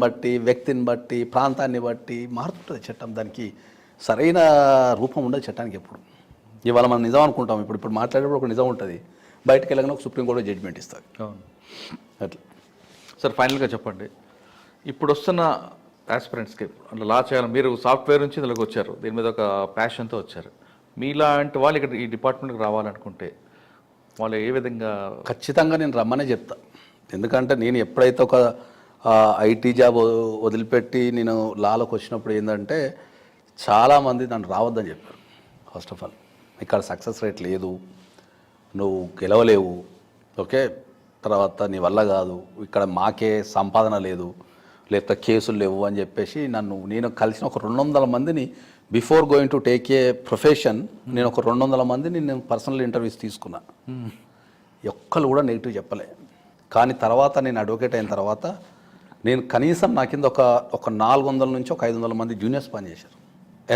బట్టి వ్యక్తిని బట్టి ప్రాంతాన్ని బట్టి మారుతుంటుంది చట్టం. దానికి సరైన రూపం ఉండదు చట్టానికి ఎప్పుడు. ఇవాళ మనం నిజం అనుకుంటాం, ఇప్పుడు మాట్లాడేటప్పుడు ఒక నిజం ఉంటుంది, బయటకు వెళ్ళగానే ఒక సుప్రీంకోర్టు జడ్జిమెంట్ ఇస్తుంది. అట్లా సార్, ఫైనల్గా చెప్పండి, ఇప్పుడు వస్తున్న ఆస్పిరెంట్స్కి అట్లా లా చేయాలి, మీరు సాఫ్ట్వేర్ నుంచి ఇందులోకి వచ్చారు, దీని మీద ఒక ప్యాషన్తో వచ్చారు, మీలాంటి వాళ్ళు ఇక్కడ ఈ డిపార్ట్మెంట్కి రావాలనుకుంటే వాళ్ళు ఏ విధంగా? ఖచ్చితంగా నేను రమ్మనే చెప్తా. ఎందుకంటే నేను ఎప్పుడైతే ఒక ఐటీ జాబ్ వదిలిపెట్టి నేను లాలోకి వచ్చినప్పుడు ఏంటంటే చాలామంది నన్ను రావద్దని చెప్పారు. ఫస్ట్ ఆఫ్ ఆల్ ఇక్కడ సక్సెస్ రేట్ లేదు, నువ్వు గెలవలేవు, ఓకే, తర్వాత నీ వల్ల కాదు, ఇక్కడ మాకే సంపాదన లేదు, లేకపోతే కేసులు లేవు అని చెప్పేసి నేను కలిసిన ఒక 200 మందిని before going to take a profession నేను ఒక 200 మందిని నేను పర్సనల్ ఇంటర్వ్యూస్ తీసుకున్నా. ఒక్కరు కూడా నెగిటివ్ చెప్పలే. కానీ తర్వాత నేను అడ్వకేట్ అయిన తర్వాత నేను కనీసం నా కింద ఒక 400 నుంచి ఒక 500 మంది జూనియర్స్ పనిచేశారు.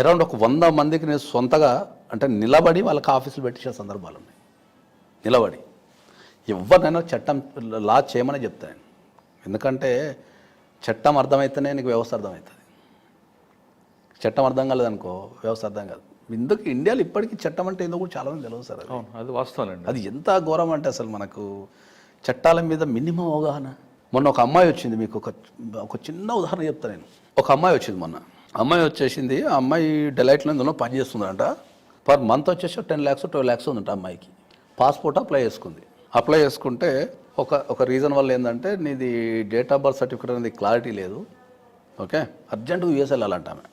అరౌండ్ ఒక 100 మందికి నేను సొంతగా అంటే నిలబడి వాళ్ళకి ఆఫీసులు పెట్టించే సందర్భాలు ఉన్నాయి. నిలబడి ఎవరినైనా చట్టం లా చేయమని చెప్తాను. ఎందుకంటే చట్టం అర్థమైతేనే నీకు వ్యవస్థ అర్థమవుతుంది. చట్టం అర్థం కాలేదనుకో వ్యవస్థ అర్థం కాదు. ఇందుకు ఇండియాలో ఇప్పటికీ చట్టం అంటే ఏందో కూడా చాలామంది తెలియదు సార్. అది వాస్తవం. అది ఎంత ఘోరం అంటే అసలు మనకు చట్టాల మీద మినిమం అవగాహన. మొన్న ఒక అమ్మాయి వచ్చింది, మీకు ఒక చిన్న ఉదాహరణ చెప్తాను నేను. ఒక అమ్మాయి వచ్చింది మొన్న, అమ్మాయి వచ్చేసింది, ఆ అమ్మాయి డెలైట్లో ఇందులో పని చేస్తుందంట. పర్ మంత్ వచ్చేసి 10 lakhs 12 lakhs ఉందంట అమ్మాయికి. పాస్పోర్ట్ అప్లై చేసుకుంది. అప్లై చేసుకుంటే ఒక రీజన్ వల్ల ఏంటంటే నీది డేట్ ఆఫ్ బర్త్ సర్టిఫికేట్ అనేది క్లారిటీ లేదు, ఓకే, అర్జెంటుగా యూఎస్ వెళ్ళాలంట ఆమె.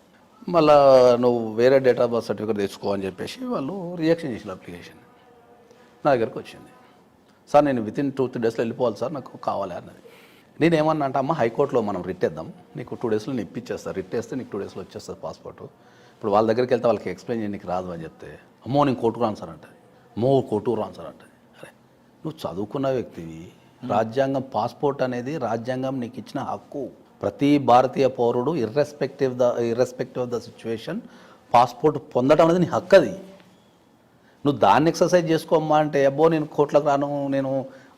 మళ్ళీ నువ్వు వేరే డేట్ ఆఫ్ బర్త్ సర్టిఫికేట్ తెచ్చుకో అని చెప్పేసి వాళ్ళు రిజెక్షన్ చేసిన అప్లికేషన్. నా దగ్గరకు వచ్చింది. సార్ నేను వితిన్ 2-3 డేస్లో వెళ్ళిపోవాలి సార్, నాకు కావాలి అన్నది. నేనేమన్నా అంటే అమ్మ హైకోర్టులో మనం రిట్ వేద్దాం, నీకు 2 డేస్లో నేను ఇప్పించేస్తాను, రిట్ వేస్తే నీకు 2 డేస్లో వచ్చేస్తుంది పాస్పోర్ట్. ఇప్పుడు వాళ్ళ దగ్గరికి వెళ్తే వాళ్ళకి ఎక్స్ప్లెయిన్ చేయడానికి రాదు అని చెప్తే, అమ్మో నేను కోర్టుకు రాను సార్ అంటది, అమ్మో కోర్టుకు రాను సార్ అంటది. అరే నువ్వు చదువుకున్న వ్యక్తివి, రాజ్యాంగం పాస్పోర్ట్ అనేది రాజ్యాంగం నీకు ఇచ్చిన హక్కు. ప్రతి భారతీయ పౌరుడు irrespective of the situation passport పొందడం అనేది నీ హక్కు. అది నువ్వు దాన్ని ఎక్సర్సైజ్ చేసుకోమ్మా అంటే, అబ్బో నేను కోర్టులకు రాను, నేను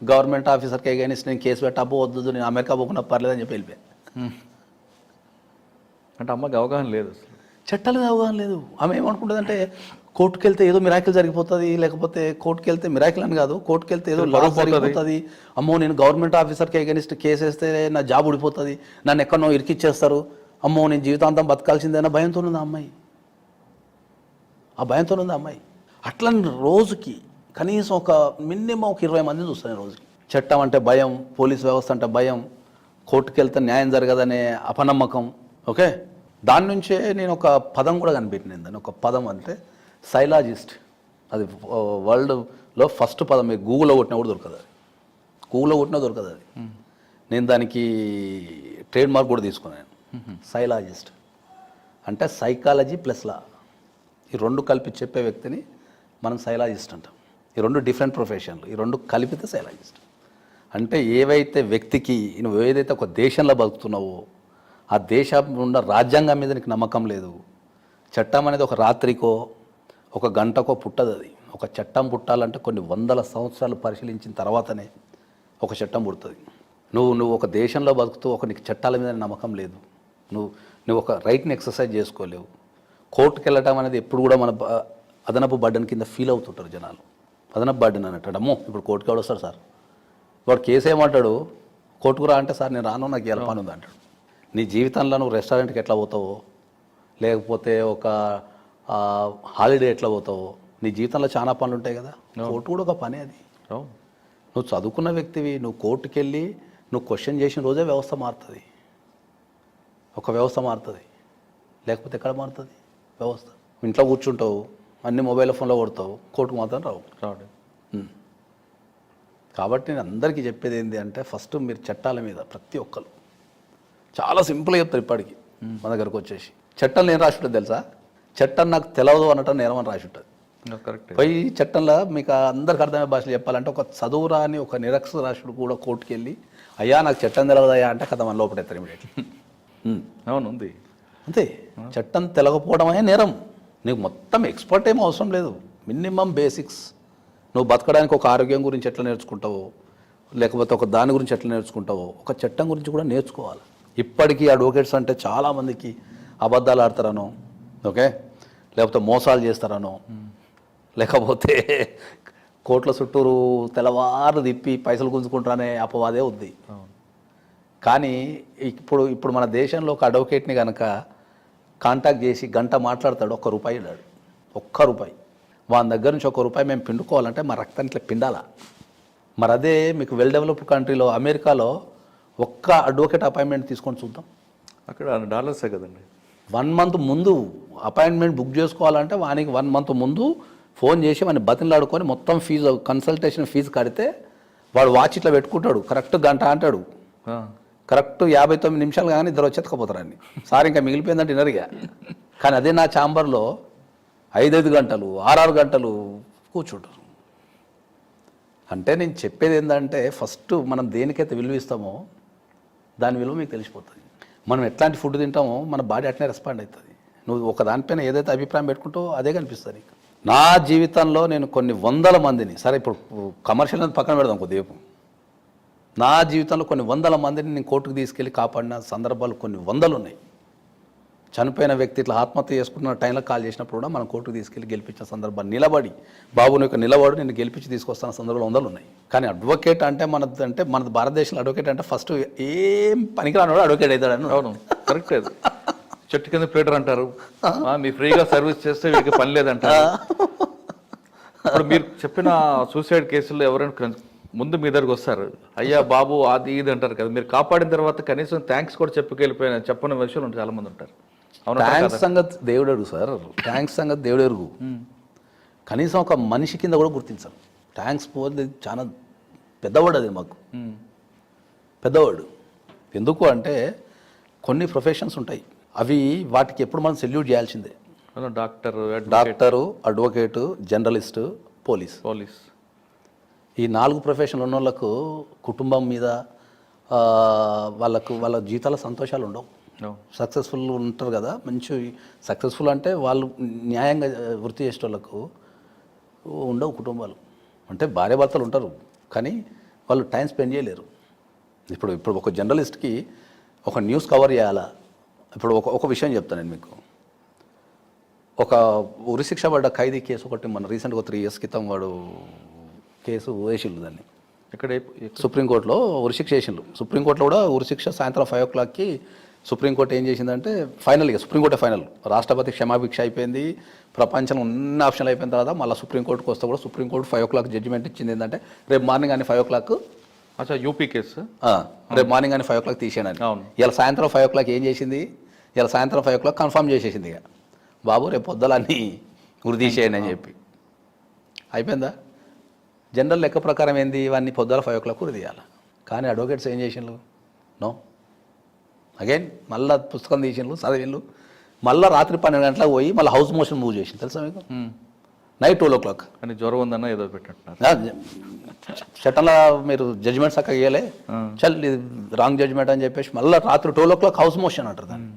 గవర్నమెంట్ ఆఫీసర్కి అగైనిస్ట్ నేను కేసు పెట్ట, అబ్బో వద్దు నేను అమెరికా పోకుండా పర్లేదని చెప్పి వెళ్ళిపోయాను. అంటే అమ్మకి అవగాహన లేదు, అసలు చట్టాల మీద అవగాహన లేదు. ఆమె ఏమనుకుంటుందంటే కోర్టుకు వెళ్తే ఏదో మిరాకిల్ జరిగిపోతుంది, లేకపోతే కోర్టుకు వెళ్తే మిరాకిల్ అని కాదు, కోర్టుకు వెళ్తే ఏదో లాస్ జరిగిపోతుంది, అమ్మో నేను గవర్నమెంట్ ఆఫీసర్కి అగైనిస్ట్ కేసు వేస్తే నా జాబ్ ఊడిపోతుంది, నన్ను ఎక్కడనో ఇరికిచ్చేస్తారు, అమ్మో నేను జీవితాంతం బతకాల్సిందేనా భయంతో ఉంది ఆ అమ్మాయి. ఆ భయంతో ఉంది ఆ అమ్మాయి. అట్లా రోజుకి కనీసం ఒక మినిమం ఒక 20 మందిని చూస్తాను రోజుకి. చట్టం అంటే భయం, పోలీస్ వ్యవస్థ అంటే భయం, కోర్టుకు వెళ్తే న్యాయం జరగదనే అపనమ్మకం. ఓకే, దాని నుంచే నేను ఒక పదం కూడా కనిపెట్టినాను. దాన్ని ఒక పదం అంటే సైలాజిస్ట్. అది వరల్డ్లో ఫస్ట్ పదం. మీరు గూగుల్లో కొట్టినా కూడా దొరకదు, అది గూగుల్లో కొట్టినా దొరకదు అది. నేను దానికి ట్రేడ్ మార్క్ కూడా తీసుకున్నాను. సైలాజిస్ట్ అంటే సైకాలజీ ప్లస్ లా, ఈ రెండు కలిపి చెప్పే వ్యక్తిని మనం సైలాజిస్ట్ అంటాం. ఈ రెండు డిఫరెంట్ ప్రొఫెషన్లు, ఈ రెండు కలిపితే సైలాజిస్ట్. అంటే ఏవైతే వ్యక్తికి నువ్వు ఏదైతే ఒక దేశంలో బతుకుతున్నావో ఆ దేశం ఉన్న రాజ్యాంగం మీద నీకు నమ్మకం లేదు. చట్టం అనేది ఒక రాత్రికో ఒక గంటకో పుట్టదు. అది ఒక చట్టం పుట్టాలంటే కొన్ని వందల సంవత్సరాలు పరిశీలించిన తర్వాతనే ఒక చట్టం పుడుతుంది. నువ్వు ఒక దేశంలో బతుకుతూ నీకు చట్టాల మీద నమ్మకం లేదు, నువ్వు ఒక రైట్ని ఎక్సర్సైజ్ చేసుకోలేవు. కోర్టుకు వెళ్ళటం అనేది ఎప్పుడు కూడా మన అదనపు బర్డెన్ కింద ఫీల్ అవుతుంటారు జనాలు. అదనపు బర్డెన్ అని అంటాడు. అమ్మో ఇప్పుడు కోర్టుకి ఎవడు వస్తాడు సార్, వాడు కేసు ఏమంటాడు, కోర్టుకు రా అంటే సార్ నేను రాను, నాకు ఎలా పని ఉంది అంటాడు. నీ జీవితంలో నువ్వు రెస్టారెంట్కి ఎట్లా పోతావో, లేకపోతే ఒక హాలిడే ఎట్లా పోతావో, నీ జీవితంలో చాలా పనులు ఉంటాయి కదా. కోర్టు కూడా ఒక పని. అది నువ్వు చదువుకున్న వ్యక్తివి, నువ్వు కోర్టుకి వెళ్ళి నువ్వు క్వశ్చన్ చేసిన రోజే వ్యవస్థ మారుతుంది. ఒక వ్యవస్థ మారుతుంది, లేకపోతే ఎక్కడ మారుతుంది వ్యవస్థ? ఇంట్లో కూర్చుంటావు, అన్ని మొబైల్ ఫోన్లో కొడతావు, కోర్టుకు మాత్రం రావు. కాబట్టి నేను అందరికీ చెప్పేది ఏంటి అంటే, ఫస్ట్ మీరు చట్టాల మీద ప్రతి ఒక్కరు చాలా సింపుల్గా చెప్తారు. ఇప్పటికీ మన దగ్గరకు వచ్చేసి చట్టంలో ఏం రాసి ఉంటుంది తెలుసా? చట్టం నాకు తెలవదు అనటం నేరం అని రాసి ఉంటుంది. కరెక్ట్. పోయి చట్టంలో మీకు అందరికి అర్థమయ్యే భాషలో చెప్పాలంటే, ఒక చదువు రాని ఒక నిరక్షరాస్యుడు కూడా కోర్టుకు వెళ్ళి అయ్యా నాకు చట్టం తెలవదయ్యా అంటే కథ మన లోపడేస్తారు ఇమీడియట్లీ. అవును, ఉంది అంతే. చట్టం తెలవకపోవడమే నేరం. నీకు మొత్తం ఎక్స్పర్ట్ ఏమో అవసరం లేదు, మినిమం బేసిక్స్. నువ్వు బతకడానికి ఒక ఆరోగ్యం గురించి ఎట్లా నేర్చుకుంటావో, లేకపోతే ఒక దాని గురించి ఎట్లా నేర్చుకుంటావో, ఒక చట్టం గురించి కూడా నేర్చుకోవాలి. ఇప్పటికీ అడ్వకేట్స్ అంటే చాలామందికి అబద్ధాలు ఆడతారనో, ఓకే, లేకపోతే మోసాలు చేస్తారనో, లేకపోతే కోట్ల చుట్టూరు తెల్లవారు తిప్పి పైసలు గుంజుకుంటారనే అపవాదే ఉంది. కానీ ఇప్పుడు మన దేశంలో ఒక అడ్వకేట్ని కనుక కాంటాక్ట్ చేసి గంట మాట్లాడతాడు, ₹1 ఇడాడు. ₹1 వాని దగ్గర నుంచి ₹1 మేము పిండుకోవాలంటే మా రక్తాన్ని ఇట్లా పిండాలా. మరి అదే మీకు వెల్ డెవలప్డ్ కంట్రీలో అమెరికాలో ఒక్క అడ్వకేట్ అపాయింట్మెంట్ తీసుకొని చూద్దాం, అక్కడ డాలర్సే కదండి. 1 మంత్ ముందు అపాయింట్మెంట్ బుక్ చేసుకోవాలంటే వానికి 1 మంత్ ముందు ఫోన్ చేసి వాడిని బతిలాడుకొని మొత్తం ఫీజు, కన్సల్టేషన్ ఫీజు కడితే వాడు వాచ్ ఇట్లా పెట్టుకుంటాడు, కరెక్ట్ గంట అంటాడు, కరెక్ట్ 59 నిమిషాలు కానీ ఇద్దరు వచ్చేతకపోతారండి. సార్ ఇంకా మిగిలిపోయిందంటే వినరుగా. కానీ అదే నా ఛాంబర్లో 5 గంటలు 6 గంటలు కూర్చుంటారు. అంటే నేను చెప్పేది ఏంటంటే, ఫస్ట్ మనం దేనికైతే విలువ ఇస్తామో దాని విలువ మీకు తెలిసిపోతుంది. మనం ఎట్లాంటి ఫుడ్ తింటామో మన బాడీ అట్లనే రెస్పాండ్ అవుతుంది. నువ్వు ఒక దానిపైన ఏదైతే అభిప్రాయం పెట్టుకుంటావో అదే కనిపిస్తుంది నీకు. నా జీవితంలో నేను కొన్ని వందల మందిని, సరే ఇప్పుడు కమర్షియల్ అనేది పక్కన పెడదాం కొద్దిసేపు, నా జీవితంలో కొన్ని వందల మందిని నేను కోర్టుకు తీసుకెళ్ళి కాపాడిన సందర్భాలు కొన్ని వందలు ఉన్నాయి. చనిపోయిన వ్యక్తి ఇట్లా ఆత్మహత్య చేసుకున్న టైంలో కాల్ చేసినప్పుడు కూడా మనం కోర్టుకు తీసుకెళ్ళి గెలిపించిన సందర్భాలు, నిలబడి బాబుని యొక్క నిలబడి నేను గెలిపించి తీసుకొస్తున్న సందర్భాలు వందలు ఉన్నాయి. కానీ అడ్వకేట్ అంటే మన భారతదేశంలో అడ్వకేట్ అంటే ఫస్ట్ ఏం పనికిరాని అడ్వకేట్ అవుతాడని. అవును, కరెక్ట్. చెట్టు కింద ప్లేటర్ అంటారు, మీ ఫ్రీగా సర్వీస్ చేస్తే వీడికి పని లేదంటారు. ఇప్పుడు మీరు చెప్పిన సూసైడ్ కేసుల్లో ఎవరైనా ముందు మీ దగ్గరకు వస్తారు, అయ్యా బాబు అది ఇది అంటారు కదా, మీరు కాపాడిన తర్వాత కనీసం థ్యాంక్స్ కూడా చెప్పని విషయాలు చాలా మంది ఉంటారు. థ్యాంక్స్ సంగతి దేవుడు అడుగు సార్, థ్యాంక్స్ సంగతి దేవుడు ఎరుగు. కనీసం ఒక మనిషి కింద కూడా గుర్తించాలి. ట్యాంక్స్ పోతే చాలా పెద్దవాడు అది మాకు, పెద్దవాడు. ఎందుకు అంటే కొన్ని ప్రొఫెషన్స్ ఉంటాయి, అవి వాటికి ఎప్పుడు మనం సెల్యూట్ చేయాల్సిందే. Doctor, advocate, journalist, police. ఈ 4 ప్రొఫెషన్లు ఉన్న వాళ్ళకు కుటుంబం మీద వాళ్ళ జీతాల సంతోషాలు ఉండవు. సక్సెస్ఫుల్ ఉంటారు కదా, మంచి సక్సెస్ఫుల్ అంటే వాళ్ళు న్యాయంగా వృత్తి చేసే వాళ్ళకు ఉండవు కుటుంబాలు. అంటే భార్యాభర్తలు ఉంటారు కానీ వాళ్ళు టైం స్పెండ్ చేయలేరు. ఇప్పుడు ఒక జర్నలిస్ట్కి ఒక న్యూస్ కవర్ చేయాలా. ఇప్పుడు ఒక విషయం చెప్తాను నేను మీకు. ఒక ఉరిశిక్ష పడ్డ ఖైదీ కేసు ఒకటి మన రీసెంట్గా 3 years క్రితం వాడు కేసు వేసిండు దాన్ని. ఇక్కడ సుప్రీంకోర్టులో ఉరిశిక్ష వేసిండు. సుప్రీంకోర్టులో కూడా ఉరిశిక్ష సాయంత్రం 5 o'clockకి సుప్రీంకోర్టు ఏం చేసిందంటే ఫైనల్గా సుప్రీంకోర్టే ఫైనల్, రాష్ట్రపతి క్షమాభిక్ష అయిపోయింది, ప్రపంచంలో ఉన్న ఆప్షన్లు అయిపోయిన తర్వాత మళ్ళీ సుప్రీంకోర్టుకు వస్తే కూడా సుప్రీంకోర్టు 5 o'clock జడ్జిమెంట్ ఇచ్చింది ఏంటంటే రేపు మార్నింగ్ అని 5 o'clock. అచ్చా, యూపీ కేసు. రేపు మార్నింగ్ అని 5 o'clock తీసేయనని. ఇలా సాయంత్రం 5 o'clock ఏం చేసింది, ఇలా సాయంత్రం 5 o'clock కన్ఫర్మ్ చేసేసింది. ఇక బాబు రేపు పొద్దులన్నీ ఉరి తీసేయండి అని చెప్పి అయిపోయిందా. జనరల్ లెక్క ప్రకారం ఏంది, ఇవన్నీ పొద్దుల 5 o'clock ఉరి తీయాలి. కానీ అడ్వకేట్స్ ఏం చేసిండ్రు, నో అగైన్ మళ్ళీ పుస్తకం తీసిండ్రు, చదివిండ్రు, మళ్ళీ రాత్రి 12 గంటలకు పోయి మళ్ళీ హౌస్ మోషన్ మూవ్ చేసింది. తెలుసా మీకు, నైట్ 12 o'clock. అని జ్వరం ఉందన్న ఏదో పెట్టినట్టున్నారు. చట్టంలో మీరు జడ్జిమెంట్ చక్కగా ఇవ్వలే, చల్ ఇది రాంగ్ జడ్జిమెంట్ అని చెప్పేసి మళ్ళీ రాత్రి 12 o'clock హౌస్ మోషన్ అంటారు దాన్ని.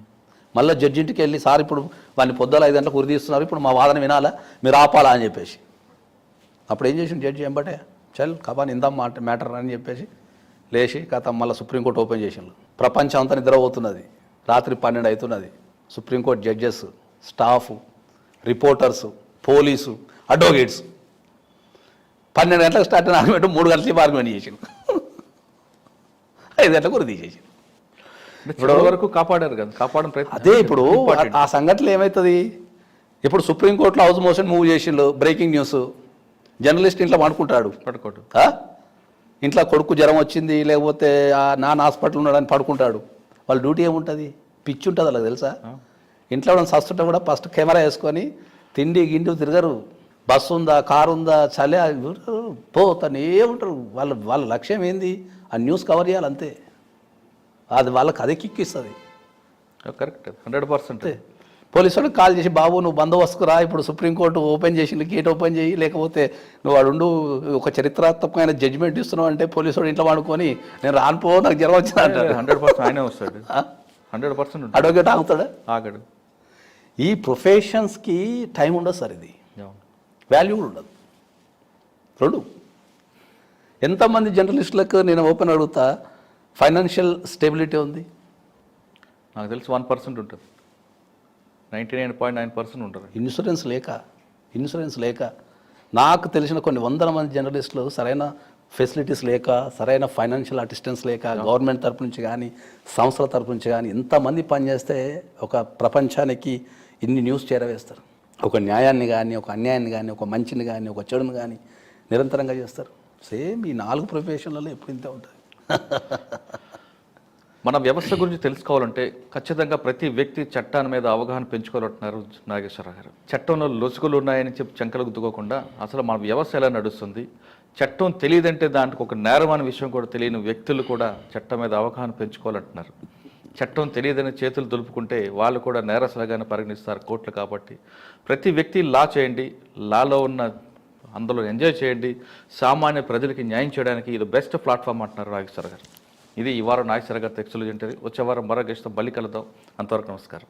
మళ్ళీ జడ్జి ఇంటికి వెళ్ళి సార్ ఇప్పుడు వాళ్ళని పొద్దుల 5 గంటలకు ఉరి తీస్తున్నారు, ఇప్పుడు మా వాదన వినాలా, మీరు ఆపాలా అని చెప్పేసి. అప్పుడు ఏం చేసిండు జడ్జి ఎంబటే, చల్ కబాన్ ఇందాం మ్యాటర్ అని చెప్పేసి లేచి కథ మళ్ళీ సుప్రీంకోర్టు ఓపెన్ చేసిండు. ప్రపంచం అంతా నిద్రపోతున్నది, రాత్రి 12 అవుతున్నది. Supreme court judges, staff, reporters, police, advocates 12 గంటలకు స్టార్ట్ అయిన ఆర్గ్యుమెంట్ 3 గంటలకి ఆర్గ్యుమెంట్ చేసిండు, 5 గంటలకు ఉరి తీసేసిండు. ఇప్పుడు వరకు కాపాడారు కదా, కాపాడడం ప్రయత్నం. అదే ఇప్పుడు ఆ సంఘటనలు ఏమవుతుంది, ఇప్పుడు సుప్రీంకోర్టులో హౌస్ మోషన్ మూవ్ చేసిండు, బ్రేకింగ్ న్యూస్, జర్నలిస్ట్ ఇంట్లో పడుకుంటాడు, ఇంట్లో కొడుకు జ్వరం వచ్చింది లేకపోతే నాన్న హాస్పిటల్ ఉన్నాడని పడుకుంటాడు. వాళ్ళ డ్యూటీ ఏముంటుంది, పిచ్చి ఉంటుంది వాళ్ళకి తెలుసా. ఇంట్లో వాళ్ళని సస్తుంటే కూడా ఫస్ట్ కెమెరా వేసుకొని తిండి గిండి తిరగరు, బస్సు ఉందా కారు ఉందా చలే పోతానే ఉంటారు. వాళ్ళ లక్ష్యం ఏంది, ఆ న్యూస్ కవర్ చేయాలి అంతే. అది వాళ్ళకి అదే కిక్కిస్తుంది. కరెక్ట్, 100%. పోలీసు వాళ్ళకి కాల్ చేసి బాబు నువ్వు బందోబస్తుకు రా, ఇప్పుడు సుప్రీంకోర్టు ఓపెన్ చేసి గేట్ ఓపెన్ చేయి, లేకపోతే నువ్వు వాడు ఒక చరిత్రాత్మకమైన జడ్జిమెంట్ ఇస్తున్నావు అంటే పోలీసు వాడు ఇంట్లో వాడుకొని నేను రానుపో నాకు జ్వరం వచ్చింది అంటాడు. 100% ఆయనే వస్తాడు, 100%. అడ్వకేట్ ఆగుతాడా, ఆగడు. ఈ ప్రొఫెషన్స్కి టైం ఉండదు సార్, ఇది వాల్యూ కూడా ఉండదు. రెండు ఎంతమంది జర్నలిస్టులకు నేను ఓపెన్ అడుగుతా ఫైనాన్షియల్ స్టెబిలిటీ ఉంది, నాకు తెలిసి 1% ఉంటుంది, 99.9% ఉంటారు. ఇన్సూరెన్స్ లేక నాకు తెలిసిన కొన్ని 100 మంది జర్నలిస్టులు సరైన ఫెసిలిటీస్ లేక, సరైన ఫైనాన్షియల్ అసిస్టెన్స్ లేక, గవర్నమెంట్ తరపు నుంచి కానీ సంస్థల తరపు నుంచి కానీ ఎంతమంది పనిచేస్తే ఒక ప్రపంచానికి ఇన్ని న్యూస్ చేరవేస్తారు. ఒక న్యాయాన్ని కానీ, ఒక అన్యాయాన్ని కానీ, ఒక మంచిని కానీ, ఒక చెడుని కానీ నిరంతరంగా చేస్తారు. సేమ్ ఈ 4 ప్రొఫెషన్లలో ఎప్పుడు ఇంతే ఉంటుంది. మన వ్యవస్థ గురించి తెలుసుకోవాలంటే ఖచ్చితంగా ప్రతి వ్యక్తి చట్టాల మీద అవగాహన పెంచుకోవాలంటున్నారు నాగేశ్వరరావు గారు. చట్టంలో లొసుగులు ఉన్నాయని చెప్పి చంకలు గుద్దుకోకుండా అసలు మన వ్యవస్థ ఎలా నడుస్తుంది, చట్టం తెలియదంటే దానికి ఒక నేరం అనే విషయం కూడా తెలియని వ్యక్తులు కూడా చట్టం మీద అవగాహన పెంచుకోవాలంటున్నారు. చట్టం తెలియదని చేతులు దులుపుకుంటే వాళ్ళు కూడా నేరస్తులుగానే పరిగణిస్తారు కోర్టులు. కాబట్టి ప్రతి వ్యక్తి లా చేయండి, లాలో ఉన్న అందులో ఎంజాయ్ చేయండి, సామాన్య ప్రజలకి న్యాయం చేయడానికి ఇది బెస్ట్ ప్లాట్ఫామ్ అంటున్నారు నాగేశ్వర గారు. ఇది ఈ వారం నాగేశ్వర గారి టెక్స్టులు ఏంటది. వచ్చే వారం మరో గెస్ట్తో మళ్ళీ కలుద్దాం. అంతవరకు నమస్కారం.